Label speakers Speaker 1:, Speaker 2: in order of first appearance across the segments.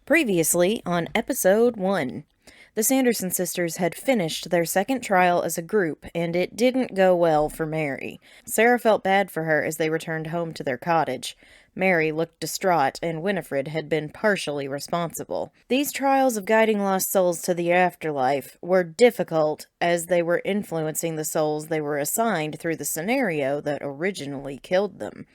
Speaker 1: Previously on Episode 1, the Sanderson sisters had finished their second trial as a group, and it didn't go well for Mary. Sarah felt bad for her as they returned home to their cottage. Mary looked distraught, and Winifred had been partially responsible. These trials of guiding lost souls to the afterlife were difficult as they were influencing the souls they were assigned through the scenario that originally killed them.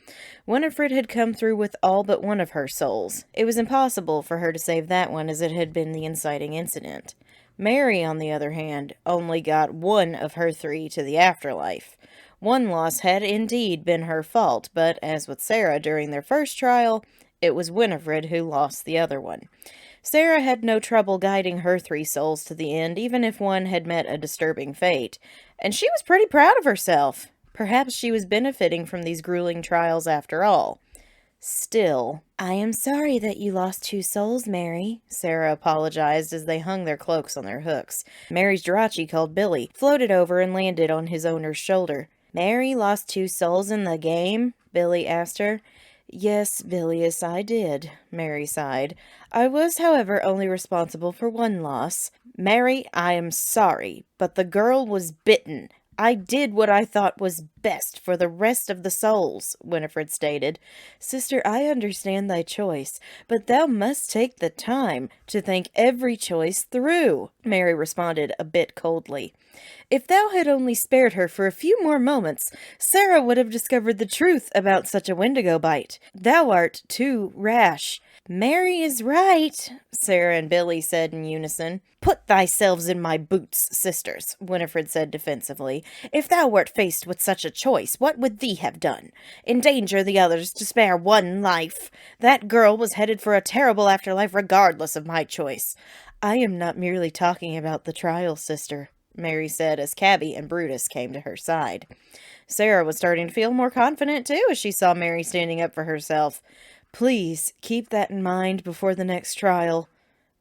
Speaker 1: Winifred had come through with all but one of her souls. It was impossible for her to save that one as it had been the inciting incident. Mary, on the other hand, only got one of her three to the afterlife. One loss had indeed been her fault, but as with Sarah during their first trial, it was Winifred who lost the other one. Sarah had no trouble guiding her three souls to the end, even if one had met a disturbing fate, and she was pretty proud of herself. Perhaps she was benefiting from these grueling trials after all. Still, "I am sorry that you lost two souls, Mary," Sarah apologized as they hung their cloaks on their hooks. Mary's Jirachi, called Billy, floated over and landed on his owner's shoulder. "Mary lost two souls in the game?" Billy asked her. "Yes, Bilius, I did," Mary sighed. "I was, however, only responsible for one loss. Mary, I am sorry, but the girl was bitten. I did what I thought was best for the rest of the souls," Winifred stated. "Sister, I understand thy choice, but thou must take the time to think every choice through," Mary responded a bit coldly. "If thou had only spared her for a few more moments, Sarah would have discovered the truth about such a Wendigo bite. Thou art too rash." "Mary is right," Sarah and Billy said in unison. "Put thyselves in my boots, sisters," Winifred said defensively. "If thou wert faced with such a choice, what would thee have done? Endanger the others to spare one life? That girl was headed for a terrible afterlife regardless of my choice." "I am not merely talking about the trial, sister," Mary said as Cabby and Brutus came to her side. Sarah was starting to feel more confident too as she saw Mary standing up for herself. "Please keep that in mind before the next trial."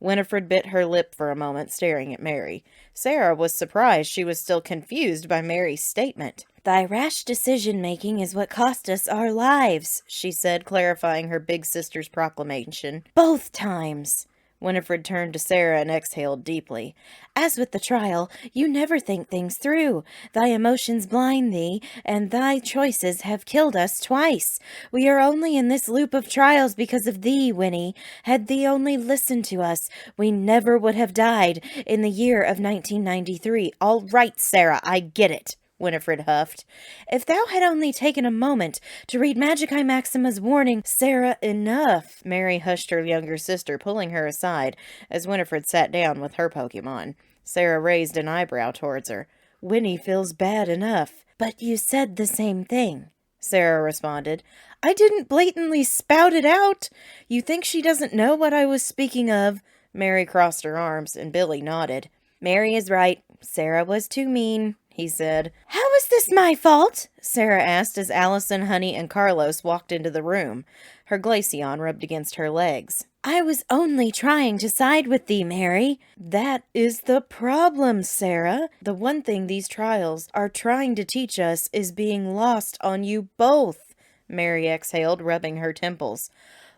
Speaker 1: Winifred bit her lip for a moment, staring at Mary. Sarah was surprised she was still confused by Mary's statement. "Thy rash decision-making is what cost us our lives," she said, clarifying her big sister's proclamation. "Both times." Winifred turned to Sarah and exhaled deeply. "As with the trial, you never think things through. Thy emotions blind thee, and thy choices have killed us twice. We are only in this loop of trials because of thee, Winnie. Had thee only listened to us, we never would have died in the year of 1993. "All right, Sarah, I get it," Winifred huffed. "If thou had only taken a moment to read Magicae Maxima's warning—" "Sarah, enough!" Mary hushed her younger sister, pulling her aside as Winifred sat down with her Pokemon. Sarah raised an eyebrow towards her. "Winnie feels bad enough." "But you said the same thing," Sarah responded. "I didn't blatantly spout it out. You think she doesn't know what I was speaking of?" Mary crossed her arms, and Billy nodded. "Mary is right. Sarah was too mean," he said. "How is this my fault?" Sarah asked as Allison, Honey, and Carlos walked into the room. Her Glaceon rubbed against her legs. "I was only trying to side with thee, Mary." "That is the problem, Sarah. The one thing these trials are trying to teach us is being lost on you both," Mary exhaled, rubbing her temples.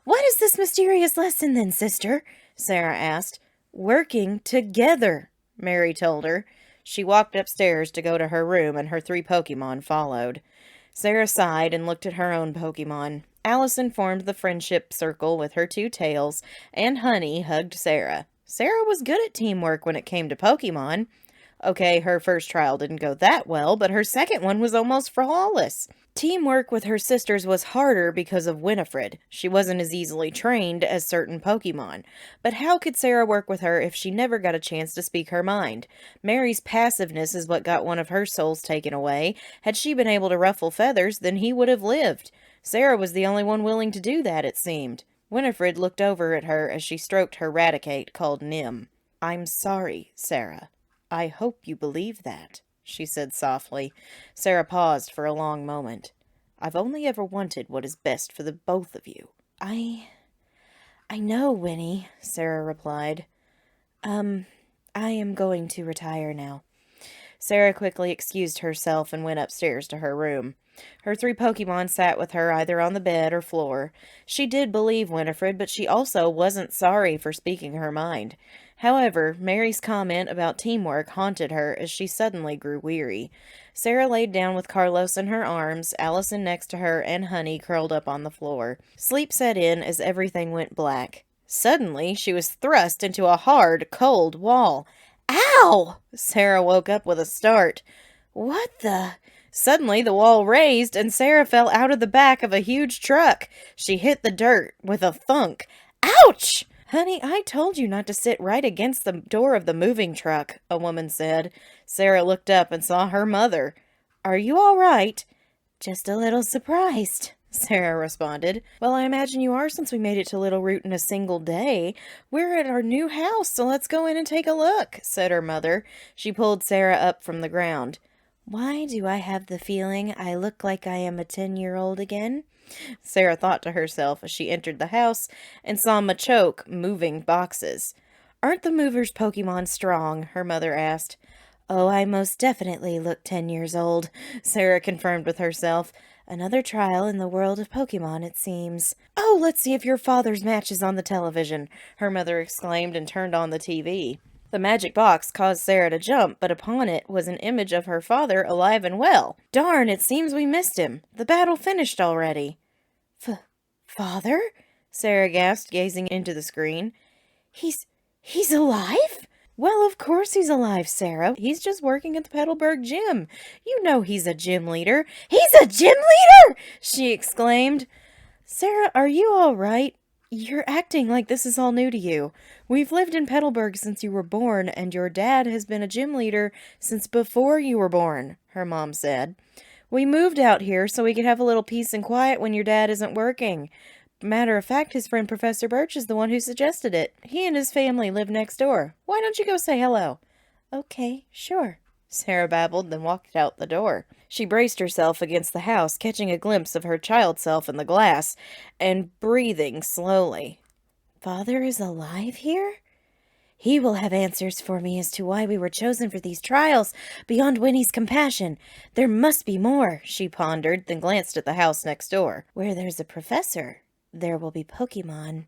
Speaker 1: "What is this mysterious lesson then, sister?" Sarah asked. "Working together," Mary told her. She walked upstairs to go to her room, and her three Pokemon followed. Sarah sighed and looked at her own Pokemon. Allison formed the friendship circle with her two tails, and Honey hugged Sarah. Sarah was good at teamwork when it came to Pokemon. Okay, her first trial didn't go that well, but her second one was almost flawless. Teamwork with her sisters was harder because of Winifred. She wasn't as easily trained as certain Pokemon. But how could Sarah work with her if she never got a chance to speak her mind? Mary's passiveness is what got one of her souls taken away. Had she been able to ruffle feathers, then he would have lived. Sarah was the only one willing to do that, it seemed. Winifred looked over at her as she stroked her Raticate, called Nim. "I'm sorry, Sarah. I hope you believe that," she said softly. Sarah paused for a long moment. "I've only ever wanted what is best for the both of you." I know, Winnie," Sarah replied. I am going to retire now." Sarah quickly excused herself and went upstairs to her room. Her 3 Pokemon sat with her either on the bed or floor. She did believe Winifred, but she also wasn't sorry for speaking her mind. However, Mary's comment about teamwork haunted her as she suddenly grew weary. Sarah laid down with Carlos in her arms, Allison next to her, and Honey curled up on the floor. Sleep set in as everything went black. Suddenly, she was thrust into a hard, cold wall. Ow! Sarah woke up with a start. What the? Suddenly, the wall raised, and Sarah fell out of the back of a huge truck. She hit the dirt with a thunk. Ouch! Honey, I told you not to sit right against the door of the moving truck, a woman said. Sarah looked up and saw her mother. Are you all right? Just a little surprised, Sarah responded. Well, I imagine you are, since we made it to Little Root in a single day. We're at our new house, so let's go in and take a look, said her mother. She pulled Sarah up from the ground. Why do I have the feeling I look like I am a 10-year-old again? Sarah thought to herself as she entered the house and saw Machoke moving boxes. Aren't the movers' Pokemon strong? Her mother asked. Oh, I most definitely look 10 years old, Sarah confirmed with herself. Another trial in the world of Pokemon, it seems. Oh, let's see if your father's match is on the television, her mother exclaimed and turned on the TV. The magic box caused Sarah to jump, but upon it was an image of her father alive and well. Darn, it seems we missed him. The battle finished already. Father? Sarah gasped, gazing into the screen. He's alive? Well, of course he's alive, Sarah. He's just working at the Petalburg gym. You know he's a gym leader. He's a gym leader! She exclaimed. Sarah, are you all right? You're acting like this is all new to you. We've lived in Petalburg since you were born, and your dad has been a gym leader since before you were born, her mom said. We moved out here so we could have a little peace and quiet when your dad isn't working. Matter of fact, his friend Professor Birch is the one who suggested it. He and his family live next door. Why don't you go say hello? Okay, sure, Sarah babbled, then walked out the door. She braced herself against the house, catching a glimpse of her child self in the glass, and breathing slowly. Father is alive here? He will have answers for me as to why we were chosen for these trials, beyond Winnie's compassion. There must be more, she pondered, then glanced at the house next door. Where there's a professor, there will be Pokemon.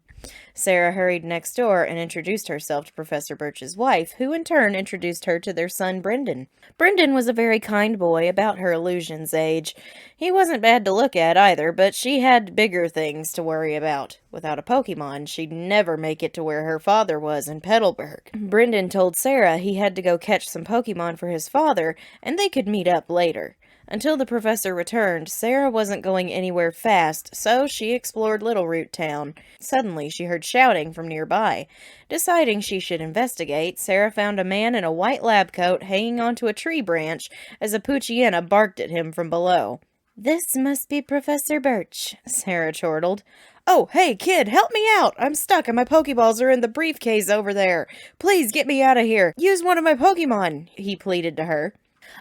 Speaker 1: Sarah hurried next door and introduced herself to Professor Birch's wife, who in turn introduced her to their son Brendan. Brendan was a very kind boy, about her illusion's age. He wasn't bad to look at either, but she had bigger things to worry about. Without a Pokemon, she'd never make it to where her father was in Petalburg. Brendan told Sarah he had to go catch some Pokemon for his father, and they could meet up later. Until the professor returned, Sarah wasn't going anywhere fast, so she explored Little Root Town. Suddenly, she heard shouting from nearby. Deciding she should investigate, Sarah found a man in a white lab coat hanging onto a tree branch as a Poochyena barked at him from below. This must be Professor Birch, Sarah chortled. Oh, hey, kid, help me out! I'm stuck and my Pokeballs are in the briefcase over there. Please get me out of here. Use one of my Pokemon, he pleaded to her.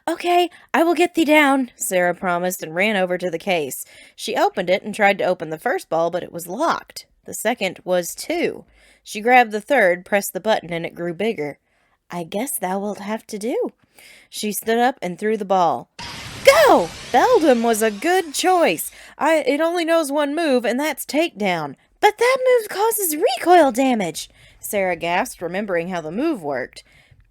Speaker 1: Okay, I will get thee down, Sarah promised and ran over to the case. She opened it and tried to open the first ball, but it was locked. The second was too. She grabbed the third, pressed the button, and it grew bigger. I guess thou wilt have to do. She stood up and threw the ball. Go! Beldum was a good choice. It only knows one move, and that's takedown. But that move causes recoil damage, Sarah gasped, remembering how the move worked.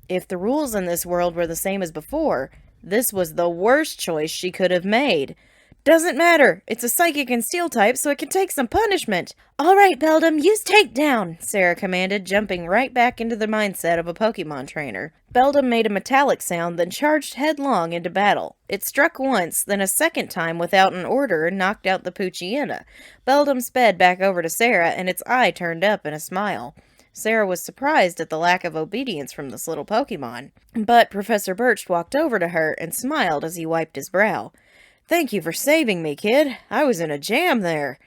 Speaker 1: If the rules in this world were the same as before, this was the worst choice she could have made. Doesn't matter. It's a psychic and steel type, so it can take some punishment. All right, Beldum, use takedown, Sarah commanded, jumping right back into the mindset of a Pokemon trainer. Beldum made a metallic sound, then charged headlong into battle. It struck once, then a second time without an order and knocked out the Poochyena. Beldum sped back over to Sarah, and its eye turned up in a smile. Sarah was surprised at the lack of obedience from this little Pokemon. But Professor Birch walked over to her and smiled as he wiped his brow. Thank you for saving me, kid. I was in a jam there.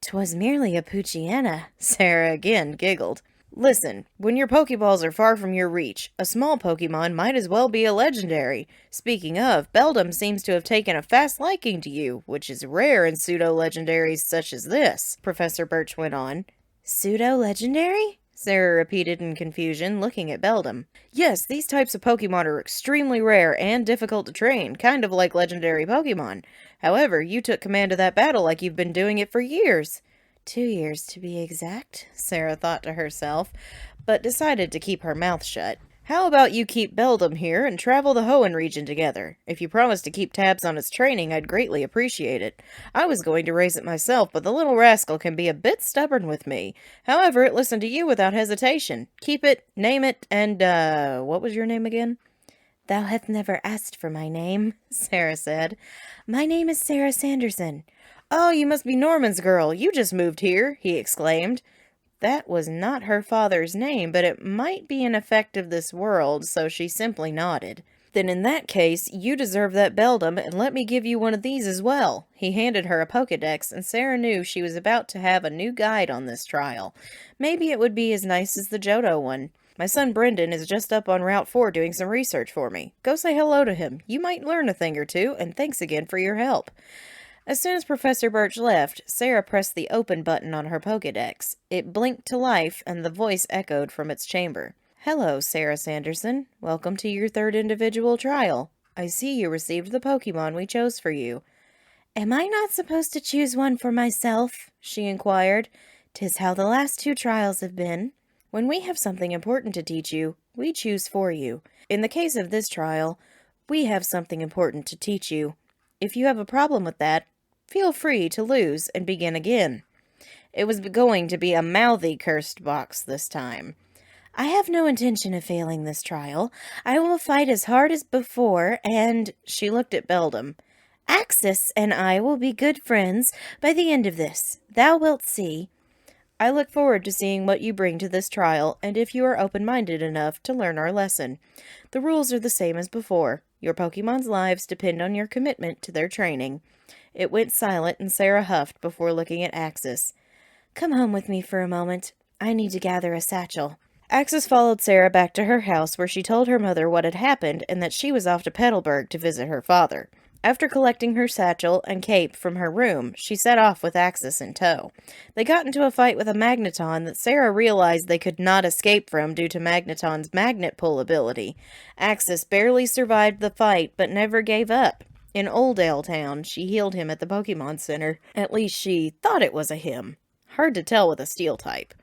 Speaker 1: 'Twas merely a Poochyena, Sarah again giggled. Listen, when your Pokeballs are far from your reach, a small Pokemon might as well be a legendary. Speaking of, Beldum seems to have taken a fast liking to you, which is rare in pseudo-legendaries such as this, Professor Birch went on. Pseudo-legendary? Sarah repeated in confusion, looking at Beldam. Yes, these types of Pokemon are extremely rare and difficult to train, kind of like legendary Pokemon. However, you took command of that battle like you've been doing it for years. 2 years to be exact, Sarah thought to herself, but decided to keep her mouth shut. How about you keep Beldam here and travel the Hoenn region together? If you promise to keep tabs on its training, I'd greatly appreciate it. I was going to raise it myself, but the little rascal can be a bit stubborn with me. However, it listened to you without hesitation. Keep it, name it, and, what was your name again? Thou hast never asked for my name, Sarah said. My name is Sarah Sanderson. Oh, you must be Norman's girl. You just moved here, he exclaimed. That was not her father's name, but it might be an effect of this world, so she simply nodded. Then in that case, you deserve that Beldam, and let me give you one of these as well. He handed her a Pokedex, and Sarah knew she was about to have a new guide on this trial. Maybe it would be as nice as the Johto one. My son Brendan is just up on Route 4 doing some research for me. Go say hello to him. You might learn a thing or two, and thanks again for your help. As soon as Professor Birch left, Sarah pressed the open button on her Pokedex. It blinked to life, and the voice echoed from its chamber. Hello, Sarah Sanderson. Welcome to your third individual trial. I see you received the Pokemon we chose for you. Am I not supposed to choose one for myself? She inquired. 'Tis how the last 2 trials have been. When we have something important to teach you, we choose for you. In the case of this trial, we have something important to teach you. If you have a problem with that, feel free to lose and begin again. It was going to be a mouthy cursed box this time. I have no intention of failing this trial. I will fight as hard as before, and she looked at Beldam. Axis and I will be good friends by the end of this. Thou wilt see. I look forward to seeing what you bring to this trial, and if you are open-minded enough to learn our lesson. The rules are the same as before. Your Pokemon's lives depend on your commitment to their training. It went silent, and Sarah huffed before looking at Axis. Come home with me for a moment. I need to gather a satchel. Axis followed Sarah back to her house, where she told her mother what had happened and that she was off to Petalburg to visit her father. After collecting her satchel and cape from her room, she set off with Axis in tow. They got into a fight with a Magneton that Sarah realized they could not escape from due to Magneton's magnet pull ability. Axis barely survived the fight, but never gave up. In Oldale Town, she healed him at the Pokemon Center. At least she thought it was a him. Hard to tell with a steel type.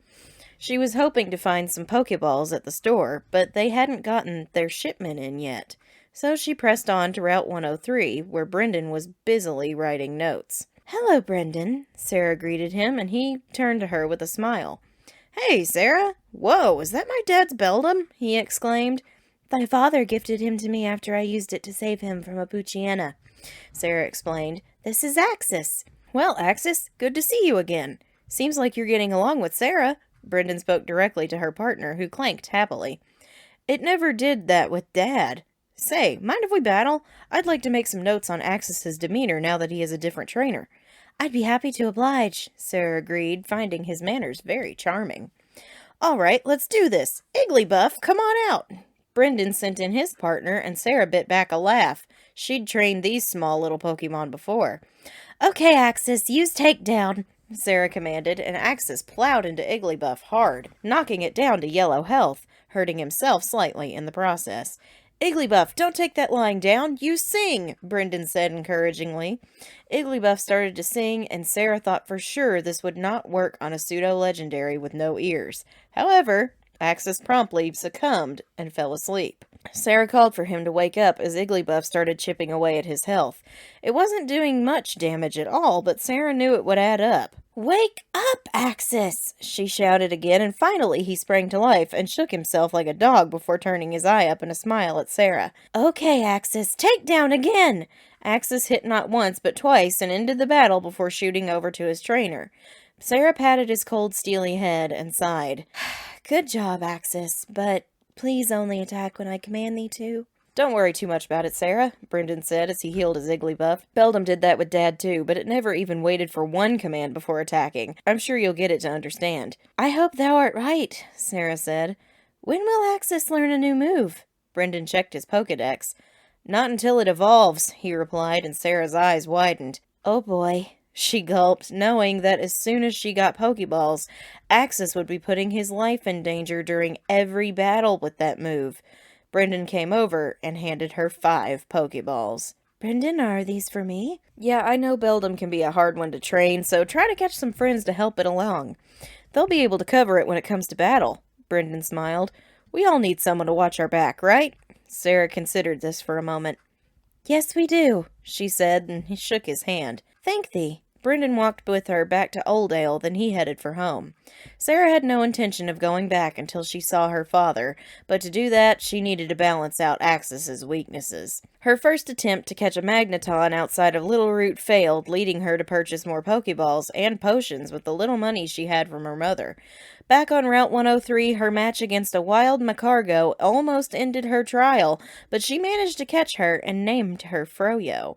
Speaker 1: She was hoping to find some Pokeballs at the store, but they hadn't gotten their shipment in yet. So she pressed on to Route 103, where Brendan was busily writing notes. Hello, Brendan, Sarah greeted him, and he turned to her with a smile. Hey, Sarah! Whoa, is that my dad's Beldam? He exclaimed. Thy father gifted him to me after I used it to save him from a Poochyena, Sarah explained. This is Axis. Well, Axis, good to see you again. Seems like you're getting along with Sarah. Brendan spoke directly to her partner, who clanked happily. It never did that with Dad. Say, mind if we battle? I'd like to make some notes on Axis's demeanor now that he is a different trainer. I'd be happy to oblige, Sarah agreed, finding his manners very charming. All right, let's do this. Igglybuff, come on out. Brendan sent in his partner, and Sarah bit back a laugh. She'd trained these small little Pokemon before. Okay, Axis, use takedown, Sarah commanded, and Axis plowed into Igglybuff hard, knocking it down to yellow health, hurting himself slightly in the process. Igglybuff, don't take that lying down. You sing, Brendan said encouragingly. Igglybuff started to sing, and Sarah thought for sure this would not work on a pseudo-legendary with no ears. However, Axis promptly succumbed and fell asleep. Sarah called for him to wake up as Igglybuff started chipping away at his health. It wasn't doing much damage at all, but Sarah knew it would add up. Wake up, Axis! She shouted again, and finally he sprang to life and shook himself like a dog before turning his eye up in a smile at Sarah. Okay, Axis, take down again! Axis hit not once but twice and ended the battle before shooting over to his trainer. Sarah patted his cold, steely head and sighed. Good job, Axis, but please only attack when I command thee to. Don't worry too much about it, Sarah, Brendan said as he healed his Igglybuff. Beldam did that with Dad too, but it never even waited for one command before attacking. I'm sure you'll get it to understand. I hope thou art right, Sarah said. When will Axis learn a new move? Brendan checked his Pokedex. Not until it evolves, he replied, and Sarah's eyes widened. Oh boy. She gulped, knowing that as soon as she got Pokeballs, Axis would be putting his life in danger during every battle with that move. Brendan came over and handed her 5 Pokeballs. Brendan, are these for me? Yeah, I know Beldum can be a hard one to train, so try to catch some friends to help it along. They'll be able to cover it when it comes to battle. Brendan smiled. We all need someone to watch our back, right? Sarah considered this for a moment. Yes, we do, she said, and he shook his hand. Thank thee. Brendan walked with her back to Oldale, then he headed for home. Sarah had no intention of going back until she saw her father, but to do that, she needed to balance out Axis's weaknesses. Her first attempt to catch a Magneton outside of Little Root failed, leading her to purchase more Pokeballs and potions with the little money she had from her mother. Back on Route 103, her match against a wild Macargo almost ended her trial, but she managed to catch her and named her Froyo.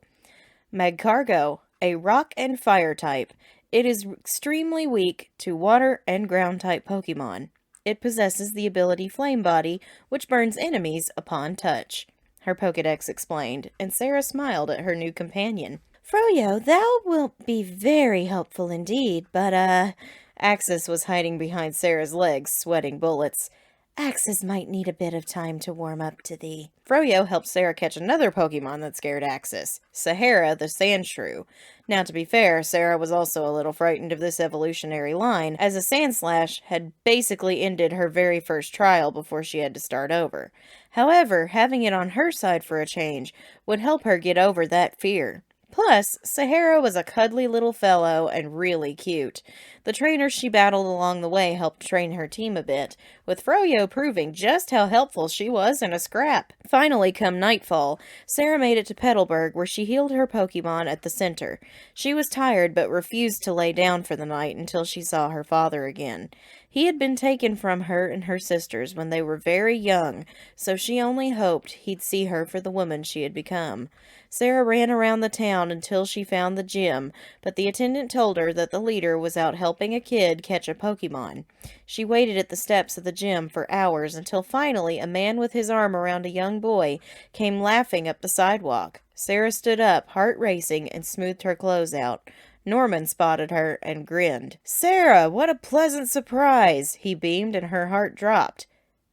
Speaker 1: Magcargo, a rock and fire type. It is extremely weak to water and ground type Pokemon. It possesses the ability Flame Body, which burns enemies upon touch. Her Pokedex explained, and Sarah smiled at her new companion. Froyo, thou wilt be very helpful indeed, but, Axis was hiding behind Sarah's legs, sweating bullets. Axis might need a bit of time to warm up to thee. Froyo helped Sarah catch another Pokemon that scared Axis, Sahara the Sandshrew. Now, to be fair, Sarah was also a little frightened of this evolutionary line, as a Sandslash had basically ended her very first trial before she had to start over. However, having it on her side for a change would help her get over that fear. Plus, Sahara was a cuddly little fellow and really cute. The trainers she battled along the way helped train her team a bit, with Froyo proving just how helpful she was in a scrap. Finally, come nightfall, Sarah made it to Petalburg, where she healed her Pokemon at the center. She was tired but refused to lay down for the night until she saw her father again. He had been taken from her and her sisters when they were very young, so she only hoped he'd see her for the woman she had become. Sarah ran around the town until she found the gym, but the attendant told her that the leader was out helping a kid catch a Pokemon. She waited at the steps of the gym for hours until finally a man with his arm around a young boy came laughing up the sidewalk. Sarah stood up, heart racing, and smoothed her clothes out. Norman spotted her and grinned. Sarah, what a pleasant surprise! He beamed and her heart dropped.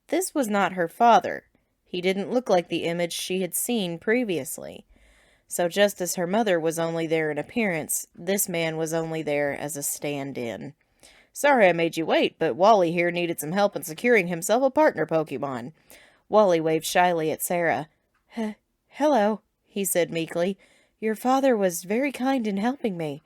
Speaker 1: This was not her father. He didn't look like the image she had seen previously. So just as her mother was only there in appearance, this man was only there as a stand-in. Sorry I made you wait, but Wally here needed some help in securing himself a partner Pokemon. Wally waved shyly at Sarah. Hello, he said meekly. Your father was very kind in helping me.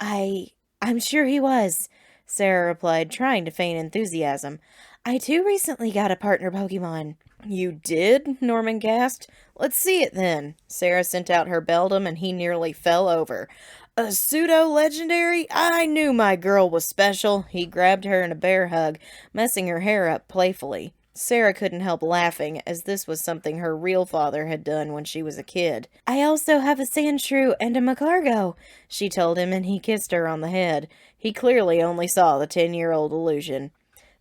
Speaker 1: I'm sure he was, Sarah replied, trying to feign enthusiasm. I too recently got a partner Pokemon. You did? Norman gasped. Let's see it then. Sarah sent out her Beldum and he nearly fell over. A pseudo-legendary? I knew my girl was special. He grabbed her in a bear hug, messing her hair up playfully. Sarah couldn't help laughing, as this was something her real father had done when she was a kid. I also have a Sandshrew and a Macargo, she told him, and he kissed her on the head. He clearly only saw the 10-year-old illusion.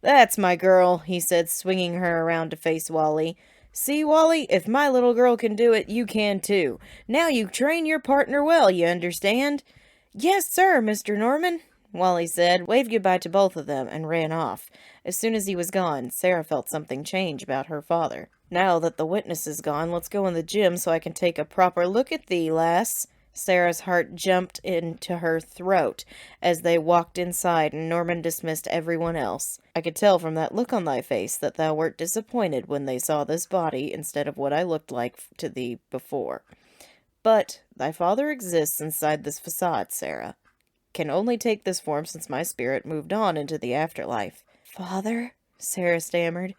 Speaker 1: That's my girl, he said, swinging her around to face Wally. See, Wally, if my little girl can do it, you can too. Now you train your partner well, you understand? Yes, sir, Mr. Norman, Wally said, waved goodbye to both of them, and ran off. As soon as he was gone, Sarah felt something change about her father. Now that the witness is gone, let's go in the gym so I can take a proper look at thee, lass. Sarah's heart jumped into her throat as they walked inside, and Norman dismissed everyone else. I could tell from that look on thy face that thou wert disappointed when they saw this body instead of what I looked like to thee before. But thy father exists inside this facade, Sarah. Can only take this form since my spirit moved on into the afterlife. Father? Sarah stammered.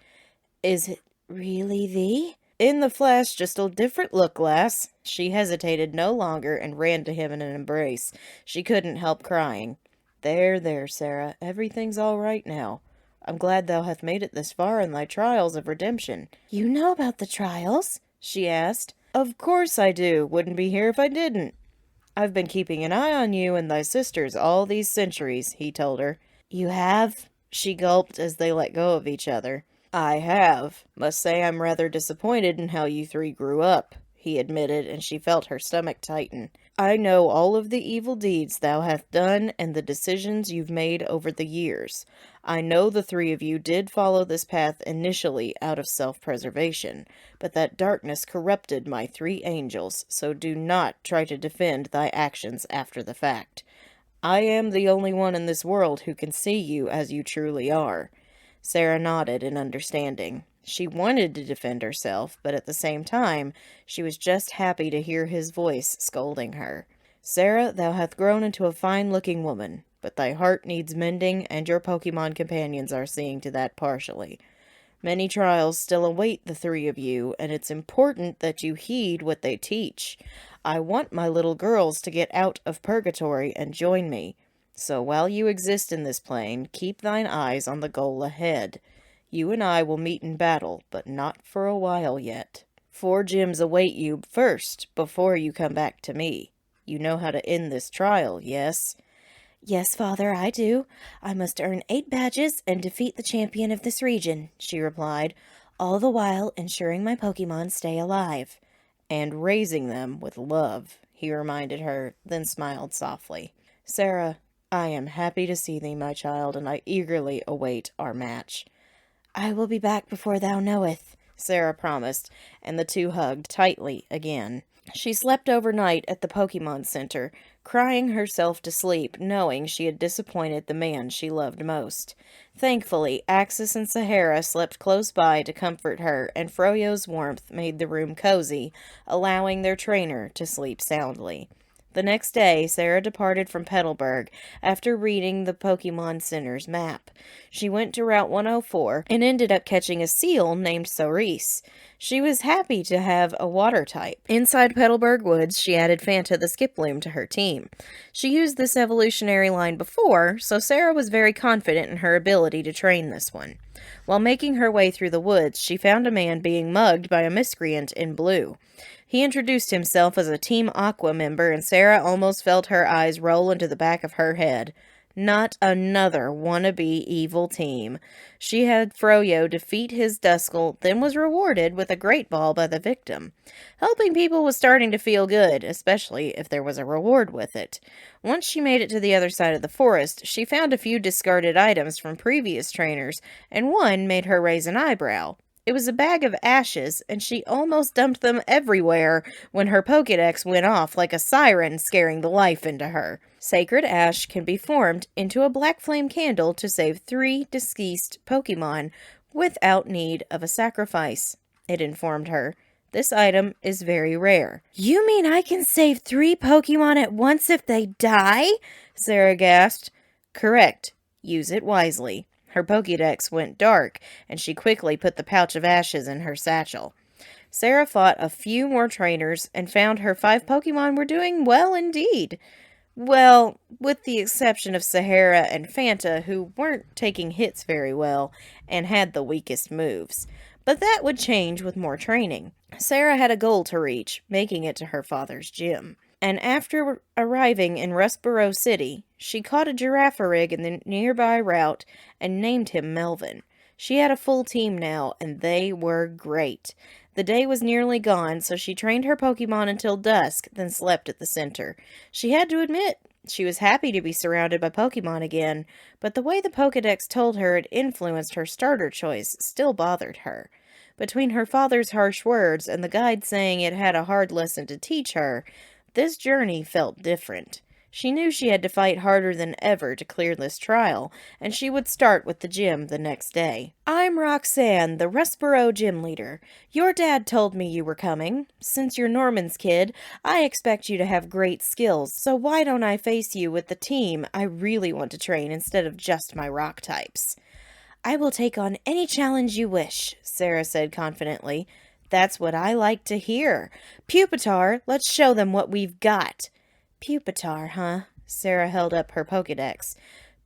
Speaker 1: Is it really thee? In the flesh, just a different look, lass. She hesitated no longer and ran to him in an embrace. She couldn't help crying. There, Sarah, everything's all right now. I'm glad thou hast made it this far in thy trials of redemption. You know about the trials? She asked. Of course I do. Wouldn't be here if I didn't. I've been keeping an eye on you and thy sisters all these centuries, he told her. You have? She gulped as they let go of each other. I have. Must say I'm rather disappointed in how you three grew up, he admitted, and she felt her stomach tighten. I know all of the evil deeds thou hast done and the decisions you've made over the years. I know the three of you did follow this path initially out of self-preservation, but that darkness corrupted my three angels, so do not try to defend thy actions after the fact. I am the only one in this world who can see you as you truly are. Sarah nodded in understanding. She wanted to defend herself, but at the same time, she was just happy to hear his voice scolding her. Sarah, thou hast grown into a fine-looking woman, but thy heart needs mending, and your Pokemon companions are seeing to that partially. Many trials still await the three of you, and it's important that you heed what they teach. I want my little girls to get out of purgatory and join me. So while you exist in this plane, keep thine eyes on the goal ahead. You and I will meet in battle, but not for a while yet. 4 gyms await you first, before you come back to me. You know how to end this trial, yes?
Speaker 2: Yes, Father, I do. I must earn 8 badges and defeat the champion of this region, she replied, all the while ensuring my Pokemon stay alive.
Speaker 1: And raising them with love, he reminded her, then smiled softly. Sarah, I am happy to see thee, my child, and I eagerly await our match.
Speaker 2: I will be back before thou knoweth,
Speaker 1: Sarah promised, and the two hugged tightly again. She slept overnight at the Pokemon Center, crying herself to sleep, knowing she had disappointed the man she loved most. Thankfully, Axis and Sahara slept close by to comfort her, and Froyo's warmth made the room cozy, allowing their trainer to sleep soundly. The next day, Sarah departed from Petalburg after reading the Pokemon Center's map. She went to Route 104 and ended up catching a seal named Cerise. She was happy to have a water type. Inside Petalburg Woods, she added Fanta the Skiploom to her team. She used this evolutionary line before, so Sarah was very confident in her ability to train this one. While making her way through the woods, she found a man being mugged by a miscreant in blue. He introduced himself as a Team Aqua member, and Sarah almost felt her eyes roll into the back of her head. Not another wannabe evil team. She had Froyo defeat his Duskull, then was rewarded with a Great Ball by the victim. Helping people was starting to feel good, especially if there was a reward with it. Once she made it to the other side of the forest, she found a few discarded items from previous trainers, and one made her raise an eyebrow. It was a bag of ashes, and she almost dumped them everywhere when her Pokédex went off like a siren, scaring the life into her. Sacred ash can be formed into a black flame candle to save 3 deceased Pokemon without need of a sacrifice, it informed her. This item is very rare.
Speaker 2: You mean I can save 3 Pokemon at once if they die?
Speaker 1: Sarah gasped. Correct. Use it wisely. Her Pokédex went dark, and she quickly put the pouch of ashes in her satchel. Sarah fought a few more trainers and found her 5 Pokemon were doing well indeed. Well, with the exception of Sahara and Fanta, who weren't taking hits very well and had the weakest moves. But that would change with more training. Sarah had a goal to reach, making it to her father's gym. And after arriving in Rustboro City, she caught a Girafarig in the nearby route and named him Melvin. She had a full team now, and they were great. The day was nearly gone, so she trained her Pokemon until dusk, then slept at the center. She had to admit, she was happy to be surrounded by Pokemon again, but the way the Pokédex told her it influenced her starter choice still bothered her. Between her father's harsh words and the guide saying it had a hard lesson to teach her, this journey felt different. She knew she had to fight harder than ever to clear this trial, and she would start with the gym the next day. I'm Roxanne, the Rustboro gym leader. Your dad told me you were coming. Since you're Norman's kid, I expect you to have great skills, so why don't I face you with the team I really want to train instead of just my rock types?
Speaker 2: I will take on any challenge you wish, Sarah said confidently.
Speaker 1: That's what I like to hear. Pupitar, let's show them what we've got.
Speaker 2: Pupitar, huh?
Speaker 1: Sarah held up her Pokédex.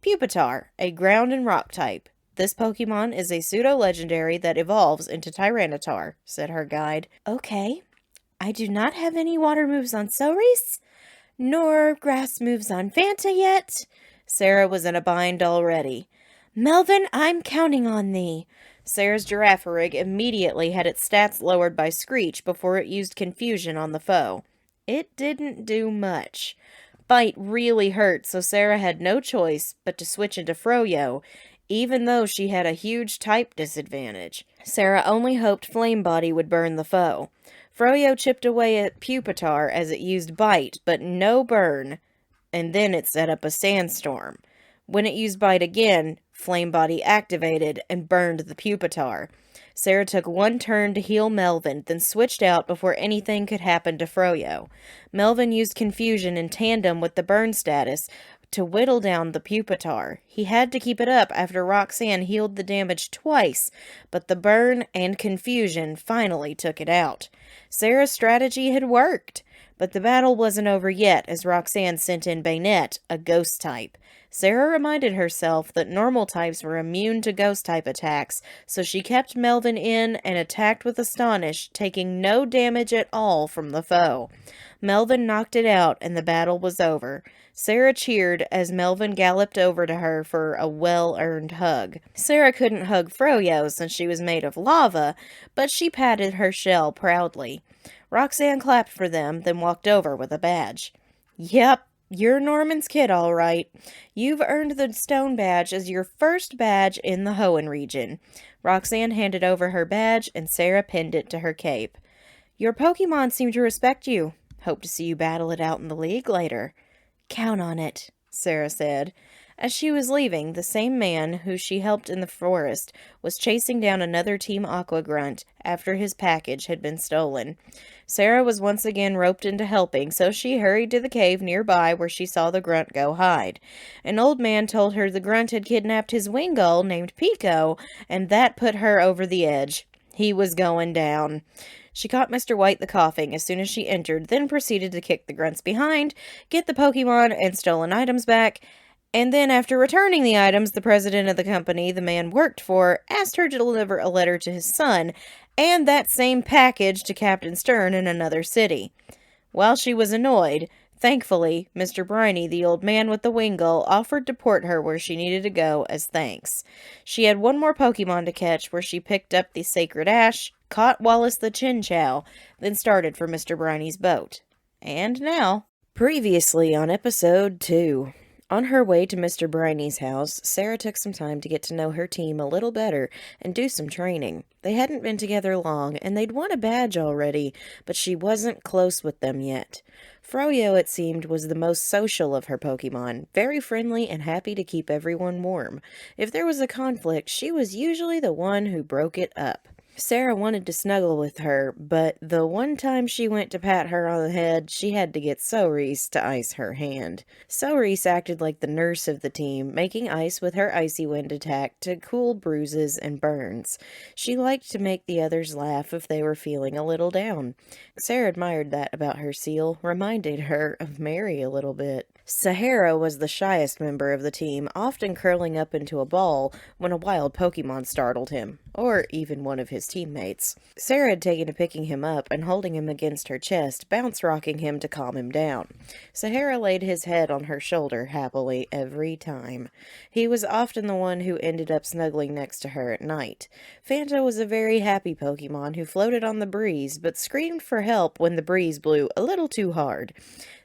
Speaker 1: Pupitar, a ground and rock type. This Pokemon is a pseudo-legendary that evolves into Tyranitar, said her guide.
Speaker 2: Okay. I do not have any water moves on Cerise, nor grass moves on Fanta yet.
Speaker 1: Sarah was in a bind already.
Speaker 2: Melvin, I'm counting on thee.
Speaker 1: Sarah's Girafarig immediately had its stats lowered by Screech before it used Confusion on the foe. It didn't do much. Bite really hurt, so Sarah had no choice but to switch into Froyo, even though she had a huge type disadvantage. Sarah only hoped Flame Body would burn the foe. Froyo chipped away at Pupitar as it used Bite, but no burn, and then it set up a sandstorm. When it used Bite again, Flame Body activated and burned the Pupitar. Sarah took one turn to heal Melvin, then switched out before anything could happen to Froyo. Melvin used Confusion in tandem with the burn status to whittle down the Pupitar. He had to keep it up after Roxanne healed the damage twice, but the burn and Confusion finally took it out. Sarah's strategy had worked, but the battle wasn't over yet as Roxanne sent in Baynette, a ghost type. Sarah reminded herself that normal types were immune to ghost type attacks, so she kept Melvin in and attacked with Astonish, taking no damage at all from the foe. Melvin knocked it out and the battle was over. Sarah cheered as Melvin galloped over to her for a well-earned hug. Sarah couldn't hug Froyo since she was made of lava, but she patted her shell proudly. Roxanne clapped for them, then walked over with a badge. "Yep, you're Norman's kid, all right. You've earned the stone badge as your first badge in the Hoenn region." Roxanne handed over her badge, and Sarah pinned it to her cape. "Your Pokemon seem to respect you. Hope to see you battle it out in the league later." "Count on it," Sarah said. As she was leaving, the same man who she helped in the forest was chasing down another Team Aqua grunt after his package had been stolen. Sarah was once again roped into helping, so she hurried to the cave nearby where she saw the grunt go hide. An old man told her the grunt had kidnapped his Wingull named Pico, and that put her over the edge. He was going down. She caught Mr. White the coughing as soon as she entered, then proceeded to kick the grunts behind, get the Pokemon and stolen items back, and then after returning the items, the president of the company the man worked for asked her to deliver a letter to his son, and that same package to Captain Stern in another city. While she was annoyed, thankfully, Mr. Briney, the old man with the Wingull, offered to port her where she needed to go as thanks. She had one more Pokemon to catch where she picked up the Sacred Ash, caught Wallace the Chinchou, then started for Mr. Briney's boat. And now, previously on episode 2. On her way to Mr. Briney's house, Sarah took some time to get to know her team a little better and do some training. They hadn't been together long, and they'd won a badge already, but she wasn't close with them yet. Froyo, it seemed, was the most social of her Pokemon, very friendly and happy to keep everyone warm. If there was a conflict, she was usually the one who broke it up. Sarah wanted to snuggle with her, but the one time she went to pat her on the head, she had to get Cerise to ice her hand. Cerise acted like the nurse of the team, making ice with her Icy Wind attack to cool bruises and burns. She liked to make the others laugh if they were feeling a little down. Sarah admired that about her seal, reminded her of Mary a little bit. Sahara was the shyest member of the team, often curling up into a ball when a wild Pokemon startled him, or even one of his teammates. Sarah had taken to picking him up and holding him against her chest, bounce-rocking him to calm him down. Sahara laid his head on her shoulder happily every time. He was often the one who ended up snuggling next to her at night. Fanta was a very happy Pokemon who floated on the breeze, but screamed for help when the breeze blew a little too hard.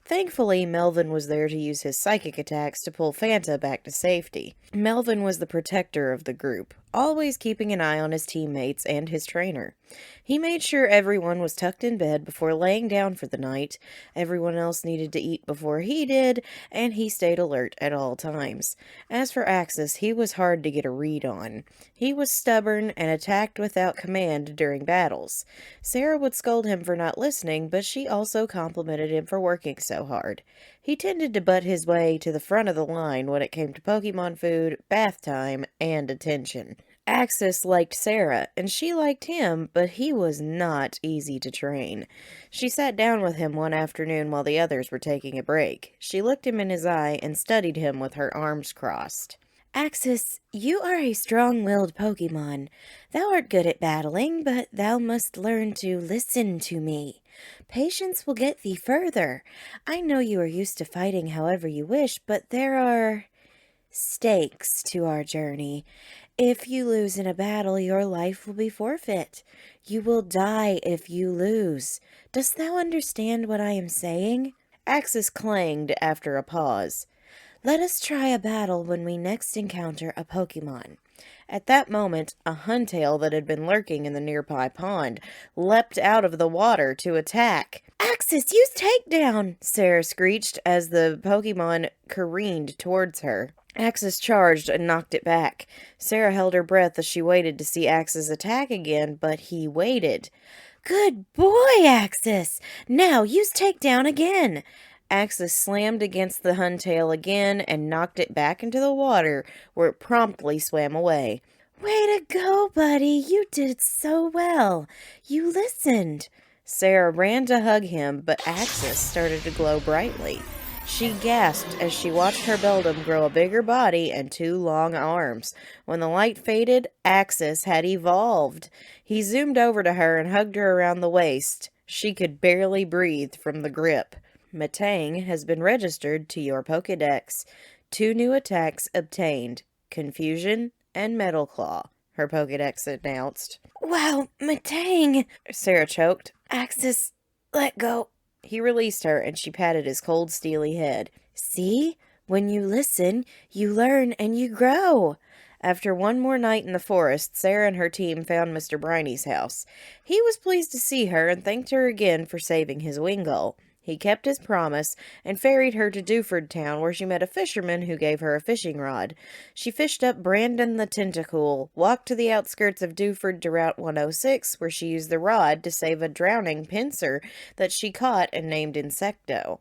Speaker 1: Thankfully, Melvin was there to use his psychic attacks to pull Fanta back to safety. Melvin was the protector of the group, always keeping an eye on his teammates and his trainer. He made sure everyone was tucked in bed before laying down for the night. Everyone else needed to eat before he did, and he stayed alert at all times. As for Axis, he was hard to get a read on. He was stubborn and attacked without command during battles. Sarah would scold him for not listening, but she also complimented him for working so hard. He tended to butt his way to the front of the line when it came to Pokemon food, bath time, and attention. Axis liked Sarah, and she liked him, but he was not easy to train. She sat down with him one afternoon while the others were taking a break. She looked him in his eye and studied him with her arms crossed.
Speaker 2: "Axis, you are a strong-willed Pokemon. Thou art good at battling, but thou must learn to listen to me. Patience will get thee further. I know you are used to fighting however you wish, but there are stakes to our journey. If you lose in a battle, your life will be forfeit. You will die if you lose. Dost thou understand what I am saying?
Speaker 1: Axis clanged after a pause.
Speaker 2: Let us try a battle when we next encounter a Pokemon.
Speaker 1: At that moment, a Huntail that had been lurking in the nearby pond leapt out of the water to attack.
Speaker 2: Axis, use takedown!
Speaker 1: Sarah screeched as the Pokemon careened towards her. Axis charged and knocked it back. Sarah held her breath as she waited to see Axis attack again, but he waited.
Speaker 2: Good boy, Axis! Now use takedown again!
Speaker 1: Axis slammed against the Huntail again and knocked it back into the water, where it promptly swam away.
Speaker 2: Way to go, buddy! You did so well. You listened.
Speaker 1: Sarah ran to hug him, but Axis started to glow brightly. She gasped as she watched her Beldum grow a bigger body and 2 long arms. When the light faded, Axis had evolved. He zoomed over to her and hugged her around the waist. She could barely breathe from the grip. Matang has been registered to your Pokédex. 2 new attacks obtained, Confusion and Metal Claw, her Pokédex announced.
Speaker 2: Wow, Matang!
Speaker 1: Sarah choked.
Speaker 2: Axis, let go.
Speaker 1: He released her, and she patted his cold, steely head.
Speaker 2: See? When you listen, you learn and you grow.
Speaker 1: After one more night in the forest, Sarah and her team found Mr. Briney's house. He was pleased to see her and thanked her again for saving his Wingull. He kept his promise and ferried her to Dewford Town, where she met a fisherman who gave her a fishing rod. She fished up Brandon the Tentacool, walked to the outskirts of Dewford to Route 106, where she used the rod to save a drowning pincer that she caught and named Insecto.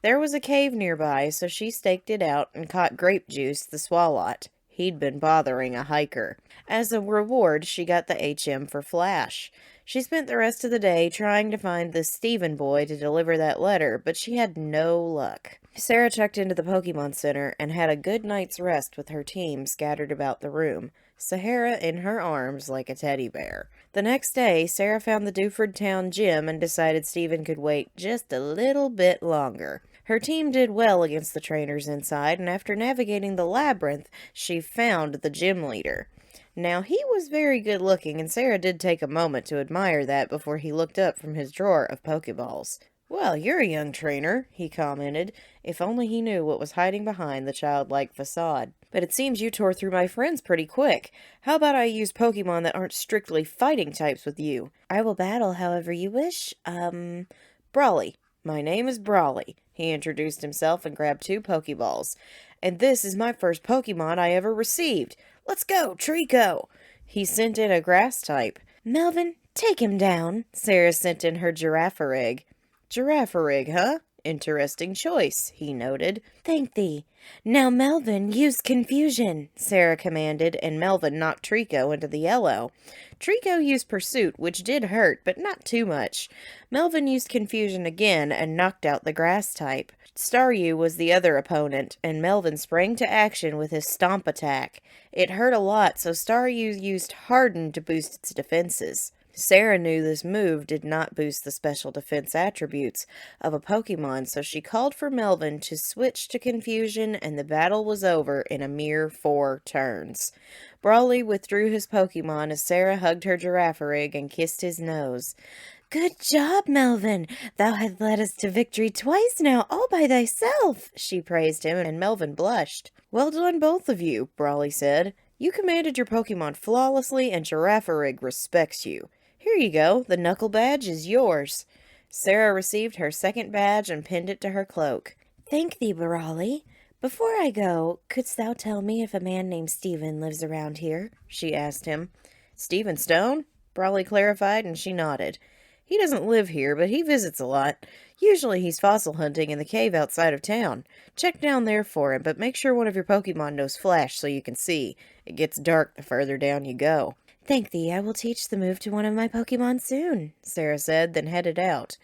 Speaker 1: There was a cave nearby, so she staked it out and caught Grape Juice, the Swalot. He'd been bothering a hiker. As a reward, she got the HM for Flash. She spent the rest of the day trying to find the Stephen boy to deliver that letter, but she had no luck. Sarah checked into the Pokemon Center and had a good night's rest with her team scattered about the room, Sahara in her arms like a teddy bear. The next day, Sarah found the Dewford Town gym and decided Stephen could wait just a little bit longer. Her team did well against the trainers inside, and after navigating the labyrinth, she found the gym leader. Now, he was very good looking, and Sarah did take a moment to admire that before he looked up from his drawer of Pokeballs. "Well, you're a young trainer," he commented. If only he knew what was hiding behind the childlike facade. "But it seems you tore through my friends pretty quick. How about I use Pokemon that aren't strictly fighting types with you?"
Speaker 2: I will battle however you wish.
Speaker 1: Brawly. My name is Brawly. He introduced himself and grabbed 2 Pokeballs. "And this is my first Pokemon I ever received. Let's go, Trico!" He sent in a grass type.
Speaker 2: Melvin, take him down.
Speaker 1: Sarah sent in her Girafarig. Girafarig, huh? Interesting choice, he noted.
Speaker 2: Thank thee. Now, Melvin, use Confusion,
Speaker 1: Sarah commanded, and Melvin knocked Trico into the yellow. Trico used Pursuit, which did hurt, but not too much. Melvin used Confusion again and knocked out the grass type. Staryu was the other opponent, and Melvin sprang to action with his Stomp attack. It hurt a lot, so Staryu used Harden to boost its defenses. Sarah knew this move did not boost the special defense attributes of a Pokemon, so she called for Melvin to switch to Confusion, and the battle was over in a mere 4 turns. Brawly withdrew his Pokemon as Sarah hugged her Girafarig and kissed his nose.
Speaker 2: Good job, Melvin. Thou hast led us to victory twice now, all by thyself,
Speaker 1: she praised him, and Melvin blushed. Well done, both of you, Brawly said. You commanded your Pokemon flawlessly, and Girafarig respects you. Here you go, the knuckle badge is yours. Sarah received her second badge and pinned it to her cloak.
Speaker 2: Thank thee, Brawly. Before I go, couldst thou tell me if a man named Stephen lives around here? She asked him. Stephen Stone? Brawly clarified, and she nodded. He doesn't live here, but he visits a lot. Usually he's fossil hunting in the cave outside of town. Check down there for him, but make sure one of your Pokemon knows Flash so you can see. It gets dark the further down you go. Thank thee, I will teach the move to one of my Pokemon soon, Sarah said, then headed out.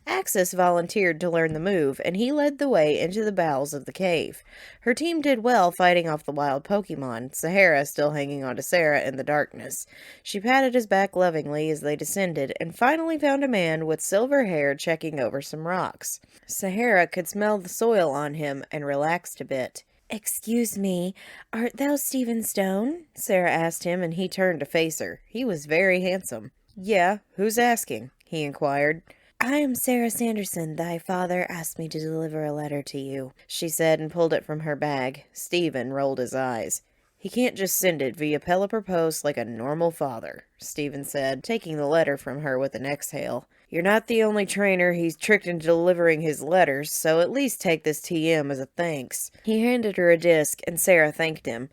Speaker 1: Axis volunteered to learn the move, and he led the way into the bowels of the cave. Her team did well fighting off the wild Pokemon, Sahara still hanging on to Sarah in the darkness. She patted his back lovingly as they descended, and finally found a man with silver hair checking over some rocks. Sahara could smell the soil on him and relaxed a bit.
Speaker 2: Excuse me, art thou Stephen Stone?
Speaker 1: Sarah asked him, and he turned to face her. He was very handsome. Yeah, who's asking? He inquired.
Speaker 2: I am Sarah Sanderson. Thy father asked me to deliver a letter to you,
Speaker 1: she said, and pulled it from her bag. Stephen rolled his eyes. He can't just send it via Pelipper Post like a normal father, Stephen said, taking the letter from her with an exhale. You're not the only trainer he's tricked into delivering his letters, so at least take this TM as a thanks. He handed her a disc, and Sarah thanked him.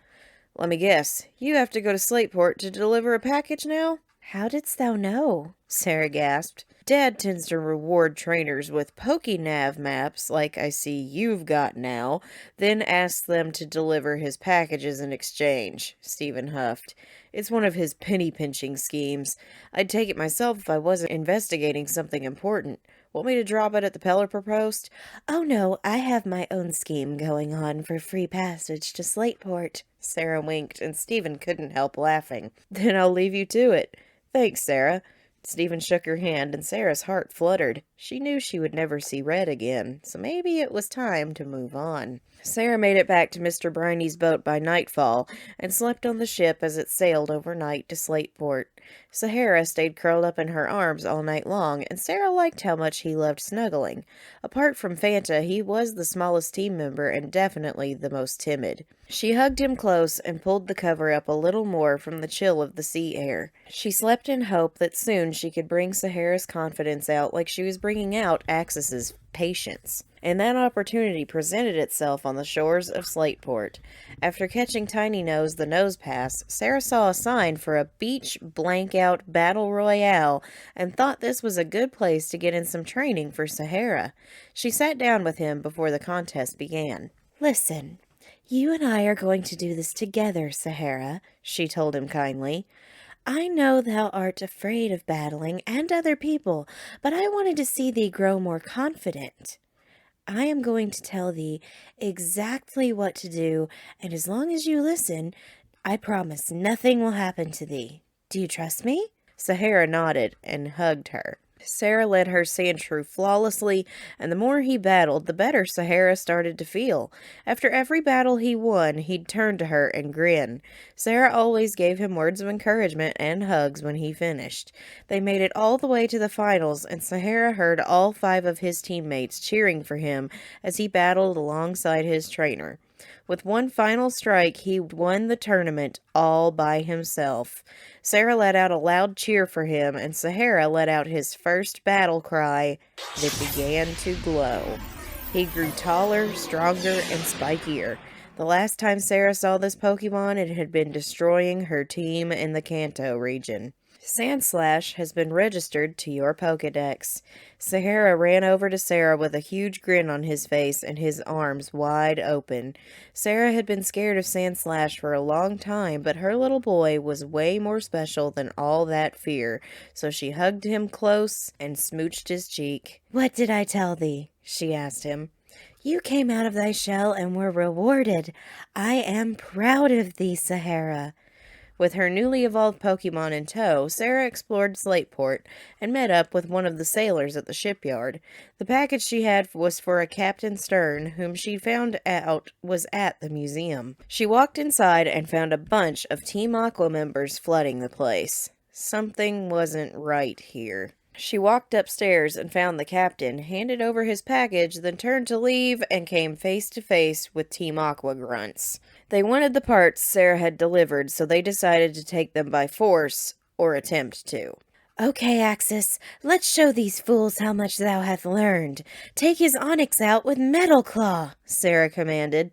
Speaker 1: Let me guess, you have to go to Slateport to deliver a package now?
Speaker 2: How didst thou know?
Speaker 1: Sarah gasped. Dad tends to reward trainers with PokeNav maps like I see you've got now, then asks them to deliver his packages in exchange, Stephen huffed. It's one of his penny-pinching schemes. I'd take it myself if I wasn't investigating something important. Want me to drop it at the Pelipper Post?
Speaker 2: Oh no, I have my own scheme going on for free passage to Slateport.
Speaker 1: Sarah winked, and Stephen couldn't help laughing. Then I'll leave you to it. Thanks, Sarah. Stephen shook her hand, and Sarah's heart fluttered. She knew she would never see Red again, so maybe it was time to move on. Sarah made it back to Mr. Briney's boat by nightfall, and slept on the ship as it sailed overnight to Slateport. Sahara stayed curled up in her arms all night long, and Sarah liked how much he loved snuggling. Apart from Fanta, he was the smallest team member and definitely the most timid. She hugged him close and pulled the cover up a little more from the chill of the sea air. She slept in hope that soon she could bring Sahara's confidence out like she was bringing out Axis's patience. And that opportunity presented itself on the shores of Slateport. After catching Tiny Nose the Nose Pass, Sarah saw a sign for a beach blank-out battle royale and thought this was a good place to get in some training for Sahara. She sat down with him before the contest began.
Speaker 2: Listen, you and I are going to do this together, Sahara, she told him kindly. I know thou art afraid of battling and other people, but I wanted to see thee grow more confident. I am going to tell thee exactly what to do, and as long as you listen, I promise nothing will happen to thee. Do you trust me?
Speaker 1: Sahara nodded and hugged her. Sarah led her Sandshrew flawlessly, and the more he battled, the better Sahara started to feel. After every battle he won, he'd turn to her and grin. Sarah always gave him words of encouragement and hugs when he finished. They made it all the way to the finals, and Sahara heard all 5 of his teammates cheering for him as he battled alongside his trainer. With one final strike, he won the tournament all by himself. Sarah let out a loud cheer for him, and Sahara let out his first battle cry, and it began to glow. He grew taller, stronger, and spikier. The last time Sarah saw this Pokemon, it had been destroying her team in the Kanto region. Sandslash has been registered to your Pokedex. Sahara ran over to Sarah with a huge grin on his face and his arms wide open. Sarah had been scared of Sandslash for a long time, but her little boy was way more special than all that fear, so she hugged him close and smooched his cheek.
Speaker 2: What did I tell thee? She asked him. You came out of thy shell and were rewarded. I am proud of thee, Sahara.
Speaker 1: With her newly evolved Pokemon in tow, Sarah explored Slateport and met up with one of the sailors at the shipyard. The package she had was for a Captain Stern, whom she found out was at the museum. She walked inside and found a bunch of Team Aqua members flooding the place. Something wasn't right here. She walked upstairs and found the captain, handed over his package, then turned to leave and came face to face with Team Aqua grunts. They wanted the parts Sarah had delivered, so they decided to take them by force, or attempt to.
Speaker 2: Okay, Axis, let's show these fools how much thou hast learned. Take his Onyx out with Metal Claw, Sarah commanded.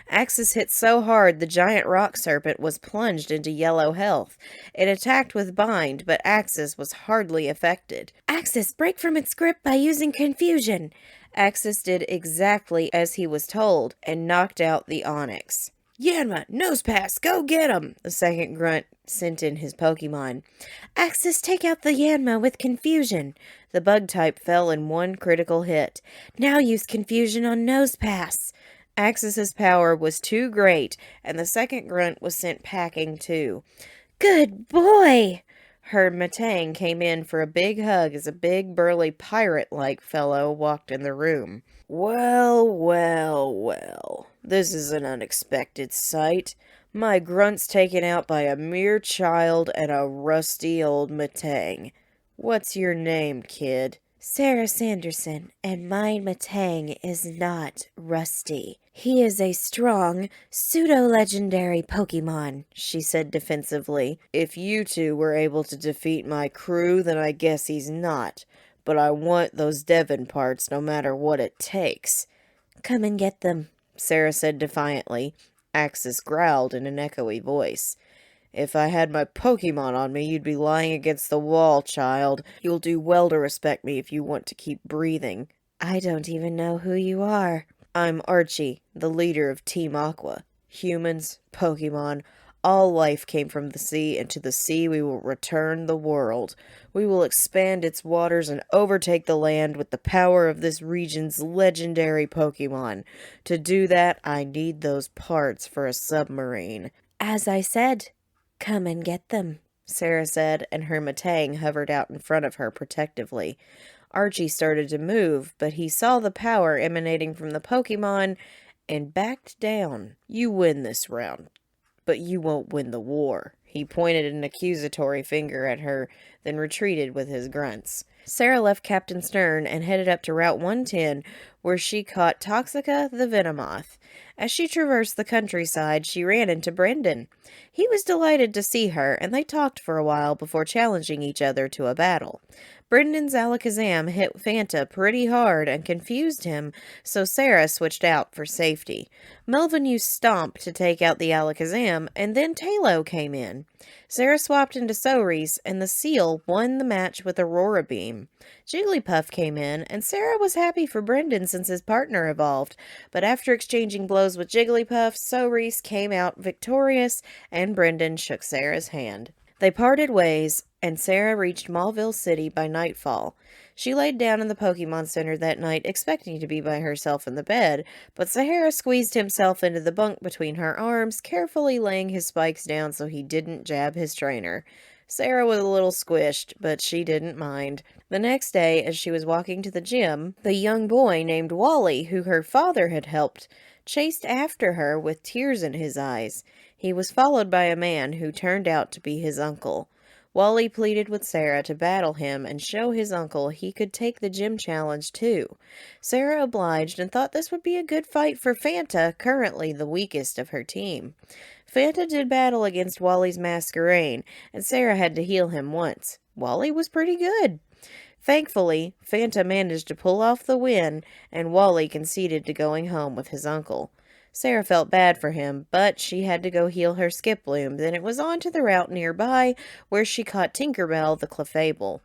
Speaker 2: Axis hit so hard the giant rock serpent was plunged into yellow health. It attacked with Bind, but Axis was hardly affected. Axis, break from its grip by using Confusion.
Speaker 1: Axis did exactly as he was told, and knocked out the Onyx. Yanma, Nosepass, go get him! The second grunt sent in his Pokemon.
Speaker 2: Axis, take out the Yanma with Confusion.
Speaker 1: The bug type fell in one critical hit.
Speaker 2: Now use Confusion on Nosepass.
Speaker 1: Axis's power was too great, and the second grunt was sent packing too.
Speaker 2: Good boy!
Speaker 1: Her Matang came in for a big hug as a big, burly, pirate-like fellow walked in the room. Well, well, well. This is an unexpected sight. My grunt's taken out by a mere child and a rusty old Matang. What's your name, kid?
Speaker 2: Sarah Sanderson, and my Matang is not rusty. He is a strong, pseudo-legendary Pokemon,
Speaker 1: She said defensively. If you two were able to defeat my crew, then I guess he's not. But I want those Devon parts no matter what it takes.
Speaker 2: Come and get them,
Speaker 1: Sarah said defiantly. Axis growled in an echoey voice. If I had my Pokemon on me, you'd be lying against the wall, child. You'll do well to respect me if you want to keep breathing.
Speaker 2: I don't even know who you are.
Speaker 1: I'm Archie, the leader of Team Aqua. Humans, Pokemon, all life came from the sea, and to the sea we will return the world. We will expand its waters and overtake the land with the power of this region's legendary Pokemon. To do that, I need those parts for a submarine.
Speaker 2: As I said, come and get them,
Speaker 1: Sarah said, and her Matang hovered out in front of her protectively. Archie started to move, but he saw the power emanating from the Pokemon and backed down. You win this round, but you won't win the war. He pointed an accusatory finger at her, then retreated with his grunts. Sarah left Captain Stern and headed up to Route 110, where she caught Toxica the Venomoth. As she traversed the countryside, she ran into Brendan. He was delighted to see her, and they talked for a while before challenging each other to a battle. Brendan's Alakazam hit Fanta pretty hard and confused him, so Sarah switched out for safety. Melvin used Stomp to take out the Alakazam, and then Talo came in. Sarah swapped into Soris, and the Seal won the match with Aurora Beam. Jigglypuff came in, and Sarah was happy for Brendan since his partner evolved, but after exchanging blows with Jigglypuff, Soris came out victorious, and Brendan shook Sarah's hand. They parted ways, and Sarah reached Mauville City by nightfall. She laid down in the Pokemon Center that night, expecting to be by herself in the bed, but Sahara squeezed himself into the bunk between her arms, carefully laying his spikes down so he didn't jab his trainer. Sarah was a little squished, but she didn't mind. The next day, as she was walking to the gym, the young boy named Wally, who her father had helped, chased after her with tears in his eyes. He was followed by a man who turned out to be his uncle. Wally pleaded with Sarah to battle him and show his uncle he could take the gym challenge too. Sarah obliged and thought this would be a good fight for Fanta, currently the weakest of her team. Fanta did battle against Wally's Masquerain, and Sarah had to heal him once. Wally was pretty good. Thankfully, Fanta managed to pull off the win, and Wally conceded to going home with his uncle. Sarah felt bad for him, but she had to go heal her Skiploom, then it was on to the route nearby, where she caught Tinkerbell the Clefable.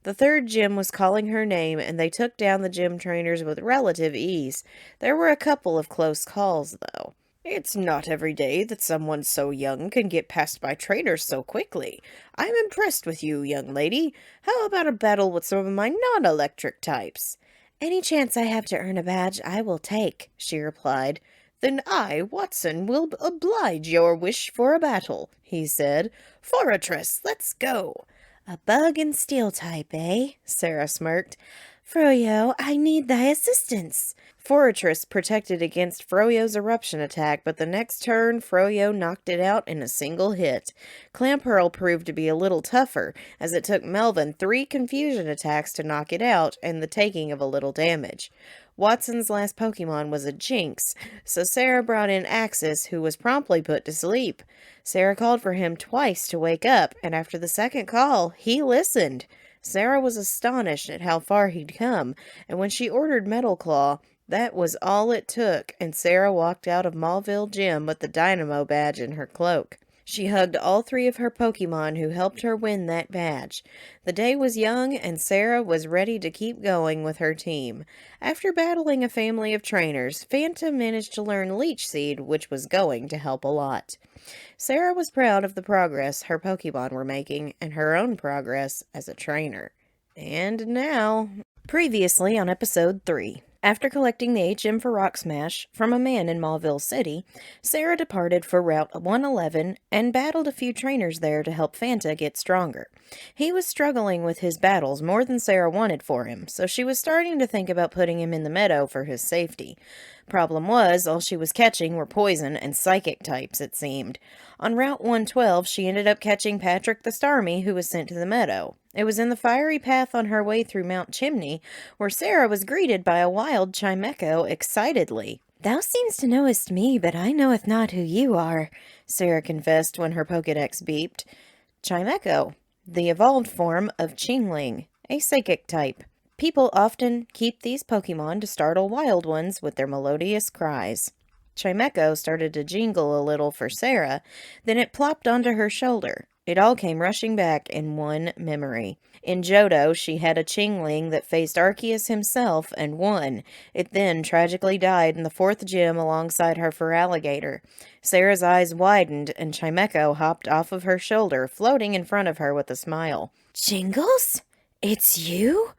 Speaker 1: The third gym was calling her name, and they took down the gym trainers with relative ease. There were a couple of close calls, though. It's not every day that someone so young can get past my trainers so quickly. I'm impressed with you, young lady. How about a battle with some of my non-electric types?
Speaker 2: Any chance I have to earn a badge, I will take, she replied.
Speaker 1: Then I, Watson, will oblige your wish for a battle, he said. Fortress, let's go.
Speaker 2: A bug and steel type, eh?
Speaker 1: Sarah smirked.
Speaker 2: Froyo, I need thy assistance.
Speaker 1: Fortress protected against Froyo's eruption attack, but the next turn, Froyo knocked it out in a single hit. Clamperl proved to be a little tougher, as it took Melvin 3 confusion attacks to knock it out and the taking of a little damage. Watson's last Pokemon was a Jinx, so Sarah brought in Axis, who was promptly put to sleep. Sarah called for him twice to wake up, and after the second call, he listened. Sarah was astonished at how far he'd come, and when she ordered Metal Claw, that was all it took, and Sarah walked out of Mauville Gym with the Dynamo badge in her cloak. She hugged all 3 of her Pokemon who helped her win that badge. The day was young, and Sarah was ready to keep going with her team. After battling a family of trainers, Fanta managed to learn Leech Seed, which was going to help a lot. Sarah was proud of the progress her Pokemon were making, and her own progress as a trainer. And now, previously on episode 3. After collecting the HM for Rock Smash from a man in Mauville City, Sarah departed for Route 111 and battled a few trainers there to help Fanta get stronger. He was struggling with his battles more than Sarah wanted for him, so she was starting to think about putting him in the meadow for his safety. Problem was, all she was catching were poison and psychic types, it seemed. On Route 112, she ended up catching Patrick the Starmie, who was sent to the meadow. It was in the fiery path on her way through Mount Chimney, where Sarah was greeted by a wild Chimecho excitedly.
Speaker 2: "Thou seemst to knowest me, but I knoweth not who you are," Sarah confessed when her Pokedex beeped.
Speaker 1: Chimecho, the evolved form of Chingling, a psychic type. People often keep these Pokemon to startle wild ones with their melodious cries. Chimecho started to jingle a little for Sarah, then it plopped onto her shoulder. It all came rushing back in one memory. In Johto, she had a Chingling that faced Arceus himself and won. It then tragically died in the 4th gym alongside her Feraligatr. Sarah's eyes widened, and Chimecho hopped off of her shoulder, floating in front of her with a smile.
Speaker 2: "Jingles? It's you?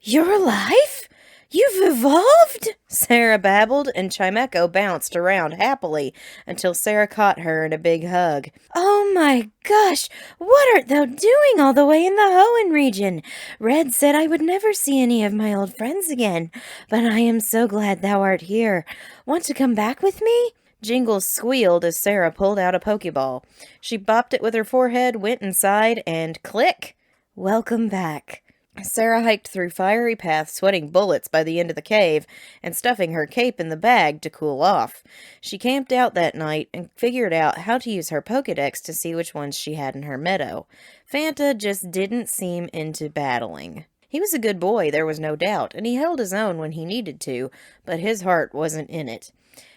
Speaker 2: You're alive? You've evolved?"
Speaker 1: Sarah babbled, and Chimecho bounced around happily until Sarah caught her in a big hug.
Speaker 2: "Oh my gosh, what art thou doing all the way in the Hoenn region? Red said I would never see any of my old friends again, but I am so glad thou art here. Want to come back with me?"
Speaker 1: Jingles squealed as Sarah pulled out a Pokeball. She bopped it with her forehead, went inside, and click!
Speaker 2: "Welcome back."
Speaker 1: Sarah hiked through fiery paths, sweating bullets by the end of the cave, and stuffing her cape in the bag to cool off. She camped out that night and figured out how to use her Pokedex to see which ones she had in her meadow. Fanta just didn't seem into battling. He was a good boy, there was no doubt, and he held his own when he needed to, but his heart wasn't in it.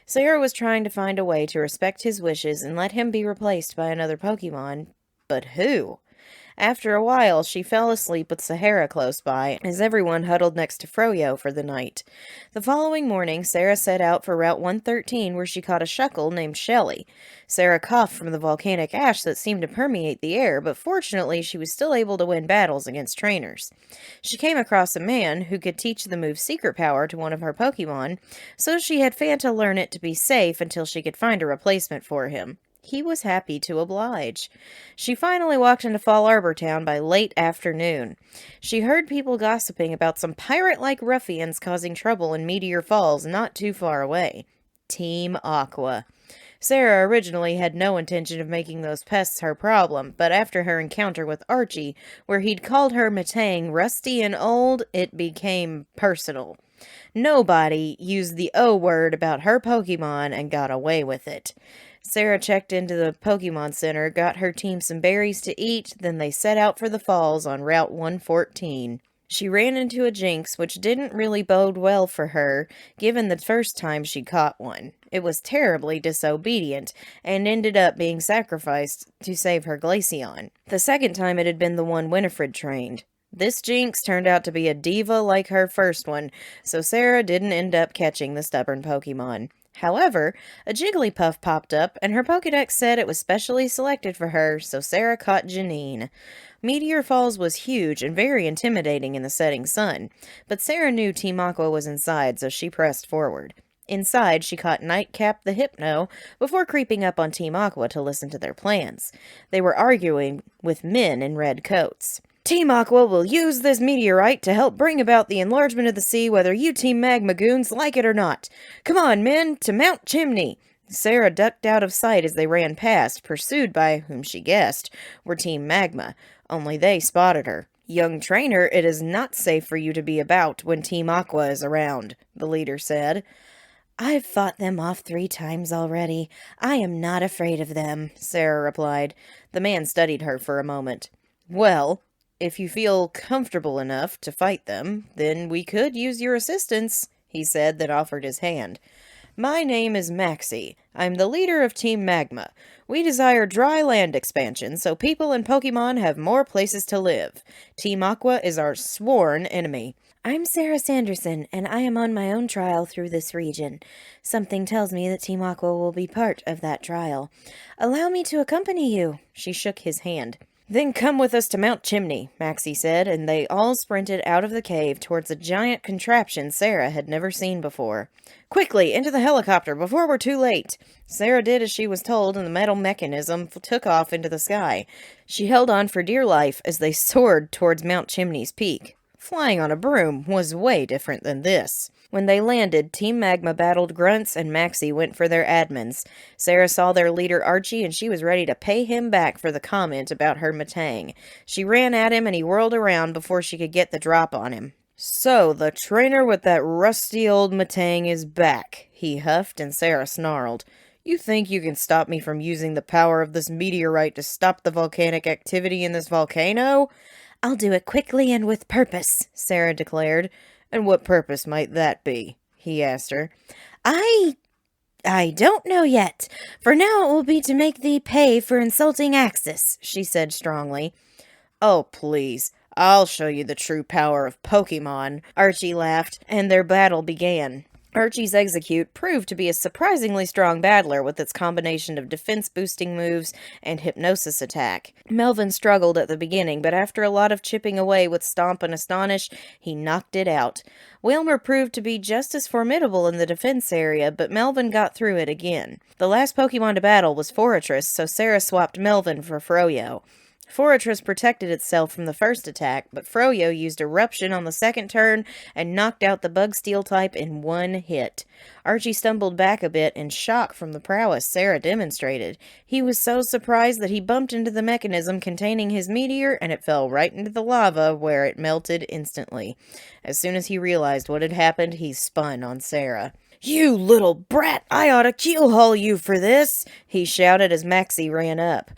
Speaker 1: Sarah was trying to find a way to respect his wishes and let him be replaced by another Pokemon, but who? After a while, she fell asleep with Sahara close by, as everyone huddled next to Froyo for the night. The following morning, Sarah set out for Route 113, where she caught a Shuckle named Shelly. Sarah coughed from the volcanic ash that seemed to permeate the air, but fortunately she was still able to win battles against trainers. She came across a man who could teach the move Secret Power to one of her Pokemon, so she had Fanta learn it to be safe until she could find a replacement for him. He was happy to oblige. She finally walked into Fall Arbor Town by late afternoon. She heard people gossiping about some pirate-like ruffians causing trouble in Meteor Falls not too far away. Team Aqua. Sarah originally had no intention of making those pests her problem, but after her encounter with Archie, where he'd called her Matang rusty and old, it became personal. Nobody used the O word about her Pokemon and got away with it. Sarah checked into the Pokemon Center, got her team some berries to eat, then they set out for the falls on Route 114. She ran into a Jinx, which didn't really bode well for her, given the first time she caught one. It was terribly disobedient, and ended up being sacrificed to save her Glaceon. The second time it had been the one Winifred trained. This Jinx turned out to be a diva like her first one, so Sarah didn't end up catching the stubborn Pokemon. However, a Jigglypuff popped up, and her Pokedex said it was specially selected for her, so Sarah caught Janine. Meteor Falls was huge and very intimidating in the setting sun, but Sarah knew Team Aqua was inside, so she pressed forward. Inside, she caught Nightcap the Hypno before creeping up on Team Aqua to listen to their plans. They were arguing with men in red coats. "Team Aqua will use this meteorite to help bring about the enlargement of the sea, whether you Team Magma goons like it or not. Come on, men, to Mount Chimney!" Sarah ducked out of sight as they ran past, pursued by whom she guessed were Team Magma, only they spotted her. "Young trainer, it is not safe for you to be about when Team Aqua is around," the leader said.
Speaker 2: "I've fought them off 3 times already. I am not afraid of them,"
Speaker 1: Sarah replied. The man studied her for a moment. "Well, if you feel comfortable enough to fight them, then we could use your assistance," he said, then offered his hand. "My name is Maxie. I'm the leader of Team Magma. We desire dry land expansion, so people and Pokemon have more places to live. Team Aqua is our sworn enemy."
Speaker 2: "I'm Sarah Sanderson, and I am on my own trial through this region. Something tells me that Team Aqua will be part of that trial. Allow me to accompany you." She shook his hand.
Speaker 1: "Then come with us to Mount Chimney," Maxie said, and they all sprinted out of the cave towards a giant contraption Sarah had never seen before. "Quickly, into the helicopter, before we're too late!" Sarah did as she was told, and the metal mechanism took off into the sky. She held on for dear life as they soared towards Mount Chimney's peak. Flying on a broom was way different than this. When they landed, Team Magma battled Grunts and Maxie went for their admins. Sarah saw their leader Archie and she was ready to pay him back for the comment about her Matang. She ran at him and he whirled around before she could get the drop on him. "So, the trainer with that rusty old Matang is back," he huffed, and Sarah snarled. "You think you can stop me from using the power of this meteorite to stop the volcanic activity in this volcano?"
Speaker 2: "I'll do it quickly and with purpose," Sarah declared.
Speaker 1: "And what purpose might that be?" he asked her.
Speaker 2: I don't know yet. For now it will be to make thee pay for insulting Axis," she said strongly.
Speaker 1: "Oh, please. I'll show you the true power of Pokemon," Archie laughed, and their battle began. Archie's Execute proved to be a surprisingly strong battler with its combination of defense-boosting moves and hypnosis attack. Melvin struggled at the beginning, but after a lot of chipping away with Stomp and Astonish, he knocked it out. Wailmer proved to be just as formidable in the defense area, but Melvin got through it again. The last Pokemon to battle was Forretress, so Sarah swapped Melvin for Froyo. Forretress protected itself from the first attack, but Froyo used Eruption on the second turn and knocked out the Bug Steel type in one hit. Archie stumbled back a bit in shock from the prowess Sarah demonstrated. He was so surprised that he bumped into the mechanism containing his meteor and it fell right into the lava where it melted instantly. As soon as he realized what had happened, he spun on Sarah. "You little brat! I ought to keelhaul you for this!" he shouted as Maxie ran up.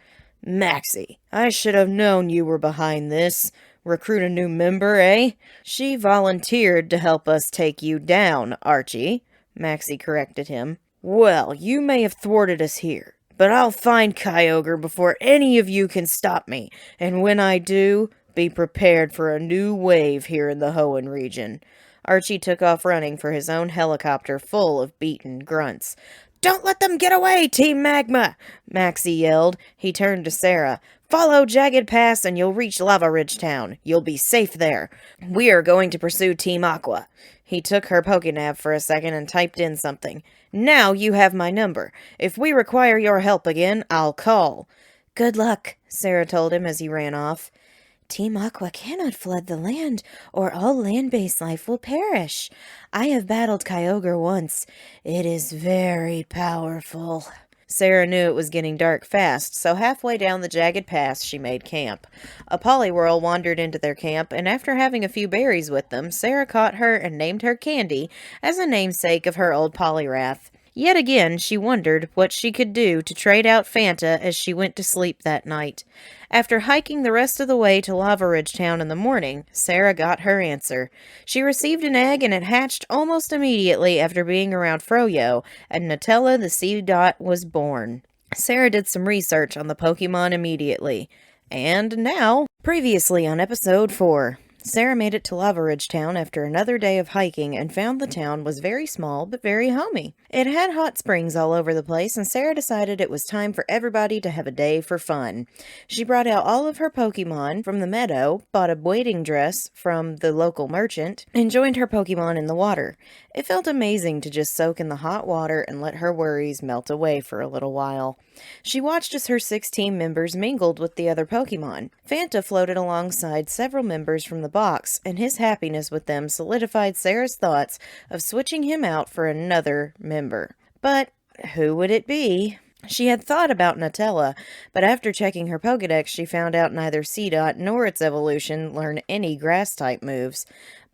Speaker 1: "Maxie, I should have known you were behind this. Recruit a new member, eh?" "She volunteered to help us take you down, Archie," Maxie corrected him. "Well, you may have thwarted us here, but I'll find Kyogre before any of you can stop me, and when I do, be prepared for a new wave here in the Hoenn region." Archie took off running for his own helicopter full of beaten Grunts. "Don't let them get away, Team Magma!" Maxie yelled. He turned to Sarah. "Follow Jagged Pass and you'll reach Lava Ridge Town. You'll be safe there. We are going to pursue Team Aqua." He took her Pokénav for a second and typed in something. "Now you have my number. If we require your help again, I'll call."
Speaker 2: "Good luck," Sarah told him as he ran off. "Team Aqua cannot flood the land, or all land-based life will perish. I have battled Kyogre once. It is very powerful."
Speaker 1: Sarah knew it was getting dark fast, so halfway down the Jagged Pass she made camp. A Poliwhirl wandered into their camp, and after having a few berries with them, Sarah caught her and named her Candy as a namesake of her old Poliwrath. Yet again, she wondered what she could do to trade out Fanta as she went to sleep that night. After hiking the rest of the way to Lava Ridge Town in the morning, Sarah got her answer. She received an egg and it hatched almost immediately after being around Froyo, and Nutella the Seedot was born. Sarah did some research on the Pokemon immediately. And now, previously on episode 4. Sarah made it to Lava Ridge Town after another day of hiking and found the town was very small but very homey. It had hot springs all over the place, and Sarah decided it was time for everybody to have a day for fun. She brought out all of her Pokemon from the meadow, bought a wading dress from the local merchant, and joined her Pokemon in the water. It felt amazing to just soak in the hot water and let her worries melt away for a little while. She watched as her 6 team members mingled with the other Pokemon. Fanta floated alongside several members from the box, and his happiness with them solidified Sarah's thoughts of switching him out for another member. But who would it be? She had thought about Nutella, but after checking her Pokedex, she found out neither Seedot nor its evolution learn any grass-type moves.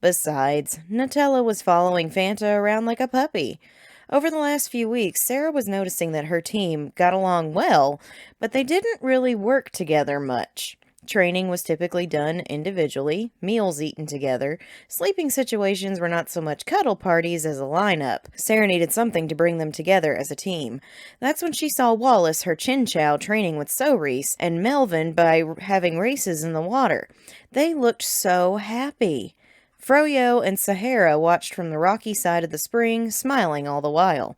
Speaker 1: Besides, Nutella was following Fanta around like a puppy. Over the last few weeks, Sarah was noticing that her team got along well, but they didn't really work together much. Training was typically done individually, meals eaten together. Sleeping situations were not so much cuddle parties as a lineup. Sarah needed something to bring them together as a team. That's when she saw Wallace, her Chinchou, training with Cerise, and Melvin by having races in the water. They looked so happy. Froyo and Sahara watched from the rocky side of the spring, smiling all the while.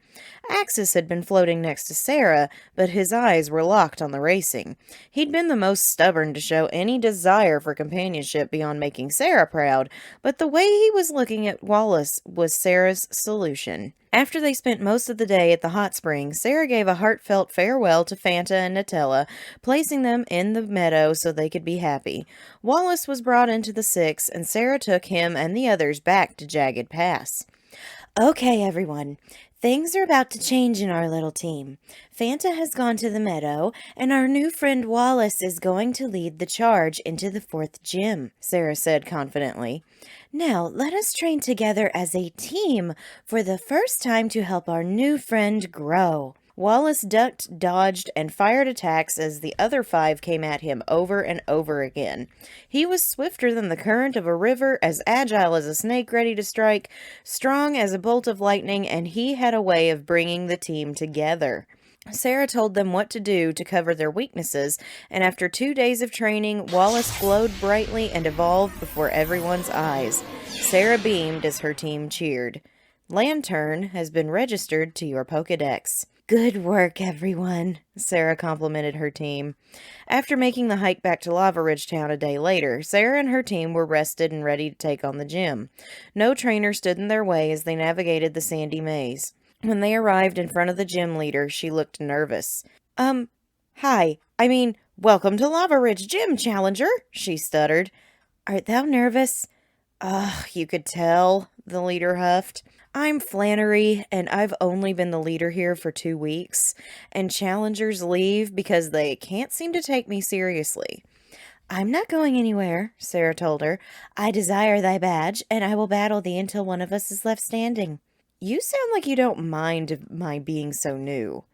Speaker 1: Axis had been floating next to Sarah, but his eyes were locked on the racing. He'd been the most stubborn to show any desire for companionship beyond making Sarah proud, but the way he was looking at Wallace was Sarah's solution. After they spent most of the day at the hot springs, Sarah gave a heartfelt farewell to Fanta and Nutella, placing them in the meadow so they could be happy. Wallace was brought into the six, and Sarah took him and the others back to Jagged Pass.
Speaker 2: Okay, everyone. Things are about to change in our little team. Fanta has gone to the meadow, and our new friend Wallace is going to lead the charge into the fourth gym,
Speaker 1: Sarah said confidently.
Speaker 2: Now, let us train together as a team for the first time to help our new friend grow.
Speaker 1: Wallace ducked, dodged, and fired attacks as the other 5 came at him over and over again. He was swifter than the current of a river, as agile as a snake ready to strike, strong as a bolt of lightning, and he had a way of bringing the team together. Sarah told them what to do to cover their weaknesses, and after 2 days of training, Wallace glowed brightly and evolved before everyone's eyes. Sarah beamed as her team cheered. Lantern has been registered to your Pokedex.
Speaker 2: Good work, everyone,
Speaker 1: Sarah complimented her team. After making the hike back to Lava Ridge Town a day later, Sarah and her team were rested and ready to take on the gym. No trainer stood in their way as they navigated the sandy maze. When they arrived in front of the gym leader, she looked nervous. Welcome to Lava Ridge Gym, Challenger, she stuttered.
Speaker 2: Art thou nervous?
Speaker 1: You could tell, the leader huffed. I'm Flannery, and I've only been the leader here for 2 weeks, and challengers leave because they can't seem to take me seriously.
Speaker 2: I'm not going anywhere, Sarah told her. I desire thy badge, and I will battle thee until one of us is left standing.
Speaker 1: You sound like you don't mind my being so new.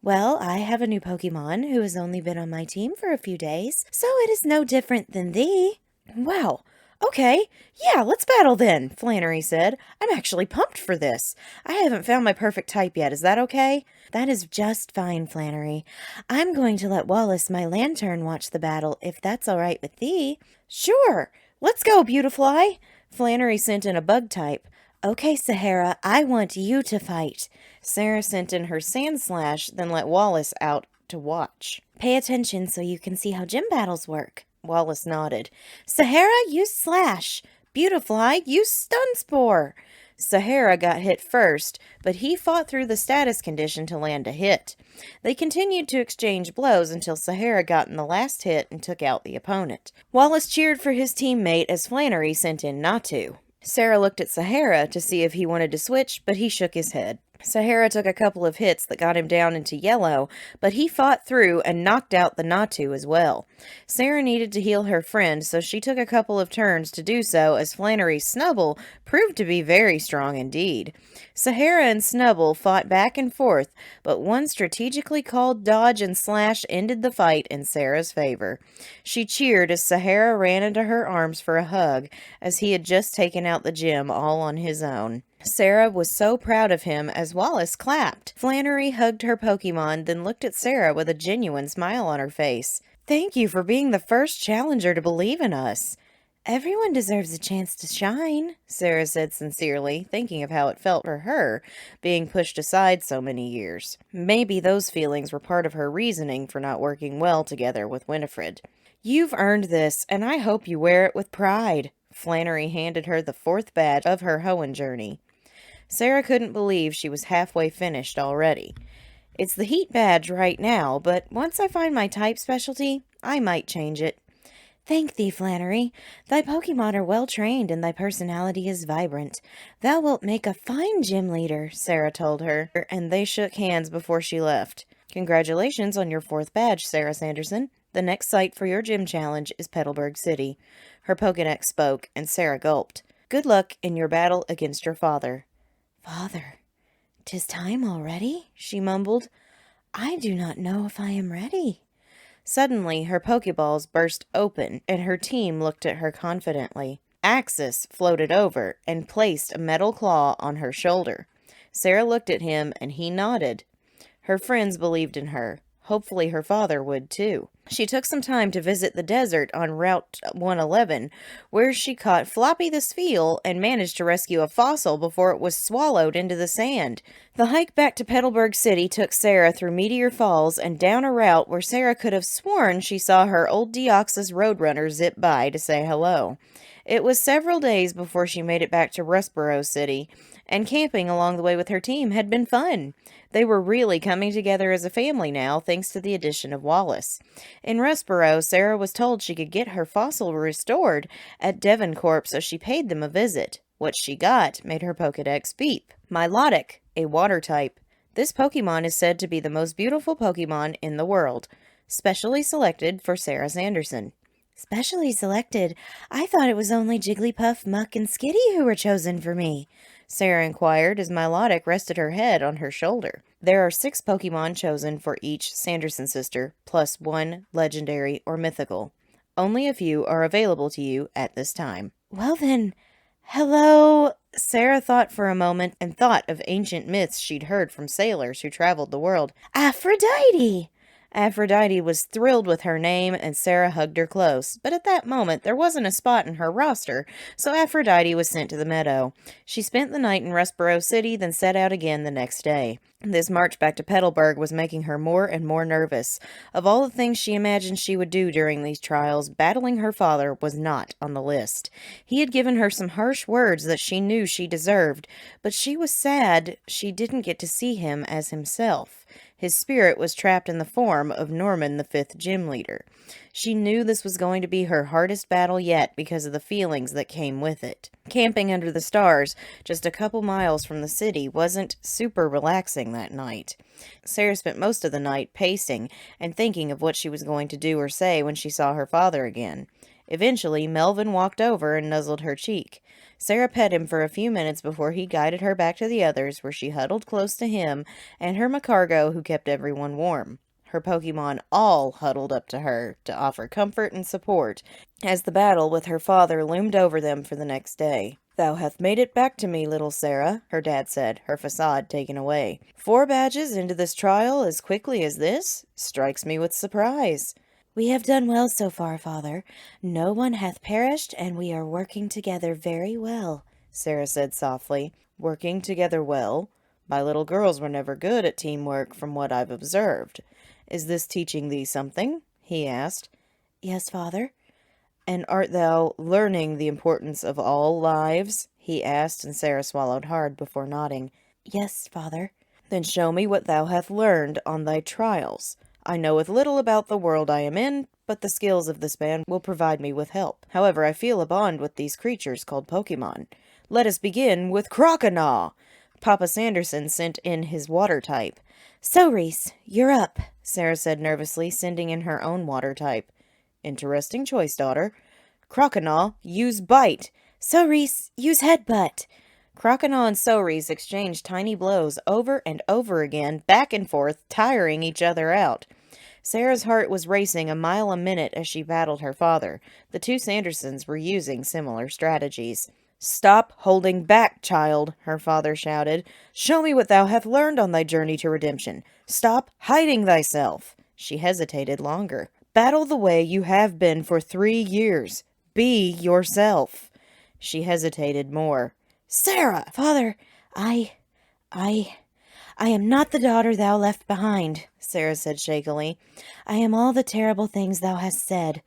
Speaker 2: Well, I have a new Pokemon who has only been on my team for a few days, so it is no different than thee.
Speaker 1: Wow. Okay, yeah, let's battle then, Flannery said. I'm actually pumped for this. I haven't found my perfect type yet. Is that okay?
Speaker 2: That is just fine, Flannery. I'm going to let Wallace, my Lantern, watch the battle, if that's all right with thee.
Speaker 1: Sure. Let's go, Beautifly. Flannery sent in a bug type.
Speaker 2: Okay, Sahara, I want you to fight.
Speaker 1: Sarah sent in her Sand Slash, then let Wallace out to watch.
Speaker 2: Pay attention so you can see how gym battles work.
Speaker 1: Wallace nodded.
Speaker 2: Sahara, use Slash.
Speaker 1: Beautifly, use Stun Spore. Sahara got hit first, but he fought through the status condition to land a hit. They continued to exchange blows until Sahara got in the last hit and took out the opponent. Wallace cheered for his teammate as Flannery sent in Natu. Sarah looked at Sahara to see if he wanted to switch, but he shook his head. Sahara took a couple of hits that got him down into yellow, but he fought through and knocked out the Natu as well. Sarah needed to heal her friend, so she took a couple of turns to do so as Flannery's Snubbull proved to be very strong indeed. Sahara and Snubbull fought back and forth, but one strategically called dodge and slash ended the fight in Sarah's favor. She cheered as Sahara ran into her arms for a hug, as he had just taken out the gym all on his own. Sarah was so proud of him as Wallace clapped. Flannery hugged her Pokemon, then looked at Sarah with a genuine smile on her face. Thank you for being the first challenger to believe in us.
Speaker 2: Everyone deserves a chance to shine,
Speaker 1: Sarah said sincerely, thinking of how it felt for her, being pushed aside so many years. Maybe those feelings were part of her reasoning for not working well together with Winifred. You've earned this, and I hope you wear it with pride. Flannery handed her the 4th badge of her Hoenn journey. Sarah couldn't believe she was halfway finished already. It's the heat badge right now, but once I find my type specialty, I might change it.
Speaker 2: Thank thee, Flannery. Thy Pokemon are well trained, and thy personality is vibrant. Thou wilt make a fine gym leader, Sarah told her,
Speaker 1: and they shook hands before she left. Congratulations on your 4th badge, Sarah Sanderson. The next site for your gym challenge is Petalburg City. Her Pokedex spoke, and Sarah gulped. Good luck in your battle against your father.
Speaker 2: Father, 'tis time already, she mumbled. I do not know if I am ready.
Speaker 1: Suddenly, her Pokeballs burst open, and her team looked at her confidently. Axis floated over and placed a metal claw on her shoulder. Sarah looked at him, and he nodded. Her friends believed in her. Hopefully her father would too. She took some time to visit the desert on Route 111, where she caught Floppy the Spheel and managed to rescue a fossil before it was swallowed into the sand. The hike back to Petalburg City took Sarah through Meteor Falls and down a route where Sarah could have sworn she saw her old Deoxys Roadrunner zip by to say hello. It was several days before she made it back to Rustboro City, and camping along the way with her team had been fun. They were really coming together as a family now, thanks to the addition of Wallace. In Rustboro, Sarah was told she could get her fossil restored at Devoncorp, so she paid them a visit. What she got made her Pokedex beep. Milotic, a water type. This Pokemon is said to be the most beautiful Pokemon in the world. Specially selected for Sarah Sanderson.
Speaker 2: Specially selected? I thought it was only Jigglypuff, Muck, and Skitty who were chosen for me.
Speaker 1: Sarah inquired as Milotic rested her head on her shoulder. There are 6 Pokemon chosen for each Sanderson sister, plus 1 legendary or mythical. Only a few are available to you at this time.
Speaker 2: Well then, hello.
Speaker 1: Sarah thought for a moment and thought of ancient myths she'd heard from sailors who traveled the world.
Speaker 2: Aphrodite!
Speaker 1: Aphrodite was thrilled with her name, and Sarah hugged her close. But at that moment, there wasn't a spot in her roster, so Aphrodite was sent to the meadow. She spent the night in Rustboro City, then set out again the next day. This march back to Petalburg was making her more and more nervous. Of all the things she imagined she would do during these trials, battling her father was not on the list. He had given her some harsh words that she knew she deserved, but she was sad she didn't get to see him as himself. His spirit was trapped in the form of Norman, the 5th gym leader. She knew this was going to be her hardest battle yet because of the feelings that came with it. Camping under the stars, just a couple miles from the city, wasn't super relaxing that night. Sarah spent most of the night pacing and thinking of what she was going to do or say when she saw her father again. Eventually, Melvin walked over and nuzzled her cheek. Sarah pet him for a few minutes before he guided her back to the others, where she huddled close to him and her Macargo, who kept everyone warm. Her Pokemon all huddled up to her to offer comfort and support as the battle with her father loomed over them for the next day. "Thou hast made it back to me, little Sarah," her dad said, her facade taken away. "4 badges into this trial as quickly as this? Strikes me with surprise."
Speaker 2: "We have done well so far, Father. No one hath perished, and we are working together very well,"
Speaker 1: Sarah said softly. "Working together well? My little girls were never good at teamwork from what I've observed. Is this teaching thee something?" he asked.
Speaker 2: "Yes, Father."
Speaker 1: "And art thou learning the importance of all lives?" he asked, and Sarah swallowed hard before nodding.
Speaker 2: "Yes, Father."
Speaker 1: "Then show me what thou hast learned on thy trials. I knoweth little about the world I am in, but the skills of this man will provide me with help. However, I feel a bond with these creatures called Pokemon. Let us begin with Croconaw." Papa Sanderson sent in his water type.
Speaker 2: "So, Reese, you're up,"
Speaker 1: Sarah said nervously, sending in her own water type. "Interesting choice, daughter. Croconaw, use bite."
Speaker 2: "So, Reese, use headbutt."
Speaker 1: Croconaw and Soreese exchanged tiny blows over and over again, back and forth, tiring each other out. Sarah's heart was racing a mile a minute as she battled her father. The 2 Sandersons were using similar strategies. "Stop holding back, child," her father shouted. "Show me what thou hast learned on thy journey to redemption. Stop hiding thyself." She hesitated longer. "Battle the way you have been for 3 years. Be yourself." She hesitated more. "Sarah!"
Speaker 2: "Father, I am not the daughter thou left behind,"
Speaker 1: Sarah said shakily.
Speaker 2: "I am all the terrible things thou hast said.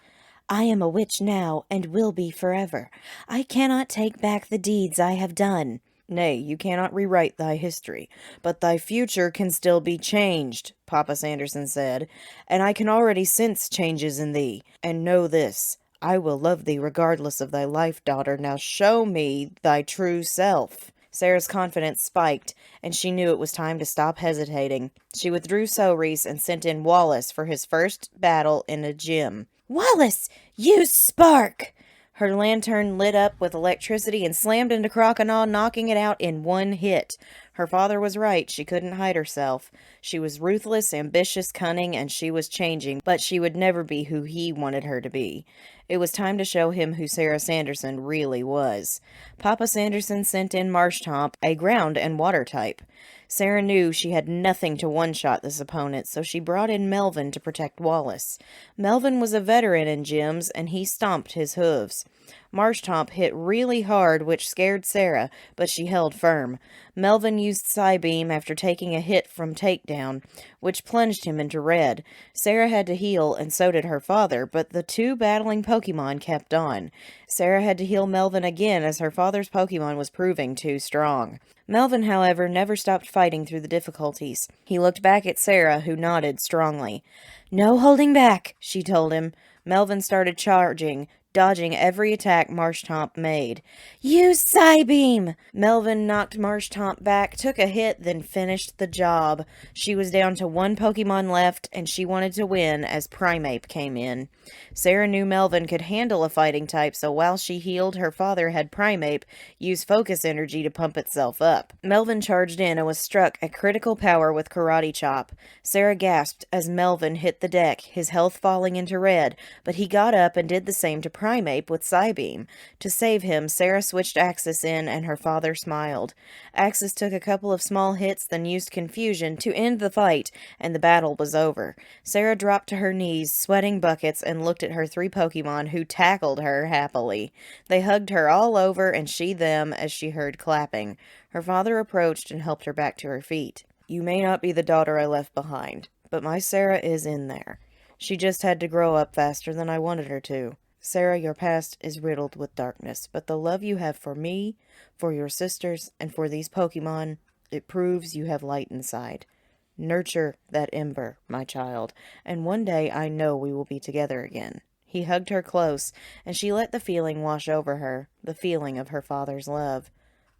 Speaker 2: I am a witch now, and will be forever. I cannot take back the deeds I have done."
Speaker 1: "Nay, you cannot rewrite thy history, but thy future can still be changed," Papa Sanderson said, "and I can already sense changes in thee. And know this, I will love thee regardless of thy life, daughter. Now show me thy true self." Sarah's confidence spiked, and she knew it was time to stop hesitating. She withdrew Soreese and sent in Wallace for his first battle in a gym.
Speaker 2: "Wallace, use spark!"
Speaker 1: Her lantern lit up with electricity and slammed into Croconaw, knocking it out in one hit. Her father was right, she couldn't hide herself. She was ruthless, ambitious, cunning, and she was changing, but she would never be who he wanted her to be. It was time to show him who Sarah Sanderson really was. Papa Sanderson sent in Marshtomp, a ground and water type. Sarah knew she had nothing to one-shot this opponent, so she brought in Melvin to protect Wallace. Melvin was a veteran in gyms, and he stomped his hooves. Marshtomp hit really hard, which scared Sarah, but she held firm. Melvin used Psybeam after taking a hit from Takedown, which plunged him into red. Sarah had to heal, and so did her father, but the two battling Pokemon kept on. Sarah had to heal Melvin again as her father's Pokemon was proving too strong. Melvin, however, never stopped fighting through the difficulties. He looked back at Sarah, who nodded strongly. "No holding back," she told him. Melvin started charging, dodging every attack Marshtomp made. "Use Psybeam!" Melvin knocked Marshtomp back, took a hit, then finished the job. She was down to one Pokemon left, and she wanted to win as Primeape came in. Sarah knew Melvin could handle a fighting type, so while she healed, her father had Primeape use focus energy to pump itself up. Melvin charged in and was struck at critical power with Karate Chop. Sarah gasped as Melvin hit the deck, his health falling into red, but he got up and did the same to Primeape with Psybeam. To save him, Sarah switched Axis in, and her father smiled. Axis took a couple of small hits, then used Confusion to end the fight, and the battle was over. Sarah dropped to her knees, sweating buckets, and looked at her three Pokemon, who tackled her happily. They hugged her all over, and she them, as she heard clapping. Her father approached and helped her back to her feet. "You may not be the daughter I left behind, but my Sarah is in there. She just had to grow up faster than I wanted her to. Sarah, your past is riddled with darkness, but the love you have for me, for your sisters, and for these Pokemon, it proves you have light inside. Nurture that ember, my child, and one day I know we will be together again." He hugged her close, and she let the feeling wash over her, the feeling of her father's love.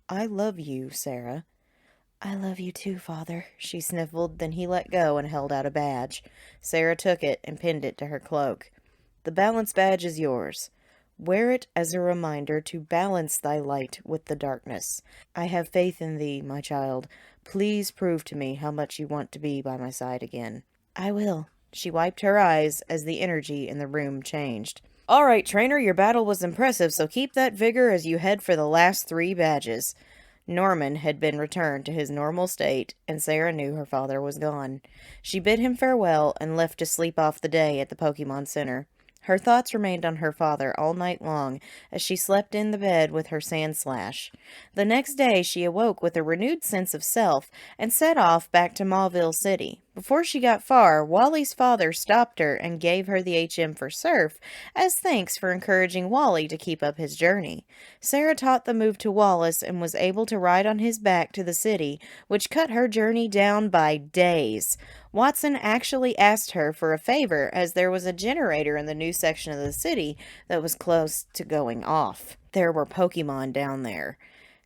Speaker 1: "I love you, Sarah." "I love you too, Father," she sniffled, then he let go and held out a badge. Sarah took it and pinned it to her cloak. "The balance badge is yours. Wear it as a reminder to balance thy light with the darkness. I have faith in thee, my child. Please prove to me how much you want to be by my side again." "I will." She wiped her eyes as the energy in the room changed. "All right, trainer, your battle was impressive, so keep that vigor as you head for the last 3 badges. Norman had been returned to his normal state, and Sarah knew her father was gone. She bid him farewell and left to sleep off the day at the Pokemon Center. Her thoughts remained on her father all night long as she slept in the bed with her Sandslash. The next day she awoke with a renewed sense of self and set off back to Mauville City. Before she got far, Wally's father stopped her and gave her the HM for Surf as thanks for encouraging Wally to keep up his journey. Sarah taught the move to Wallace and was able to ride on his back to the city, which cut her journey down by days. Watson actually asked her for a favor as there was a generator in the new section of the city that was close to going off. There were Pokemon down there.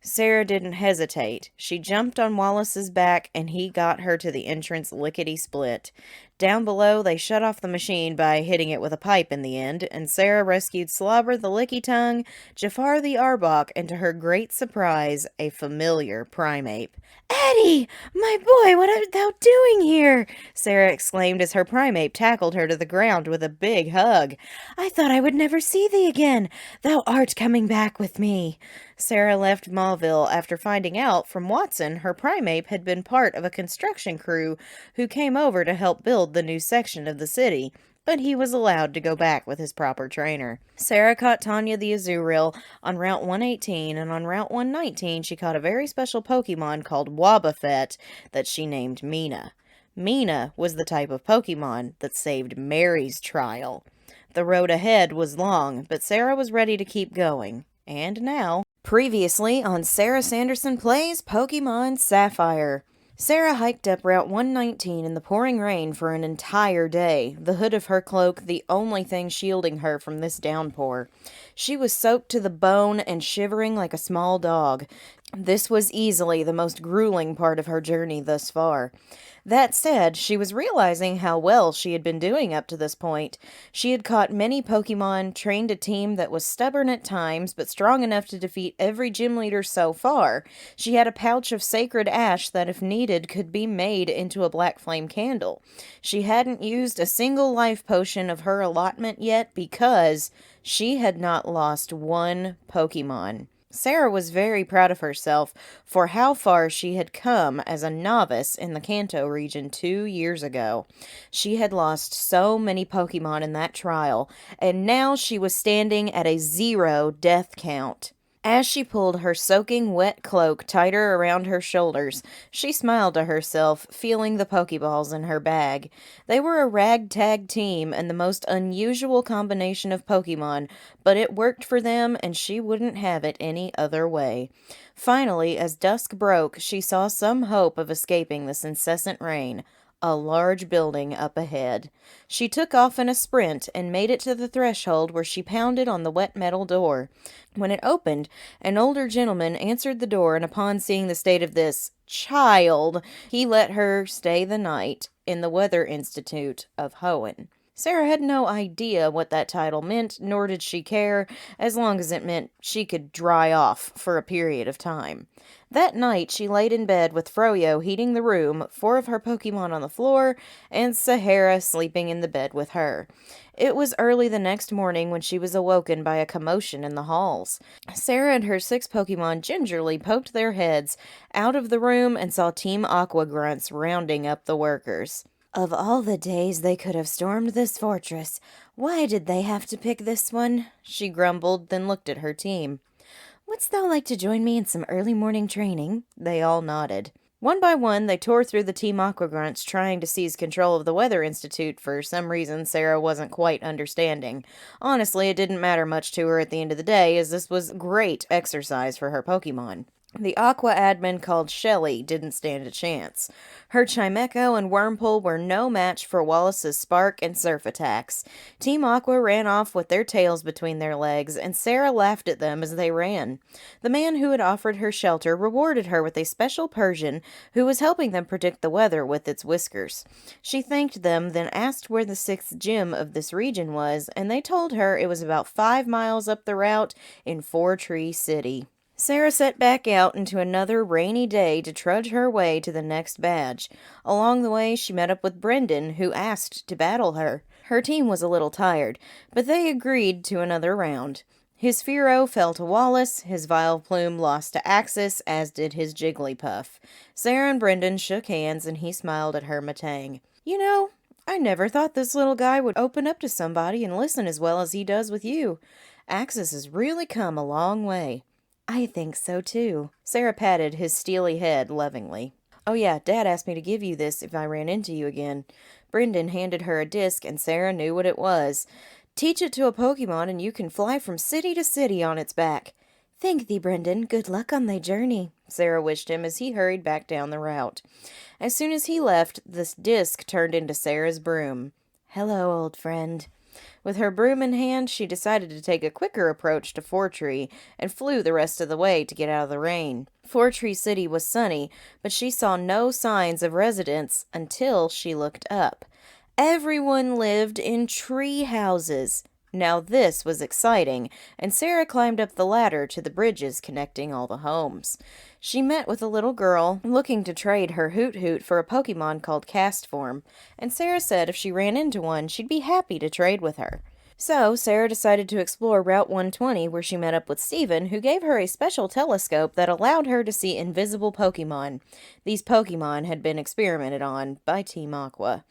Speaker 1: Sarah didn't hesitate. She jumped on Wallace's back and he got her to the entrance lickety-split. Down below, they shut off the machine by hitting it with a pipe in the end, and Sarah rescued Slobber the Licky-Tongue, Jafar the Arbok, and to her great surprise, a familiar Primeape. "Eddie, my boy, what art thou doing here?" Sarah exclaimed as her Primeape tackled her to the ground with a big hug. "I thought I would never see thee again. Thou art coming back with me." Sarah left Mauville after finding out from Watson her Primeape had been part of a construction crew who came over to help build the new section of the city, but he was allowed to go back with his proper trainer. Sarah caught Tanya the Azurill on Route 118, and on Route 119 she caught a very special Pokemon called Wobbuffet that she named Mina. Mina was the type of Pokemon that saved Mary's trial. The road ahead was long, but Sarah was ready to keep going. And now, previously on Sarah Sanderson Plays Pokemon Sapphire. Sarah hiked up Route 119 in the pouring rain for an entire day, the hood of her cloak the only thing shielding her from this downpour. She was soaked to the bone and shivering like a small dog. This was easily the most grueling part of her journey thus far. That said, she was realizing how well she had been doing up to this point. She had caught many Pokemon, trained a team that was stubborn at times, but strong enough to defeat every gym leader so far. She had a pouch of sacred ash that, if needed, could be made into a black flame candle. She hadn't used a single life potion of her allotment yet because she had not lost one Pokemon. Sarah was very proud of herself for how far she had come as a novice in the Kanto region 2 years ago. She had lost so many Pokemon in that trial, and now she was standing at a 0 death count. As she pulled her soaking wet cloak tighter around her shoulders, she smiled to herself, feeling the Pokeballs in her bag. They were a ragtag team and the most unusual combination of Pokemon, but it worked for them and she wouldn't have it any other way. Finally, as dusk broke, she saw some hope of escaping this incessant rain. A large building up ahead. She took off in a sprint and made it to the threshold where she pounded on the wet metal door. When it opened, an older gentleman answered the door, and upon seeing the state of this child, he let her stay the night in the Weather Institute of Hoenn. Sarah had no idea what that title meant, nor did she care, as long as it meant she could dry off for a period of time. That night, she laid in bed with Froyo heating the room, 4 of her Pokemon on the floor, and Sahara sleeping in the bed with her. It was early the next morning when she was awoken by a commotion in the halls. Sarah and her 6 Pokemon gingerly poked their heads out of the room and saw Team Aqua grunts rounding up the workers.
Speaker 2: Of all the days they could have stormed this fortress, why did they have to pick this one?
Speaker 1: She grumbled, then looked at her team.
Speaker 2: Wouldst thou like to join me in some early morning training?
Speaker 1: They all nodded. One by one, they tore through the Team Aqua grunts, trying to seize control of the Weather Institute for some reason Sarah wasn't quite understanding. Honestly, it didn't matter much to her at the end of the day, as this was great exercise for her Pokemon. The Aqua admin called Shelly didn't stand a chance. Her Chimecho and Wurmple were no match for Wallace's Spark and Surf attacks. Team Aqua ran off with their tails between their legs, and Sarah laughed at them as they ran. The man who had offered her shelter rewarded her with a special Persian who was helping them predict the weather with its whiskers. She thanked them, then asked where the 6th gym of this region was, and they told her it was about 5 miles up the route in Four Tree City. Sarah set back out into another rainy day to trudge her way to the next badge. Along the way, she met up with Brendan, who asked to battle her. Her team was a little tired, but they agreed to another round. His Fearow fell to Wallace, his Vileplume lost to Axis, as did his Jigglypuff. Sarah and Brendan shook hands, and he smiled at her Matang. You know, I never thought this little guy would open up to somebody and listen as well as he does with you. Axis has really come a long way.
Speaker 2: I think so, too.
Speaker 1: Sarah patted his steely head lovingly. Oh yeah, Dad asked me to give you this if I ran into you again. Brendan handed her a disc, and Sarah knew what it was. Teach it to a Pokemon, and you can fly from city to city on its back.
Speaker 2: Thank thee, Brendan. Good luck on thy journey,
Speaker 1: Sarah wished him as he hurried back down the route. As soon as he left, this disc turned into Sarah's broom.
Speaker 2: Hello, old friend.
Speaker 1: With her broom in hand, she decided to take a quicker approach to Fortree and flew the rest of the way to get out of the rain. Fortree City was sunny, but she saw no signs of residents until she looked up. Everyone lived in tree houses. Now this was exciting, and Sarah climbed up the ladder to the bridges connecting all the homes. She met with a little girl looking to trade her Hoot for a Pokemon called Castform, and Sarah said if she ran into one, she'd be happy to trade with her. So Sarah decided to explore Route 120, where she met up with Steven, who gave her a special telescope that allowed her to see invisible Pokemon. These Pokemon had been experimented on by Team Aqua.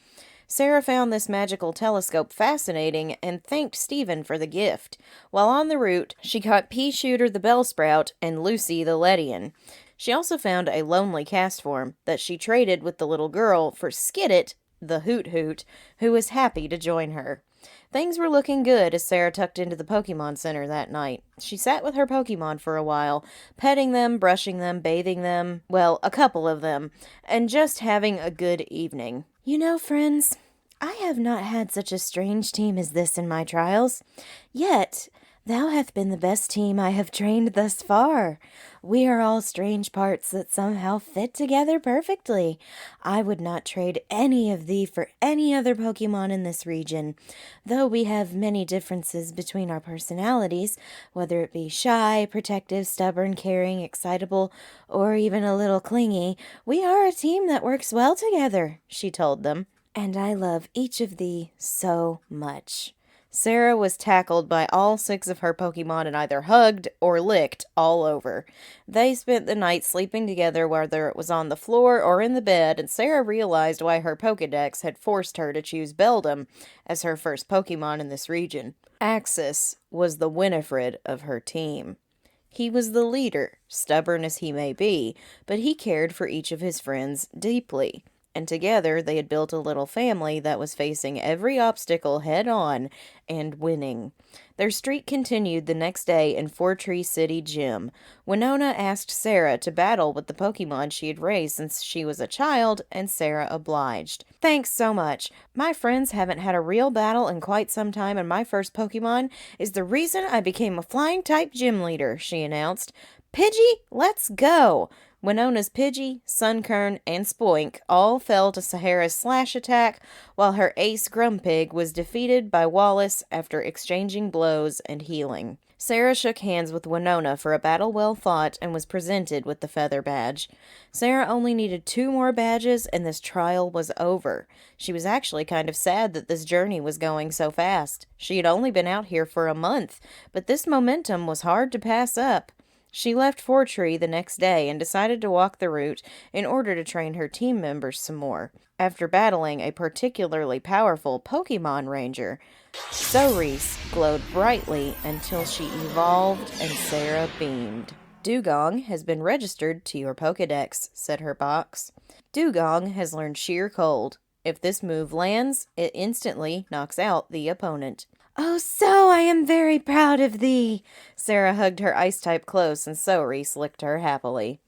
Speaker 1: Sarah found this magical telescope fascinating and thanked Stephen for the gift. While on the route, she caught Pea-Shooter the Bellsprout and Lucy the Ledian. She also found a lonely Castform that she traded with the little girl for Skidit, the Hoot, who was happy to join her. Things were looking good as Sarah tucked into the Pokemon Center that night. She sat with her Pokemon for a while, petting them, brushing them, bathing them, well, a couple of them, and just having a good evening.
Speaker 2: You know, friends, I have not had such a strange team as this in my trials. Yet, Thou hath been the best team I have trained thus far. We are all strange parts that somehow fit together perfectly. I would not trade any of thee for any other Pokemon in this region. Though we have many differences between our personalities, whether it be shy, protective, stubborn, caring, excitable, or even a little clingy, we are a team that works well together, she told them. And I love each of thee so much.
Speaker 1: Sarah was tackled by all 6 of her Pokemon and either hugged or licked all over. They spent the night sleeping together, whether it was on the floor or in the bed, and Sarah realized why her Pokedex had forced her to choose Beldum as her first Pokemon in this region. Axis was the Winifred of her team. He was the leader, stubborn as he may be, but he cared for each of his friends deeply. And together they had built a little family that was facing every obstacle head on and winning. Their streak continued the next day in Four Tree City Gym. Winona asked Sarah to battle with the Pokemon she had raised since she was a child, and Sarah obliged. Thanks so much. My friends haven't had a real battle in quite some time, and my first Pokemon is the reason I became a flying-type gym leader, she announced. Pidgey, let's go! Winona's Pidgey, Sunkern, and Spoink all fell to Sahara's slash attack, while her ace Grumpig was defeated by Wallace after exchanging blows and healing. Sarah shook hands with Winona for a battle well fought and was presented with the feather badge. Sarah only needed 2 more badges and this trial was over. She was actually kind of sad that this journey was going so fast. She had only been out here for a month, but this momentum was hard to pass up. She left Four Tree the next day and decided to walk the route in order to train her team members some more. After battling a particularly powerful Pokemon Ranger, Cerise glowed brightly until she evolved and Sarah beamed. Dugong has been registered to your Pokedex, said her box. Dugong has learned Sheer Cold. If this move lands, it instantly knocks out the opponent.
Speaker 2: Oh, so I am very proud of thee.
Speaker 1: Sarah hugged her ice-type close, and Cerise licked her happily.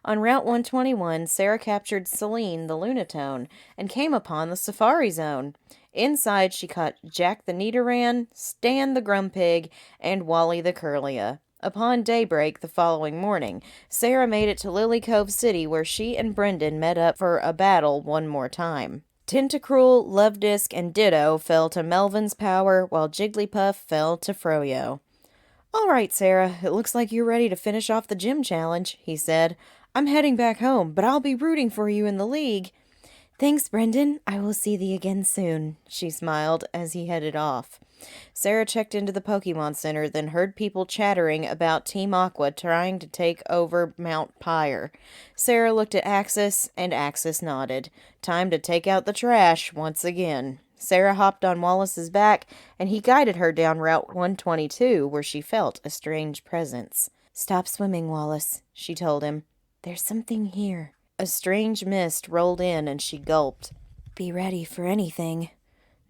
Speaker 1: On Route 121, Sarah captured Celine the Lunatone and came upon the Safari Zone. Inside, she caught Jack the Nidoran, Stan the Grumpig, and Wally the Curlia. Upon daybreak the following morning, Sarah made it to Lily Cove City, where she and Brendan met up for a battle one more time. Tentacruel, Lovedisk, and Ditto fell to Melvin's power, while Jigglypuff fell to Froyo. All right, Sarah, it looks like you're ready to finish off the gym challenge, he said. I'm heading back home, but I'll be rooting for you in the league.
Speaker 2: Thanks, Brendan. I will see thee again soon,
Speaker 1: she smiled as he headed off. Sarah checked into the Pokemon Center, then heard people chattering about Team Aqua trying to take over Mount Pyre. Sarah looked at Axis, and Axis nodded. Time to take out the trash once again. Sarah hopped on Wallace's back, and he guided her down Route 122, where she felt a strange presence.
Speaker 2: Stop swimming, Wallace, she told him. There's something here.
Speaker 1: A strange mist rolled in, and she gulped.
Speaker 2: Be ready for anything.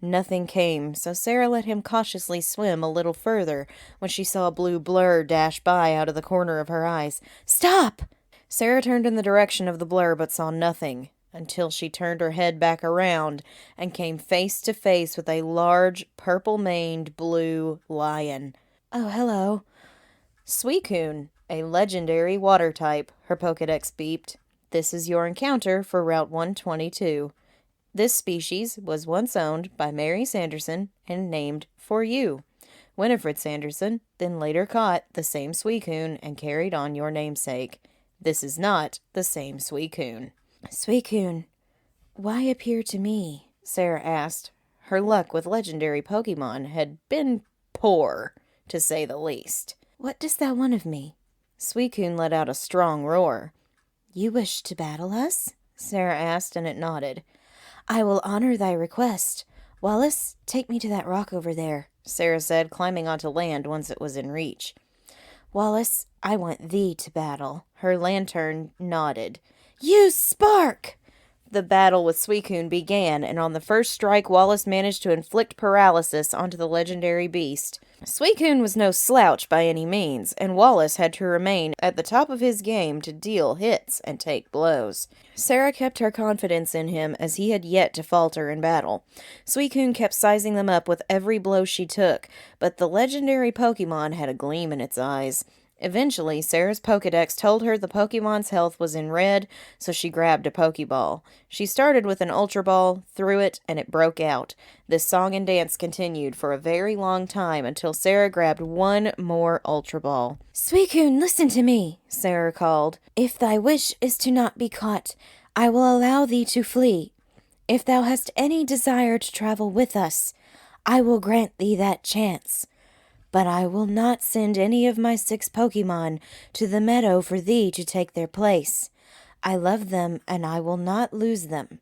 Speaker 1: Nothing came, so Sarah let him cautiously swim a little further when she saw a blue blur dash by out of the corner of her eyes. Stop! Sarah turned in the direction of the blur but saw nothing until she turned her head back around and came face to face with a large, purple-maned blue lion.
Speaker 2: Oh, hello.
Speaker 1: Suicune, a legendary water type, her Pokedex beeped. This is your encounter for Route 122. This species was once owned by Mary Sanderson and named for you. Winifred Sanderson then later caught the same Suicune and carried on your namesake. This is not the same Suicune.
Speaker 2: Suicune, why appear to me?
Speaker 1: Sarah asked. Her luck with legendary Pokemon had been poor, to say the least.
Speaker 2: What dost thou want of me?
Speaker 1: Suicune let out a strong roar.
Speaker 2: You wish to battle us?
Speaker 1: Sarah asked, and it nodded.
Speaker 2: I will honor thy request. Wallace, take me to that rock over there,
Speaker 1: Sarah said, climbing onto land once it was in reach.
Speaker 2: Wallace, I want thee to battle.
Speaker 1: Her lantern nodded.
Speaker 2: Use Spark!
Speaker 1: The battle with Suicune began, and on the first strike, Wallace managed to inflict paralysis onto the legendary beast. Suicune was no slouch by any means, and Wallace had to remain at the top of his game to deal hits and take blows. Sarah kept her confidence in him as he had yet to falter in battle. Suicune kept sizing them up with every blow she took, but the legendary Pokemon had a gleam in its eyes. Eventually, Sarah's Pokedex told her the Pokemon's health was in red, so she grabbed a Pokeball. She started with an Ultra Ball, threw it, and it broke out. This song and dance continued for a very long time until Sarah grabbed one more Ultra Ball.
Speaker 2: Suicune, listen to me, Sarah called. If thy wish is to not be caught, I will allow thee to flee. If thou hast any desire to travel with us, I will grant thee that chance. But I will not send any of my 6 Pokemon to the meadow for thee to take their place. I love them, and I will not lose them.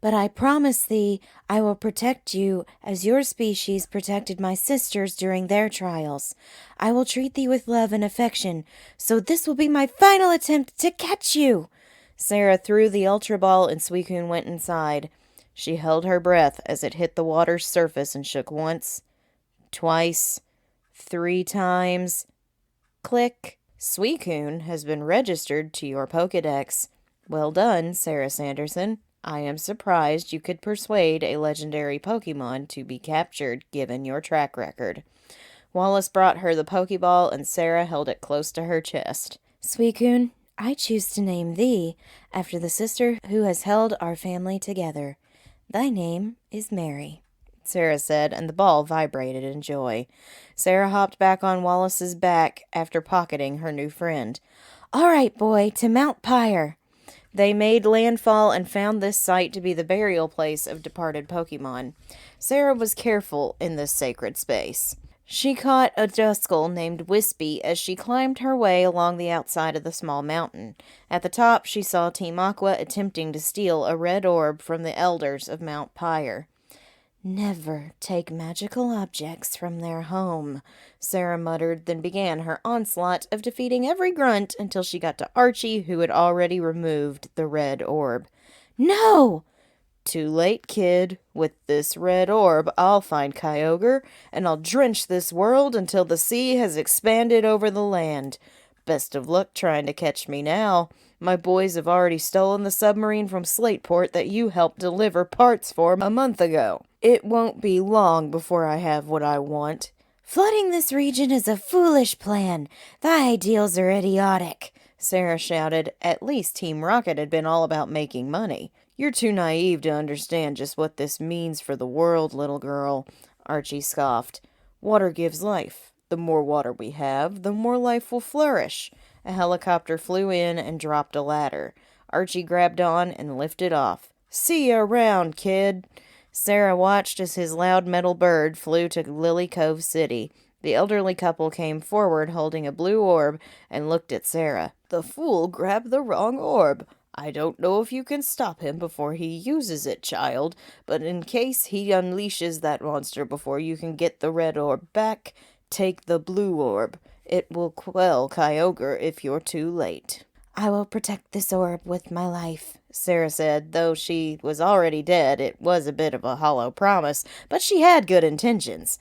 Speaker 2: But I promise thee I will protect you as your species protected my sisters during their trials. I will treat thee with love and affection, so this will be my final attempt to catch you.
Speaker 1: Sarah threw the Ultra Ball and Suicune went inside. She held her breath as it hit the water's surface and shook once, twice, 3 times. Click. Suicune has been registered to your Pokedex. Well done, Sarah Sanderson. I am surprised you could persuade a legendary Pokemon to be captured given your track record. Wallace brought her the Pokeball and Sarah held it close to her chest.
Speaker 2: Suicune, I choose to name thee after the sister who has held our family together. Thy name is Mary,
Speaker 1: Sarah said, and the ball vibrated in joy. Sarah hopped back on Wallace's back after pocketing her new friend.
Speaker 2: All right, boy, to Mount Pyre.
Speaker 1: They made landfall and found this site to be the burial place of departed Pokemon. Sarah was careful in this sacred space. She caught a Duskull named Wispy as she climbed her way along the outside of the small mountain. At the top, she saw Team Aqua attempting to steal a red orb from the elders of Mount Pyre.
Speaker 2: Never take magical objects from their home,
Speaker 1: Sarah muttered, then began her onslaught of defeating every grunt until she got to Archie, who had already removed the red orb.
Speaker 2: No!
Speaker 1: Too late, kid. With this red orb, I'll find Kyogre, and I'll drench this world until the sea has expanded over the land. Best of luck trying to catch me now. My boys have already stolen the submarine from Slateport that you helped deliver parts for a month ago. It won't be long before I have what I want.
Speaker 2: Flooding this region is a foolish plan. Thy ideals are idiotic,
Speaker 1: Sarah shouted. At least Team Rocket had been all about making money. You're too naive to understand just what this means for the world, little girl, Archie scoffed. Water gives life. The more water we have, the more life will flourish. A helicopter flew in and dropped a ladder. Archie grabbed on and lifted off. See you around, kid. Sarah watched as his loud metal bird flew to Lily Cove City. The elderly couple came forward holding a blue orb and looked at Sarah. The fool grabbed the wrong orb. I don't know if you can stop him before he uses it, child, but in case he unleashes that monster before you can get the red orb back, take the blue orb. It will quell Kyogre if you're too late.
Speaker 2: I will protect this orb with my life,
Speaker 1: Sarah said. Though she was already dead, it was a bit of a hollow promise, but she had good intentions.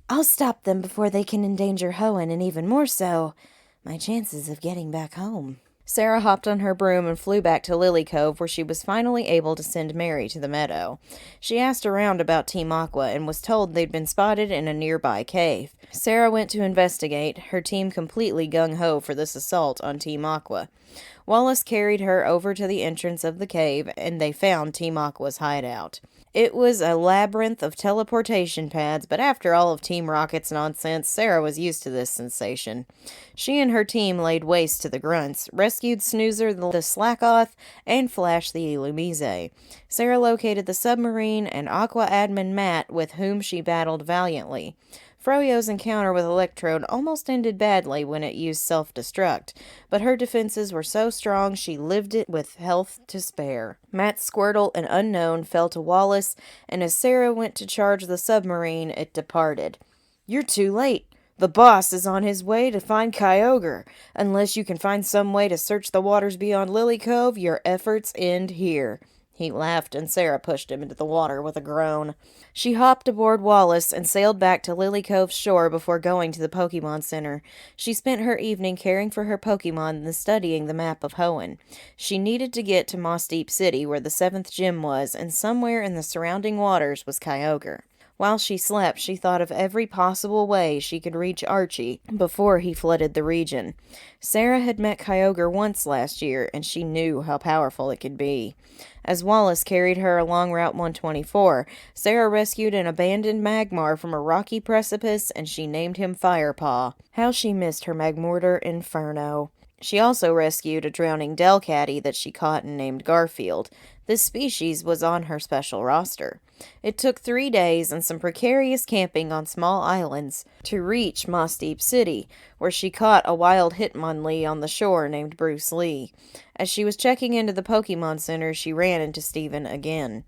Speaker 2: I'll stop them before they can endanger Hoenn, and even more so, my chances of getting back home.
Speaker 1: Sarah hopped on her broom and flew back to Lily Cove, where she was finally able to send Mary to the meadow. She asked around about Team Aqua and was told they'd been spotted in a nearby cave. Sarah went to investigate, her team completely gung-ho for this assault on Team Aqua. Wallace carried her over to the entrance of the cave, and they found Team Aqua's hideout. It was a labyrinth of teleportation pads, but after all of Team Rocket's nonsense, Sarah was used to this sensation. She and her team laid waste to the grunts, rescued Snoozer the Slackoth, and Flash the Illumise. Sarah located the submarine and Aqua admin Matt, with whom she battled valiantly. Froyo's encounter with Electrode almost ended badly when it used self-destruct, but her defenses were so strong she lived it with health to spare. Matt, Squirtle, and Unknown fell to Wallace, and as Sarah went to charge the submarine, it departed. You're too late. The boss is on his way to find Kyogre. Unless you can find some way to search the waters beyond Lily Cove, your efforts end here. He laughed, and Sarah pushed him into the water with a groan. She hopped aboard Wallace and sailed back to Lily Cove's shore before going to the Pokemon Center. She spent her evening caring for her Pokemon and studying the map of Hoenn. She needed to get to Moss Deep City, where the 7th gym was, and somewhere in the surrounding waters was Kyogre. While she slept, she thought of every possible way she could reach Archie before he flooded the region. Sarah had met Kyogre once last year, and she knew how powerful it could be. As Wallace carried her along Route 124, Sarah rescued an abandoned Magmar from a rocky precipice, and she named him Firepaw. How she missed her Magmortar Inferno. She also rescued a drowning Delcatty that she caught and named Garfield. This species was on her special roster. It took 3 days and some precarious camping on small islands to reach Moss Deep City, where she caught a wild Hitmonlee on the shore named Bruce Lee. As she was checking into the Pokemon Center, she ran into Steven again.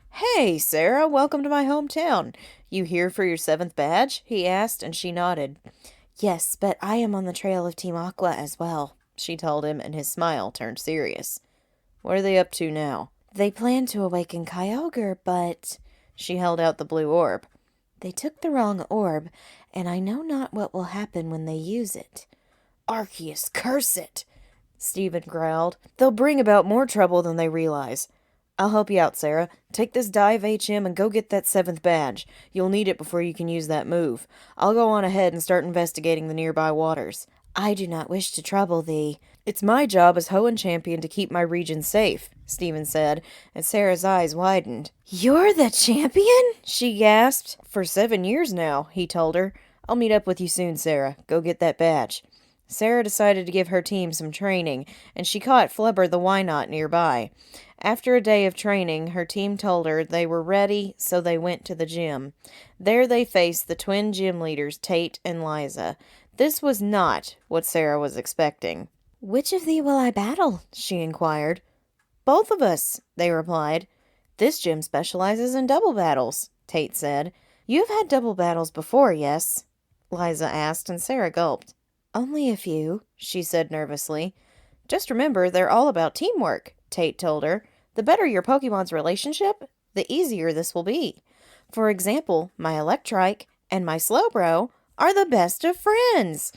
Speaker 1: "Hey, Sarah, welcome to my hometown. You here for your 7th badge?" he asked, and she nodded.
Speaker 2: "Yes, but I am on the trail of Team Aqua as well,"
Speaker 1: she told him, and his smile turned serious. "What are they up to now?"
Speaker 2: "They plan to awaken Kyogre, but—"
Speaker 1: She held out the blue orb.
Speaker 2: "They took the wrong orb, and I know not what will happen when they use it."
Speaker 1: "Arceus, curse it!" Steven growled. "They'll bring about more trouble than they realize. I'll help you out, Sarah. Take this Dive HM and go get that 7th badge. You'll need it before you can use that move. I'll go on ahead and start investigating the nearby waters."
Speaker 2: "I do not wish to trouble thee."
Speaker 1: "It's my job as Hoenn champion to keep my region safe," Steven said, and Sarah's eyes widened.
Speaker 2: "You're the champion?"
Speaker 1: she gasped. "For 7 years now," he told her. "I'll meet up with you soon, Sarah. Go get that badge." Sarah decided to give her team some training, and she caught Flubber the Wynot nearby. After a day of training, her team told her they were ready, so they went to the gym. There they faced the twin gym leaders, Tate and Liza. This was not what Sarah was expecting.
Speaker 2: "Which of thee will I battle?"
Speaker 1: she inquired. "Both of us," they replied. "This gym specializes in double battles," Tate said. "You've had double battles before, yes?" Liza asked, and Sarah gulped.
Speaker 2: "Only a few,"
Speaker 1: she said nervously. "Just remember, they're all about teamwork," Tate told her. "The better your Pokemon's relationship, the easier this will be. For example, my Electrike and my Slowbro are the best of friends."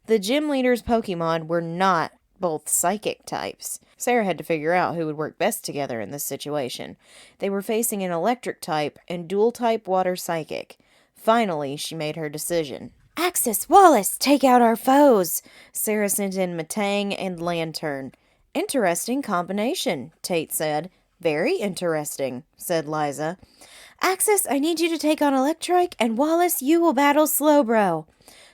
Speaker 1: The gym leader's Pokemon were not both psychic types. Sarah had to figure out who would work best together in this situation. They were facing an electric type and dual-type water psychic. Finally, she made her decision.
Speaker 2: "Axis, Wallace, take out our foes!"
Speaker 1: Sarah sent in Matang and Lantern. "Interesting combination," Tate said. "Very interesting," said Liza.
Speaker 2: "Axis, I need you to take on Electrike, and Wallace, you will battle Slowbro."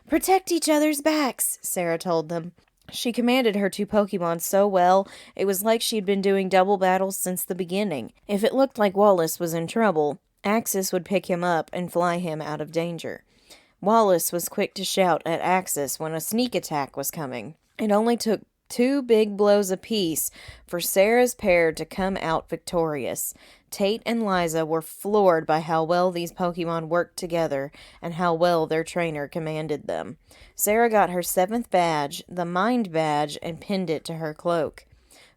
Speaker 2: "Protect each other's backs," Sarah told them. She commanded her 2 Pokemon so well, it was like she'd been doing double battles since the beginning. If it looked like Wallace was in trouble, Axis would pick him up and fly him out of danger. Wallace was quick to shout at Axis when a sneak attack was coming. It only took 2 big blows apiece for Sarah's pair to come out victorious. Tate and Liza were floored by how well these Pokemon worked together and how well their trainer commanded them. Sarah got her 7th badge, the Mind Badge, and pinned it to her cloak.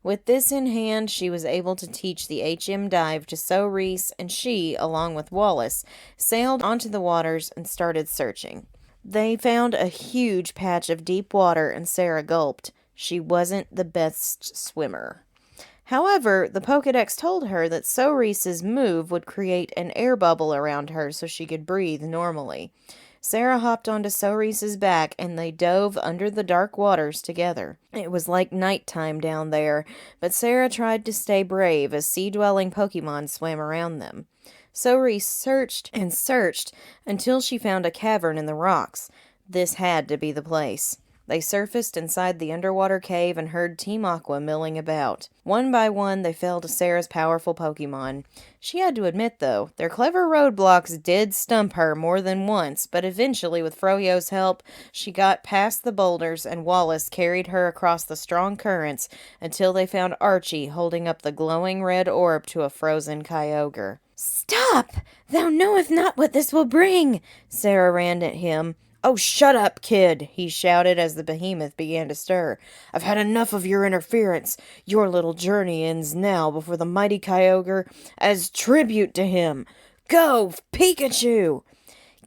Speaker 2: With this in hand, she was able to teach the HM dive to Cerise, and she, along with Wallace, sailed onto the waters and started searching. They found a huge patch of deep water, and Sarah gulped. She wasn't the best swimmer. However, the Pokedex told her that Cerise's move would create an air bubble around her so she could breathe normally. Sarah hopped onto Cerise's back, and they dove under the dark waters together. It was like nighttime down there, but Sarah tried to stay brave as sea-dwelling Pokemon swam around them. Cerise searched and searched until she found a cavern in the rocks. This had to be the place. They surfaced inside the underwater cave and heard Team Aqua milling about. One by one, they fell to Sarah's powerful Pokemon. She had to admit, though, their clever roadblocks did stump her more than once, but eventually, with Froyo's help, she got past the boulders, and Wallace carried her across the strong currents until they found Archie holding up the glowing red orb to a frozen Kyogre. "Stop! Thou knowest not what this will bring!" Sarah ran at him.
Speaker 1: "Oh, shut up, kid," he shouted as the behemoth began to stir. "I've had enough of your interference. Your little journey ends now before the mighty Kyogre, as tribute to him. Go, Pikachu!"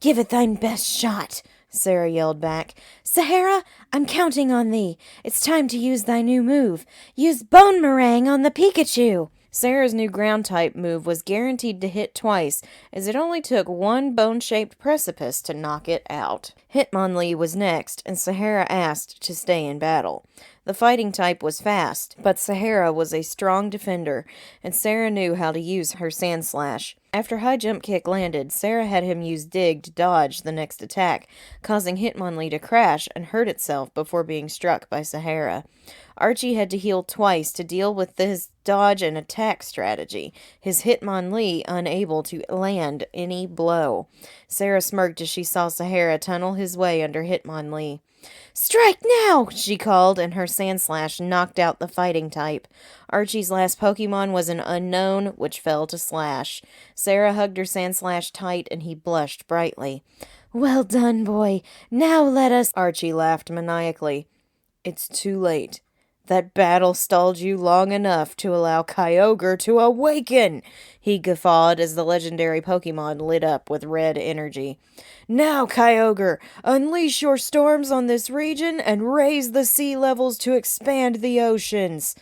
Speaker 2: "Give it thine best shot," Sarah yelled back. "Sahara, I'm counting on thee. It's time to use thy new move. Use Bone Meringue on the Pikachu."
Speaker 1: Sarah's new ground-type move was guaranteed to hit twice, as it only took one bone-shaped precipice to knock it out. Hitmonlee was next, and Sahara asked to stay in battle. The fighting type was fast, but Sahara was a strong defender, and Sarah knew how to use her Sand Slash. After High Jump Kick landed, Sarah had him use Dig to dodge the next attack, causing Hitmonlee to crash and hurt itself before being struck by Sahara. Archie had to heal twice to deal with his dodge and attack strategy, his Hitmonlee unable to land any blow. Sarah smirked as she saw Sahara tunnel his way under Hitmonlee.
Speaker 2: "Strike now!"
Speaker 1: she called, and her Sand Slash knocked out the fighting type. Archie's last Pokemon was an unknown, which fell to Slash. Sarah hugged her Sand Slash tight, and he blushed brightly.
Speaker 2: "Well done, boy. Now let us—"
Speaker 1: Archie laughed maniacally. "It's too late. That battle stalled you long enough to allow Kyogre to awaken," he guffawed as the legendary Pokemon lit up with red energy. "Now, Kyogre, unleash your storms on this region and raise the sea levels to expand the oceans."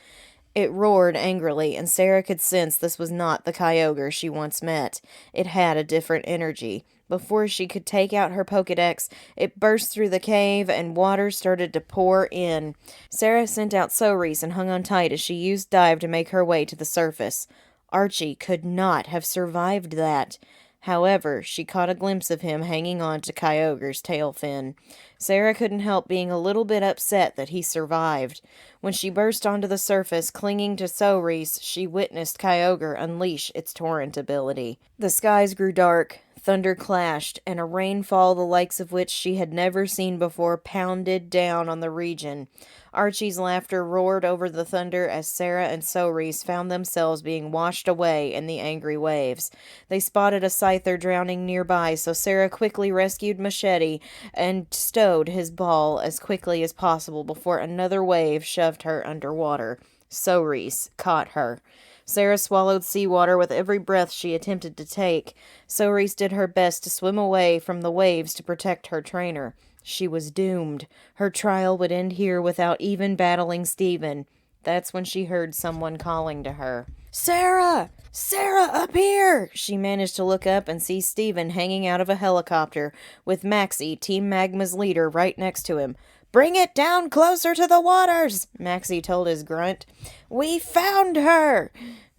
Speaker 1: It roared angrily, and Sarah could sense this was not the Kyogre she once met. It had a different energy. Before she could take out her Pokedex, it burst through the cave and water started to pour in. Sarah sent out Cereus and hung on tight as she used Dive to make her way to the surface. Archie could not have survived that. However, she caught a glimpse of him hanging on to Kyogre's tail fin. Sarah couldn't help being a little bit upset that he survived. When she burst onto the surface, clinging to Cereus, she witnessed Kyogre unleash its torrent ability. The skies grew dark. Thunder clashed, and a rainfall the likes of which she had never seen before pounded down on the region. Archie's laughter roared over the thunder as Sarah and Cereus found themselves being washed away in the angry waves. They spotted a Scyther drowning nearby, so Sarah quickly rescued Machete and stowed his ball as quickly as possible before another wave shoved her underwater. Cereus caught her. Sarah swallowed seawater with every breath she attempted to take. Cereus did her best to swim away from the waves to protect her trainer. She was doomed. Her trial would end here without even battling Steven. That's when she heard someone calling to her. "Sarah! Sarah, up here!" She managed to look up and see Steven hanging out of a helicopter, with Maxie, Team Magma's leader, right next to him. "Bring it down closer to the waters," Maxie told his grunt. "We found her!"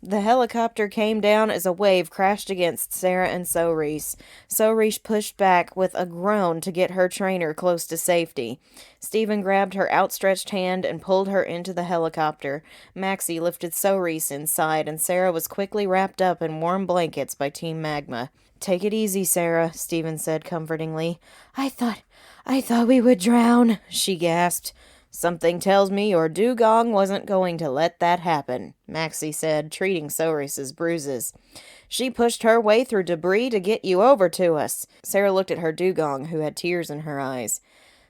Speaker 1: The helicopter came down as a wave crashed against Sarah and Cereus. Cereus pushed back with a groan to get her trainer close to safety. Steven grabbed her outstretched hand and pulled her into the helicopter. Maxie lifted Cereus inside, and Sarah was quickly wrapped up in warm blankets by Team Magma. "Take it easy, Sarah," Steven said comfortingly.
Speaker 2: I thought we would drown,"
Speaker 1: she gasped. "Something tells me your dugong wasn't going to let that happen," Maxie said, treating Cereus's bruises. "She pushed her way through debris to get you over to us." Sarah looked at her dugong, who had tears in her eyes.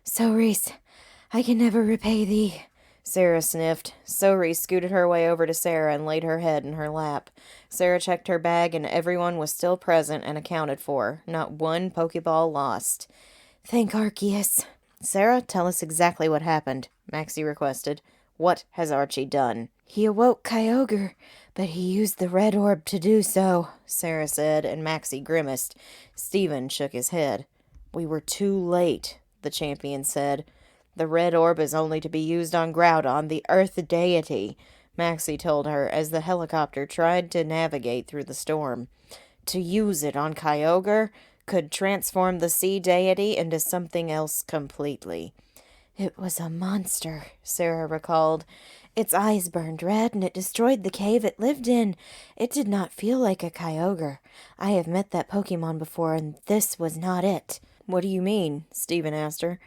Speaker 2: "Cereus, I can never repay thee,"
Speaker 1: Sarah sniffed. Cereus scooted her way over to Sarah and laid her head in her lap. Sarah checked her bag, and everyone was still present and accounted for. Not one Pokeball lost.
Speaker 2: "Thank Arceus."
Speaker 1: "Sarah, tell us exactly what happened," Maxie requested. "What has Archie done?"
Speaker 2: "He awoke Kyogre, but he used the red orb to do so,"
Speaker 1: Sarah said, and Maxie grimaced. Steven shook his head. "We were too late," the champion said. "The red orb is only to be used on Groudon, the Earth deity," Maxie told her as the helicopter tried to navigate through the storm. "To use it on Kyogre could transform the sea deity into something else completely."
Speaker 2: "It was a monster," Sarah recalled. "Its eyes burned red, and it destroyed the cave it lived in. It did not feel like a Kyogre. I have met that Pokemon before, and this was not it."
Speaker 1: "What do you mean?" Steven asked her.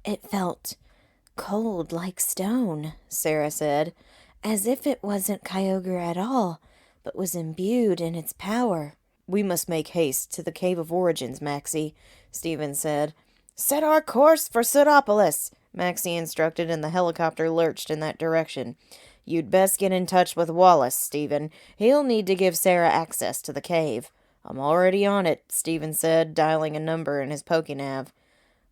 Speaker 2: "It felt cold like stone," Sarah said, "as if it wasn't Kyogre at all, but was imbued in its power."
Speaker 1: "We must make haste to the Cave of Origins, Maxie," Steven said. Set our course for Pseudopolis, Maxie instructed, and the helicopter lurched in that direction. You'd best get in touch with Wallace, Stephen. He'll need to give Sarah access to the cave. I'm already on it, Stephen said, dialing a number in his Pokénav.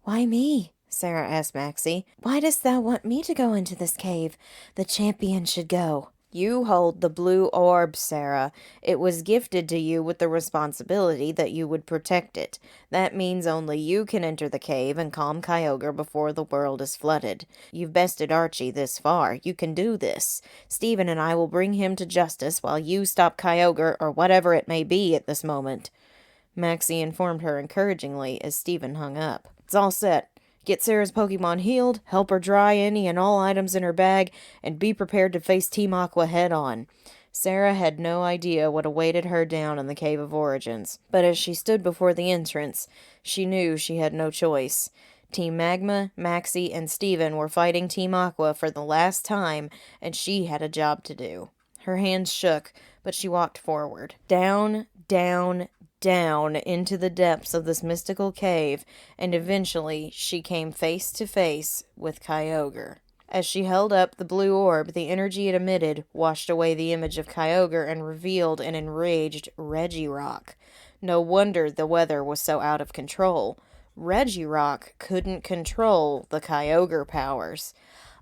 Speaker 2: Why me? Sarah asked Maxie. Why dost thou want me to go into this cave? The champion should go.
Speaker 1: You hold the blue orb, Sarah. It was gifted to you with the responsibility that you would protect it. That means only you can enter the cave and calm Kyogre before the world is flooded. You've bested Archie this far. You can do this. Stephen and I will bring him to justice while you stop Kyogre or whatever it may be at this moment. Maxie informed her encouragingly as Stephen hung up. It's all set. Get Sarah's Pokemon healed, help her dry any and all items in her bag, and be prepared to face Team Aqua head-on. Sarah had no idea what awaited her down in the Cave of Origins, but as she stood before the entrance, she knew she had no choice. Team Magma, Maxie, and Steven were fighting Team Aqua for the last time, and she had a job to do. Her hands shook, but she walked forward. Down, down, down into the depths of this mystical cave, and eventually she came face to face with Kyogre. As she held up the blue orb, the energy it emitted washed away the image of Kyogre and revealed an enraged Regirock. No wonder the weather was so out of control. Regirock couldn't control the Kyogre powers.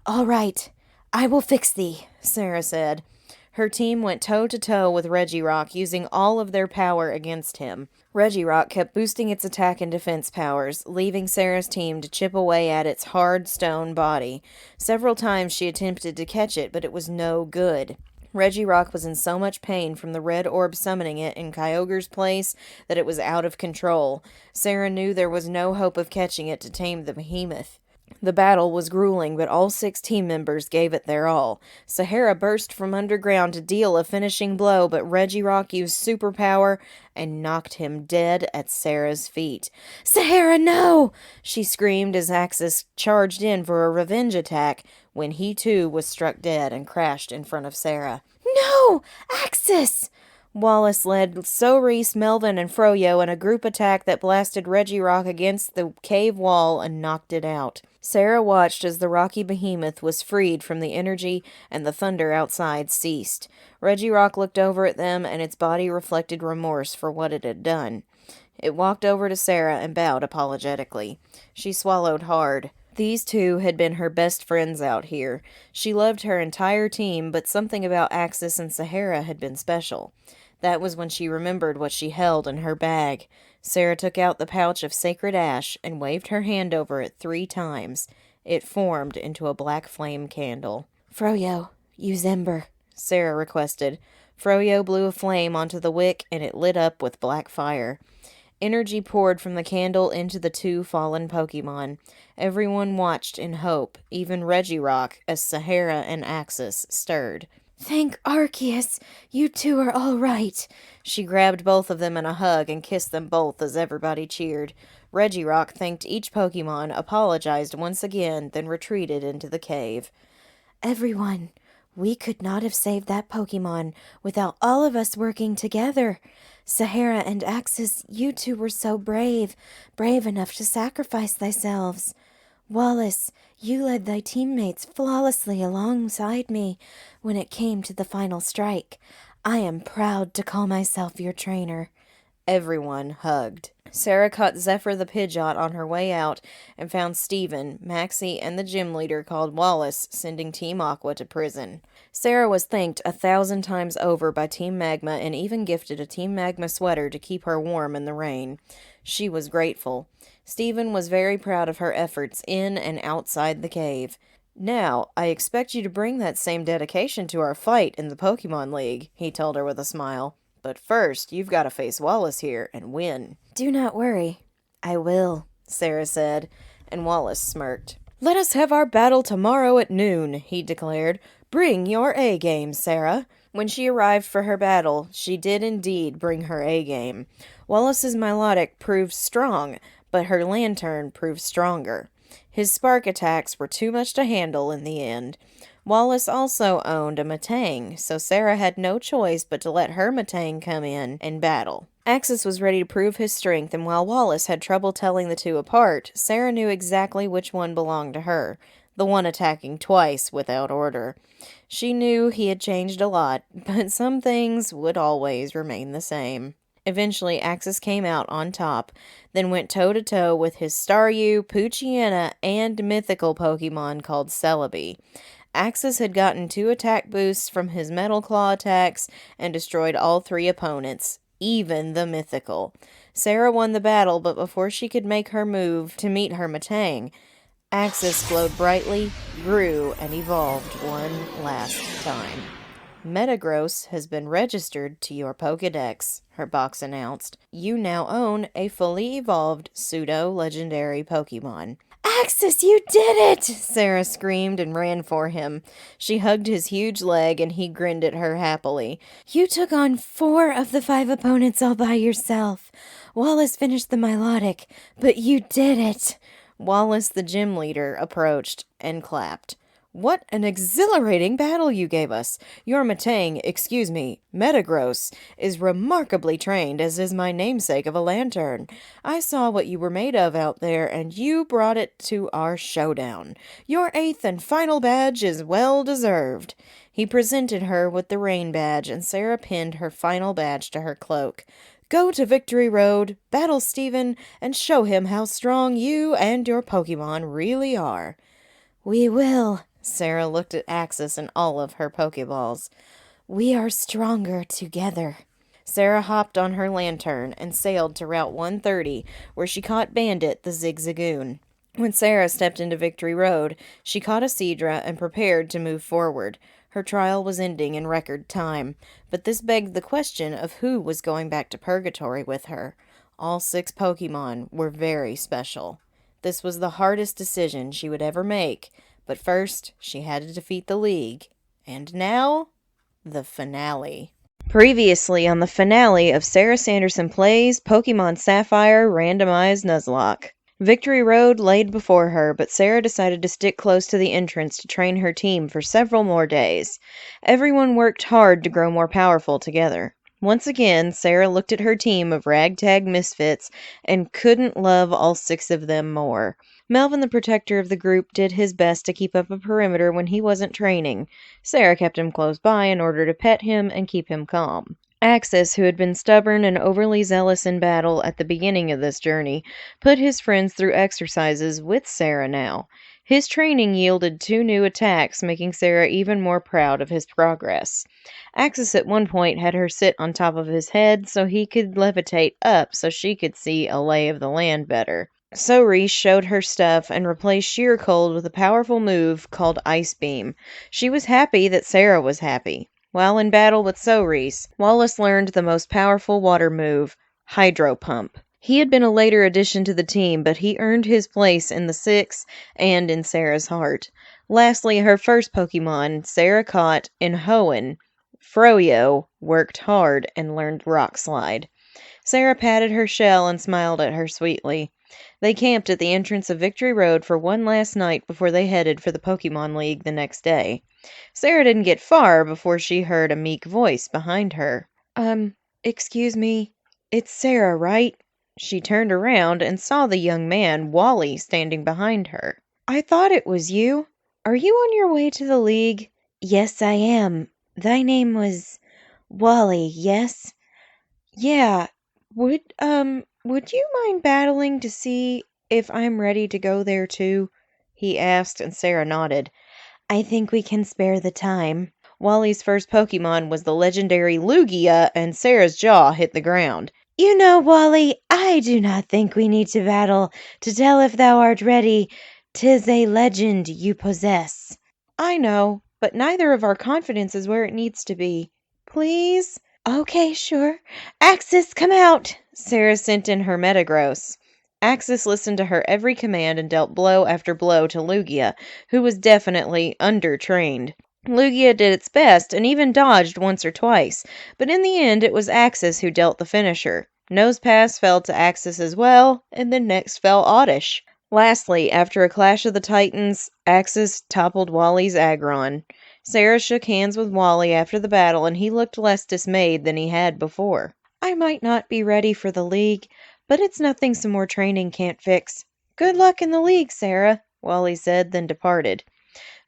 Speaker 2: All right, I will fix thee,
Speaker 1: Sarah said. Her team went toe-to-toe with Regirock, using all of their power against him. Regirock kept boosting its attack and defense powers, leaving Sarah's team to chip away at its hard stone body. Several times she attempted to catch it, but it was no good. Regirock was in so much pain from the red orb summoning it in Kyogre's place that it was out of control. Sarah knew there was no hope of catching it to tame the behemoth. The battle was grueling, but all 6 team members gave it their all. Sahara burst from underground to deal a finishing blow, but Regirock used superpower and knocked him dead at Sarah's feet.
Speaker 2: Sahara, no!
Speaker 1: She screamed as Axis charged in for a revenge attack, when he too was struck dead and crashed in front of Sarah.
Speaker 2: No! Axis!
Speaker 1: Wallace led Cerise, Melvin, and Froyo in a group attack that blasted Regirock against the cave wall and knocked it out. Sarah watched as the rocky behemoth was freed from the energy and the thunder outside ceased. Regirock looked over at them, and its body reflected remorse for what it had done. It walked over to Sarah and bowed apologetically. She swallowed hard. These two had been her best friends out here. She loved her entire team, but something about Axis and Sahara had been special. That was when she remembered what she held in her bag. Sarah took out the pouch of sacred ash and waved her hand over it 3 times. It formed into a black flame candle.
Speaker 2: Froyo, use ember,
Speaker 1: Sarah requested. Froyo blew a flame onto the wick, and it lit up with black fire. Energy poured from the candle into the 2 fallen Pokemon. Everyone watched in hope, even Regirock, as Sahara and Axis stirred.
Speaker 2: Thank Arceus, you 2 are all right.
Speaker 1: She grabbed both of them in a hug and kissed them both as everybody cheered. Regirock thanked each Pokemon, apologized once again, then retreated into the cave.
Speaker 2: Everyone, we could not have saved that Pokemon without all of us working together. Sahara and Axis, you 2 were so brave enough to sacrifice thyselves. Wallace, you led thy teammates flawlessly alongside me when it came to the final strike. I am proud to call myself your trainer.
Speaker 1: Everyone hugged. Sarah caught Zephyr the Pidgeot on her way out and found Steven, Maxie, and the gym leader called Wallace sending Team Aqua to prison. Sarah was thanked 1,000 times over by Team Magma and even gifted a Team Magma sweater to keep her warm in the rain. She was grateful. Steven was very proud of her efforts in and outside the cave. Now, I expect you to bring that same dedication to our fight in the Pokemon League, he told her with a smile. But first, you've got to face Wallace here and win.
Speaker 2: Do not worry. I will,
Speaker 1: Sarah said, and Wallace smirked. Let us have our battle tomorrow at noon, he declared. Bring your A-game, Sarah. When she arrived for her battle, she did indeed bring her A-game. Wallace's Milotic proved strong, but her Lantern proved stronger. His spark attacks were too much to handle in the end. Wallace also owned a Metang, so Sarah had no choice but to let her Metang come in and battle. Axis was ready to prove his strength, and while Wallace had trouble telling the two apart, Sarah knew exactly which one belonged to her, the one attacking twice without order. She knew he had changed a lot, but some things would always remain the same. Eventually, Axis came out on top, then went toe-to-toe with his Staryu, Poochyena, and mythical Pokemon called Celebi. Axis had gotten 2 attack boosts from his Metal Claw attacks and destroyed all 3 opponents, even the mythical. Sarah won the battle, but before she could make her move to meet her Matang, Axis glowed brightly, grew, and evolved one last time. Metagross has been registered to your Pokedex, her box announced. You now own a fully evolved pseudo-legendary Pokemon.
Speaker 2: Axis, you did it!
Speaker 1: Sarah screamed and ran for him. She hugged his huge leg and he grinned at her happily.
Speaker 2: You took on 4 of the 5 opponents all by yourself. Wallace finished the Milotic, but you did it.
Speaker 1: Wallace, the gym leader, approached and clapped. What an exhilarating battle you gave us! Your Metagross, is remarkably trained, as is my namesake of a lantern. I saw what you were made of out there, and you brought it to our showdown. Your 8th and final badge is well deserved. He presented her with the rain badge, and Sarah pinned her final badge to her cloak. Go to Victory Road, battle Steven, and show him how strong you and your Pokemon really are.
Speaker 2: We will.
Speaker 1: Sarah looked at Axis and all of her Pokeballs.
Speaker 2: We are stronger together.
Speaker 1: Sarah hopped on her lantern and sailed to Route 130, where she caught Bandit, the Zigzagoon. When Sarah stepped into Victory Road, she caught a Seadra and prepared to move forward. Her trial was ending in record time, but this begged the question of who was going back to Purgatory with her. All 6 Pokemon were very special. This was the hardest decision she would ever make, but first she had to defeat the League. And now, the finale. Previously on the finale of Sarah Sanderson Plays Pokemon Sapphire Randomized Nuzlocke. Victory Road laid before her, but Sarah decided to stick close to the entrance to train her team for several more days. Everyone worked hard to grow more powerful together. Once again, Sarah looked at her team of ragtag misfits and couldn't love all 6 of them more. Melvin, the protector of the group, did his best to keep up a perimeter when he wasn't training. Sarah kept him close by in order to pet him and keep him calm. Axis, who had been stubborn and overly zealous in battle at the beginning of this journey, put his friends through exercises with Sarah now. His training yielded 2 new attacks, making Sarah even more proud of his progress. Axis at one point had her sit on top of his head so he could levitate up so she could see a lay of the land better. Reese showed her stuff and replaced Sheer Cold with a powerful move called Ice Beam. She was happy that Sarah was happy. While in battle with Reese, Wallace learned the most powerful water move, Hydro Pump. He had been a later addition to the team, but he earned his place in the 6 and in Sarah's heart. Lastly, her first Pokemon, Sarah caught in Hoenn. Froyo worked hard and learned Rock Slide. Sarah patted her shell and smiled at her sweetly. They camped at the entrance of Victory Road for one last night before they headed for the Pokemon League the next day. Sarah didn't get far before she heard a meek voice behind her. Excuse me, it's Sarah, right? She turned around and saw the young man, Wally, standing behind her. I thought it was you. Are you on your way to the League?
Speaker 2: Yes, I am. Thy name was Wally, yes?
Speaker 1: Yeah. Would you mind battling to see if I'm ready to go there too? He asked, and Sarah nodded.
Speaker 2: I think we can spare the time.
Speaker 1: Wally's first Pokemon was the legendary Lugia, and Sarah's jaw hit the ground.
Speaker 2: You know, Wally, I do not think we need to battle to tell if thou art ready. 'Tis a legend you possess.
Speaker 1: I know, but neither of our confidence is where it needs to be. Please?
Speaker 2: Okay, sure. Axis, come out!
Speaker 1: Sarah sent in her Metagross. Axis listened to her every command and dealt blow after blow to Lugia, who was definitely undertrained. Lugia did its best and even dodged once or twice, but in the end it was Axis who dealt the finisher. Nosepass fell to Axis as well, and then next fell Oddish. Lastly, after a clash of the Titans, Axis toppled Wally's Aggron. Sarah shook hands with Wally after the battle, and he looked less dismayed than he had before. I might not be ready for the league, but it's nothing some more training can't fix. Good luck in the league, Sarah, Wally said, then departed.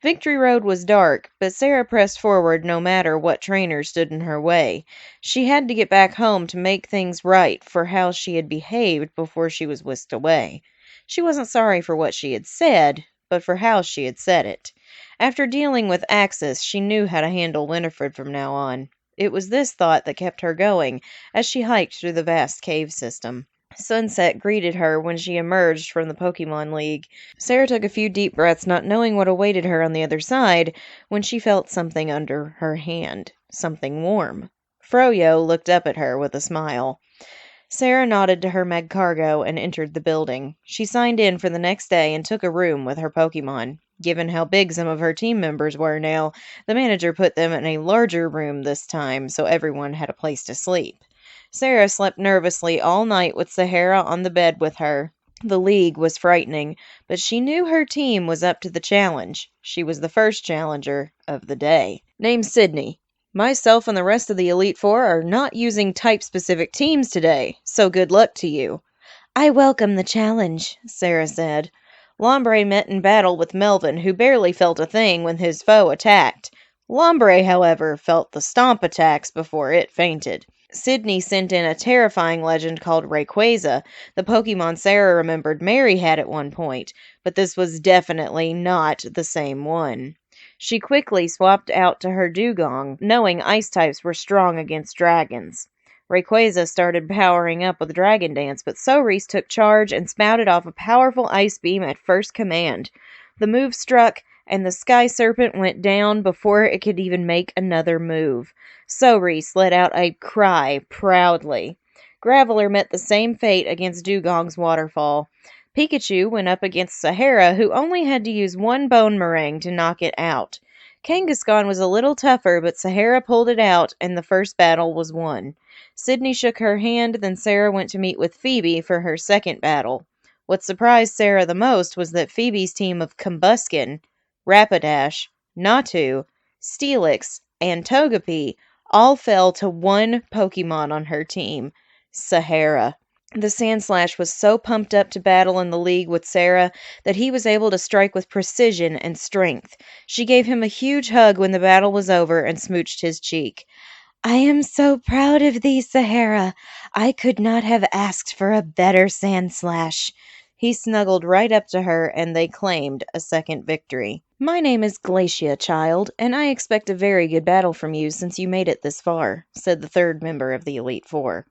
Speaker 1: Victory Road was dark, but Sarah pressed forward no matter what trainer stood in her way. She had to get back home to make things right for how she had behaved before she was whisked away. She wasn't sorry for what she had said, but for how she had said it. After dealing with Axis, she knew how to handle Winifred from now on. It was this thought that kept her going as she hiked through the vast cave system. Sunset greeted her when she emerged from the Pokemon League. Sarah took a few deep breaths, not knowing what awaited her on the other side, when she felt something under her hand. Something warm. Froyo looked up at her with a smile. Sarah nodded to her Magcargo and entered the building. She signed in for the next day and took a room with her Pokemon. Given how big some of her team members were now, the manager put them in a larger room this time so everyone had a place to sleep. Sarah slept nervously all night with Sahara on the bed with her. The league was frightening, but she knew her team was up to the challenge. She was the first challenger of the day. Name's Sydney. Myself and the rest of the Elite Four are not using type-specific teams today, so good luck to you.
Speaker 2: I welcome the challenge, Sarah said.
Speaker 1: Lombre met in battle with Melvin, who barely felt a thing when his foe attacked. Lombre, however, felt the stomp attacks before it fainted. Sydney sent in a terrifying legend called Rayquaza, the Pokemon Sarah remembered Mary had at one point, but this was definitely not the same one. She quickly swapped out to her Dugong, knowing ice types were strong against dragons. Rayquaza started powering up with Dragon Dance, but Soreese took charge and spouted off a powerful ice beam at first command. The move struck, and the Sky Serpent went down before it could even make another move. Soreese let out a cry proudly. Graveler met the same fate against Dugong's Waterfall. Pikachu went up against Sahara, who only had to use one Bone Meringue to knock it out. Kangaskhan was a little tougher, but Sahara pulled it out, and the first battle was won. Sydney shook her hand, then Sarah went to meet with Phoebe for her second battle. What surprised Sarah the most was that Phoebe's team of Combuskin, Rapidash, Natu, Steelix, and Togepi all fell to one Pokemon on her team, Sahara. The Sandslash was so pumped up to battle in the league with Sarah that he was able to strike with precision and strength. She gave him a huge hug when the battle was over and smooched his cheek.
Speaker 2: I am so proud of thee, Sahara. I could not have asked for a better Sandslash.
Speaker 1: He snuggled right up to her, and they claimed a second victory. My name is Glacia, child, and I expect a very good battle from you since you made it this far, said the third member of the Elite Four.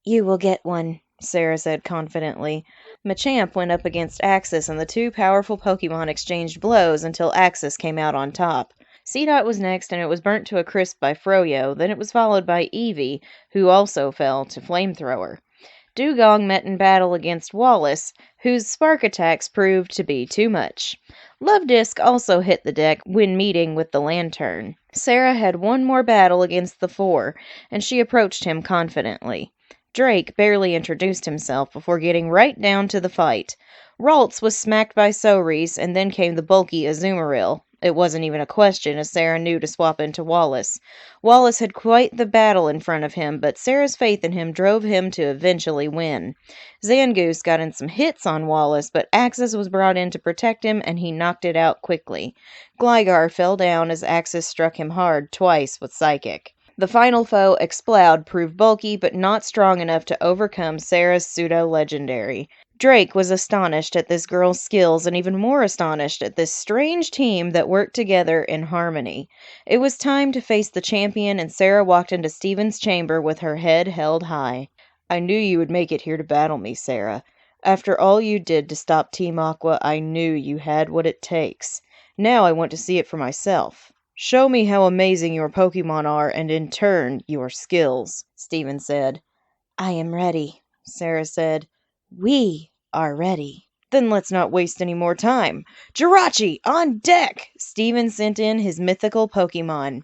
Speaker 2: You will get one,
Speaker 1: Sarah said confidently. Machamp went up against Axis, and the two powerful Pokemon exchanged blows until Axis came out on top. Seedot was next, and it was burnt to a crisp by Froyo. Then it was followed by Eevee, who also fell to Flamethrower. Dugong met in battle against Wallace, whose spark attacks proved to be too much. Love Disc also hit the deck when meeting with the Lantern. Sarah had one more battle against the four, and she approached him confidently. Drake barely introduced himself before getting right down to the fight. Ralts was smacked by Soreese, and then came the bulky Azumarill. It wasn't even a question, as Sarah knew to swap into Wallace. Wallace had quite the battle in front of him, but Sarah's faith in him drove him to eventually win. Zangoose got in some hits on Wallace, but Axis was brought in to protect him, and he knocked it out quickly. Gligar fell down as Axis struck him hard twice with Psychic. The final foe, Exploud, proved bulky but not strong enough to overcome Sarah's pseudo-legendary. Drake was astonished at this girl's skills and even more astonished at this strange team that worked together in harmony. It was time to face the champion, and Sarah walked into Steven's chamber with her head held high. I knew you would make it here to battle me, Sarah. After all you did to stop Team Aqua, I knew you had what it takes. Now I want to see it for myself. Show me how amazing your Pokemon are, and in turn, your skills, Steven said.
Speaker 2: I am ready,
Speaker 1: Sarah said.
Speaker 2: We are ready.
Speaker 1: Then let's not waste any more time. Jirachi, on deck! Steven sent in his mythical Pokemon.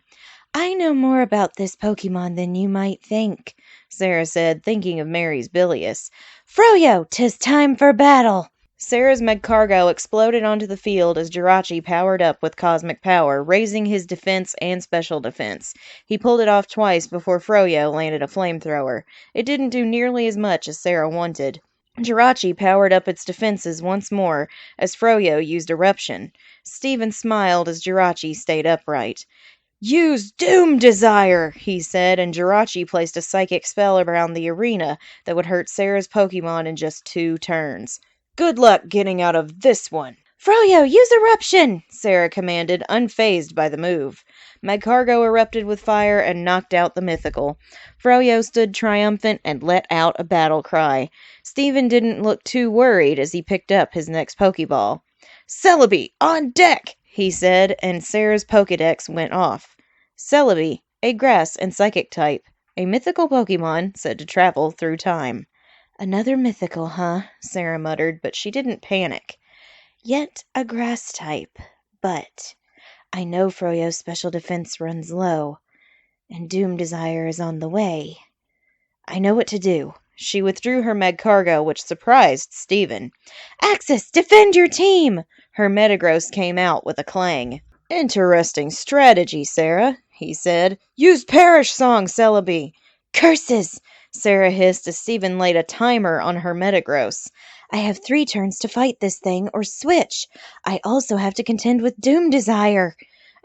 Speaker 2: I know more about this Pokemon than you might think,
Speaker 1: Sarah said, thinking of Mary's Bilious.
Speaker 2: Froyo, 'tis time for battle!
Speaker 1: Sarah's Magcargo exploded onto the field as Jirachi powered up with cosmic power, raising his defense and special defense. He pulled it off twice before Froyo landed a flamethrower. It didn't do nearly as much as Sarah wanted. Jirachi powered up its defenses once more as Froyo used Eruption. Steven smiled as Jirachi stayed upright. "Use Doom Desire," he said, and Jirachi placed a psychic spell around the arena that would hurt Sarah's Pokemon in just 2 turns. "Good luck getting out of this one."
Speaker 2: "Froyo, use Eruption!"
Speaker 1: Sarah commanded, unfazed by the move. Magcargo erupted with fire and knocked out the mythical. Froyo stood triumphant and let out a battle cry. Steven didn't look too worried as he picked up his next Pokeball. "Celebi, on deck!" he said, and Sarah's Pokedex went off. Celebi, a grass and psychic type. A mythical Pokemon said to travel through time.
Speaker 2: "Another mythical, huh?"
Speaker 1: Sarah muttered, but she didn't panic.
Speaker 2: "Yet a grass type. But I know Froyo's special defense runs low, and Doom Desire is on the way. I know what to do."
Speaker 1: She withdrew her Magcargo, which surprised Steven.
Speaker 2: "Axis, defend your team!"
Speaker 1: Her Metagross came out with a clang. "Interesting strategy, Sarah," he said. "Use Perish Song, Celebi."
Speaker 2: "Curses!"
Speaker 1: Sarah hissed as Steven laid a timer on her Metagross.
Speaker 2: "I have 3 turns to fight this thing or switch. I also have to contend with Doom Desire."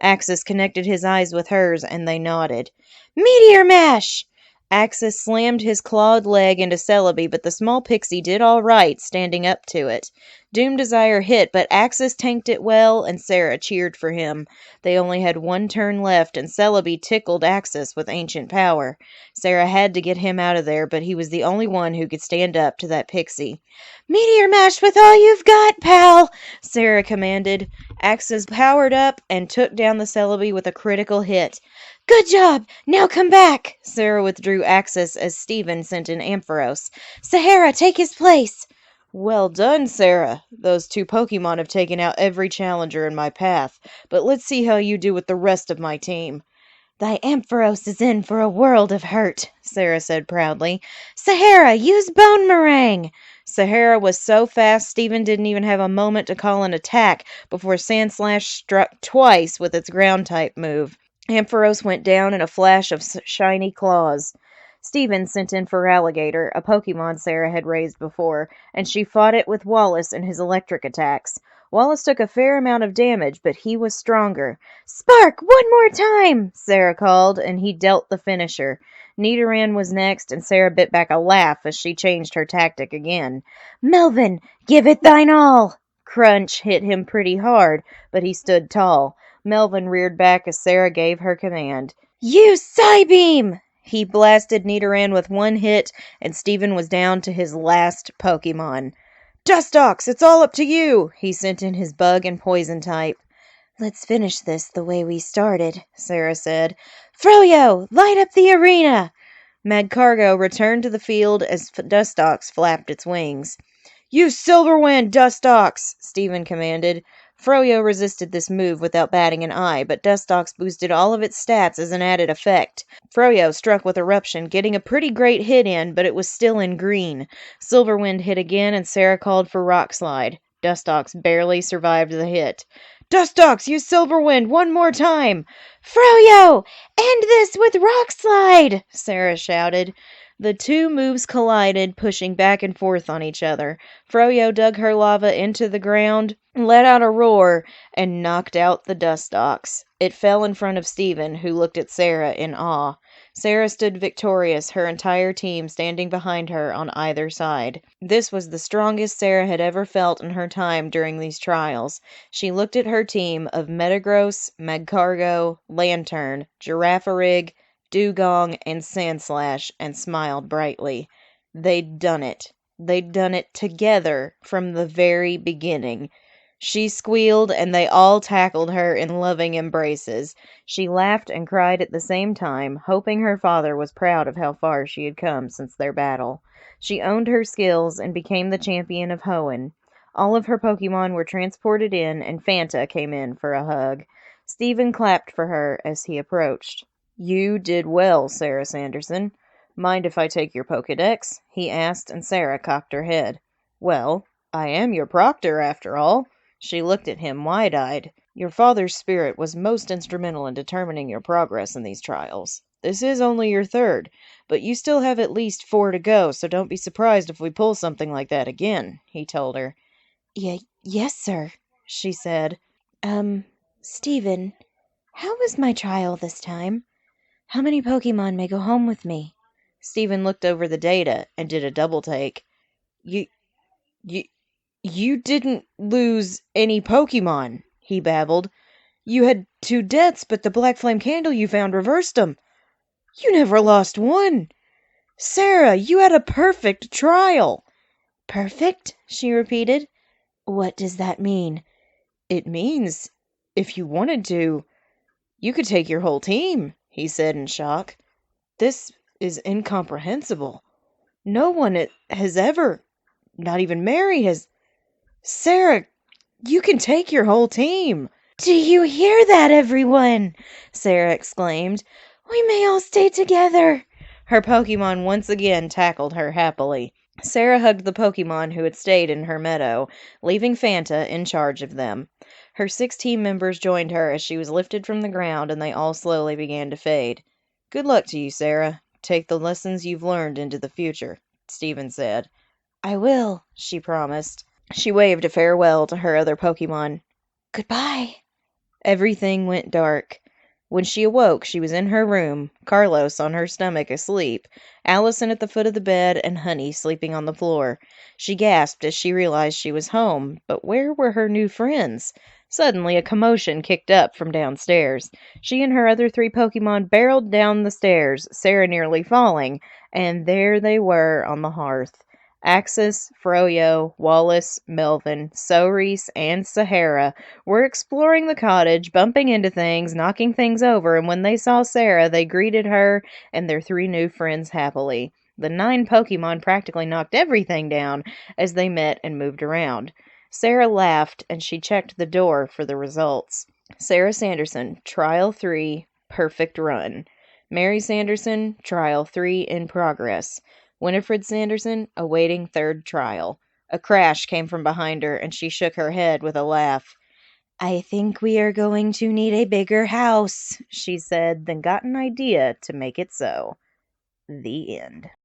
Speaker 1: Axis connected his eyes with hers, and they nodded.
Speaker 2: "Meteor Mash!"
Speaker 1: Axis slammed his clawed leg into Celebi, but the small pixie did all right, standing up to it. Doom Desire hit, but Axis tanked it well, and Sarah cheered for him. They only had 1 turn left, and Celebi tickled Axis with ancient power. Sarah had to get him out of there, but he was the only one who could stand up to that pixie.
Speaker 2: "Meteor Mash with all you've got, pal!"
Speaker 1: Sarah commanded. Axis powered up and took down the Celebi with a critical hit.
Speaker 2: "Good job! Now come back!"
Speaker 1: Sarah withdrew Axis as Steven sent in Ampharos.
Speaker 2: "Sahara, take his place!"
Speaker 1: "Well done, Sarah. Those 2 Pokemon have taken out every challenger in my path, but let's see how you do with the rest of my team."
Speaker 2: "Thy Ampharos is in for a world of hurt," Sarah said proudly. "Sahara, use Bone Meringue!"
Speaker 1: Sahara was so fast Steven didn't even have a moment to call an attack before Sandslash struck twice with its ground-type move. Ampharos went down in a flash of shiny claws. Steven sent in Feraligatr, a Pokemon Sarah had raised before, and she fought it with Wallace in his electric attacks. Wallace took a fair amount of damage, but he was stronger.
Speaker 2: "Spark, one more time!"
Speaker 1: Sarah called, and he dealt the finisher. Nidoran was next, and Sarah bit back a laugh as she changed her tactic again.
Speaker 2: "Melvin, give it thine all!"
Speaker 1: Crunch hit him pretty hard, but he stood tall. Melvin reared back as Sarah gave her command.
Speaker 2: "Use Psybeam!"
Speaker 1: He blasted Nidoran with 1 hit, and Steven was down to his last Pokemon. "Dustox, it's all up to you!" He sent in his bug and poison type.
Speaker 2: "Let's finish this the way we started," Sarah said. "Froyo, light up the arena!"
Speaker 1: Magcargo returned to the field as Dustox flapped its wings. "Use Silverwind, Dustox!" Steven commanded. Froyo resisted this move without batting an eye, but Dustox boosted all of its stats as an added effect. Froyo struck with Eruption, getting a pretty great hit in, but it was still in green. Silverwind hit again, and Sarah called for Rock Slide. Dustox barely survived the hit. "Dustox, use Silverwind 1 more time!"
Speaker 2: "Froyo, end this with Rock Slide!"
Speaker 1: Sarah shouted. The 2 moves collided, pushing back and forth on each other. Froyo dug her lava into the ground, let out a roar, and knocked out the Dustox. It fell in front of Steven, who looked at Sarah in awe. Sarah stood victorious, her entire team standing behind her on either side. This was the strongest Sarah had ever felt in her time during these trials. She looked at her team of Metagross, Magcargo, Lantern, Girafarig, Dugong, and Sandslash, and smiled brightly. They'd done it. They'd done it together from the very beginning. She squealed, and they all tackled her in loving embraces. She laughed and cried at the same time, hoping her father was proud of how far she had come since their battle. She owned her skills and became the champion of Hoenn. All of her Pokemon were transported in, and Fanta came in for a hug. Steven clapped for her as he approached. "You did well, Sarah Sanderson. Mind if I take your Pokedex?" he asked, and Sarah cocked her head. "Well, I am your proctor, after all. She looked at him wide-eyed. Your father's spirit was most instrumental in determining your progress in these trials. This is only your third, but you still have at least 4 to go, so don't be surprised if we pull something like that again, he told her.
Speaker 2: Yes, sir, she said. Stephen, how was my trial this time? How many Pokemon may go home with me?
Speaker 1: Stephen looked over the data and did a double take. You, you, you didn't lose any Pokemon, he babbled. You had 2 deaths, but the Black Flame Candle you found reversed them. You never lost one. Sarah, you had a perfect trial.
Speaker 2: Perfect? She repeated. What does that mean?
Speaker 1: It means, if you wanted to, you could take your whole team, he said in shock. This is incomprehensible. No one has ever, not even Mary has. Sarah, you can take your whole team.
Speaker 2: Do you hear that, everyone? Sarah exclaimed. We may all stay together.
Speaker 1: Her Pokemon once again tackled her happily. Sarah hugged the Pokemon who had stayed in her meadow, leaving Fanta in charge of them. Her 6 team members joined her as she was lifted from the ground, and they all slowly began to fade. Good luck to you, Sarah. Take the lessons you've learned into the future, Stephen said.
Speaker 2: I will, she promised.
Speaker 1: She waved a farewell to her other Pokemon.
Speaker 2: Goodbye.
Speaker 1: Everything went dark. When she awoke, she was in her room, Carlos on her stomach asleep, Allison at the foot of the bed, and Honey sleeping on the floor. She gasped as she realized she was home, but where were her new friends? Suddenly, a commotion kicked up from downstairs. She and her other 3 Pokemon barreled down the stairs, Sarah nearly falling, and there they were on the hearth. Axis, Froyo, Wallace, Melvin, Cerise, and Sahara were exploring the cottage, bumping into things, knocking things over, and when they saw Sarah, they greeted her and their 3 new friends happily. The 9 Pokemon practically knocked everything down as they met and moved around. Sarah laughed, and she checked the door for the results. Sarah Sanderson, Trial 3, perfect run. Mary Sanderson, Trial 3 in progress. Winifred Sanderson, awaiting 3rd trial. A crash came from behind her, and she shook her head with a laugh.
Speaker 2: I think we are going to need a bigger house, she said, then got an idea to make it so. The end.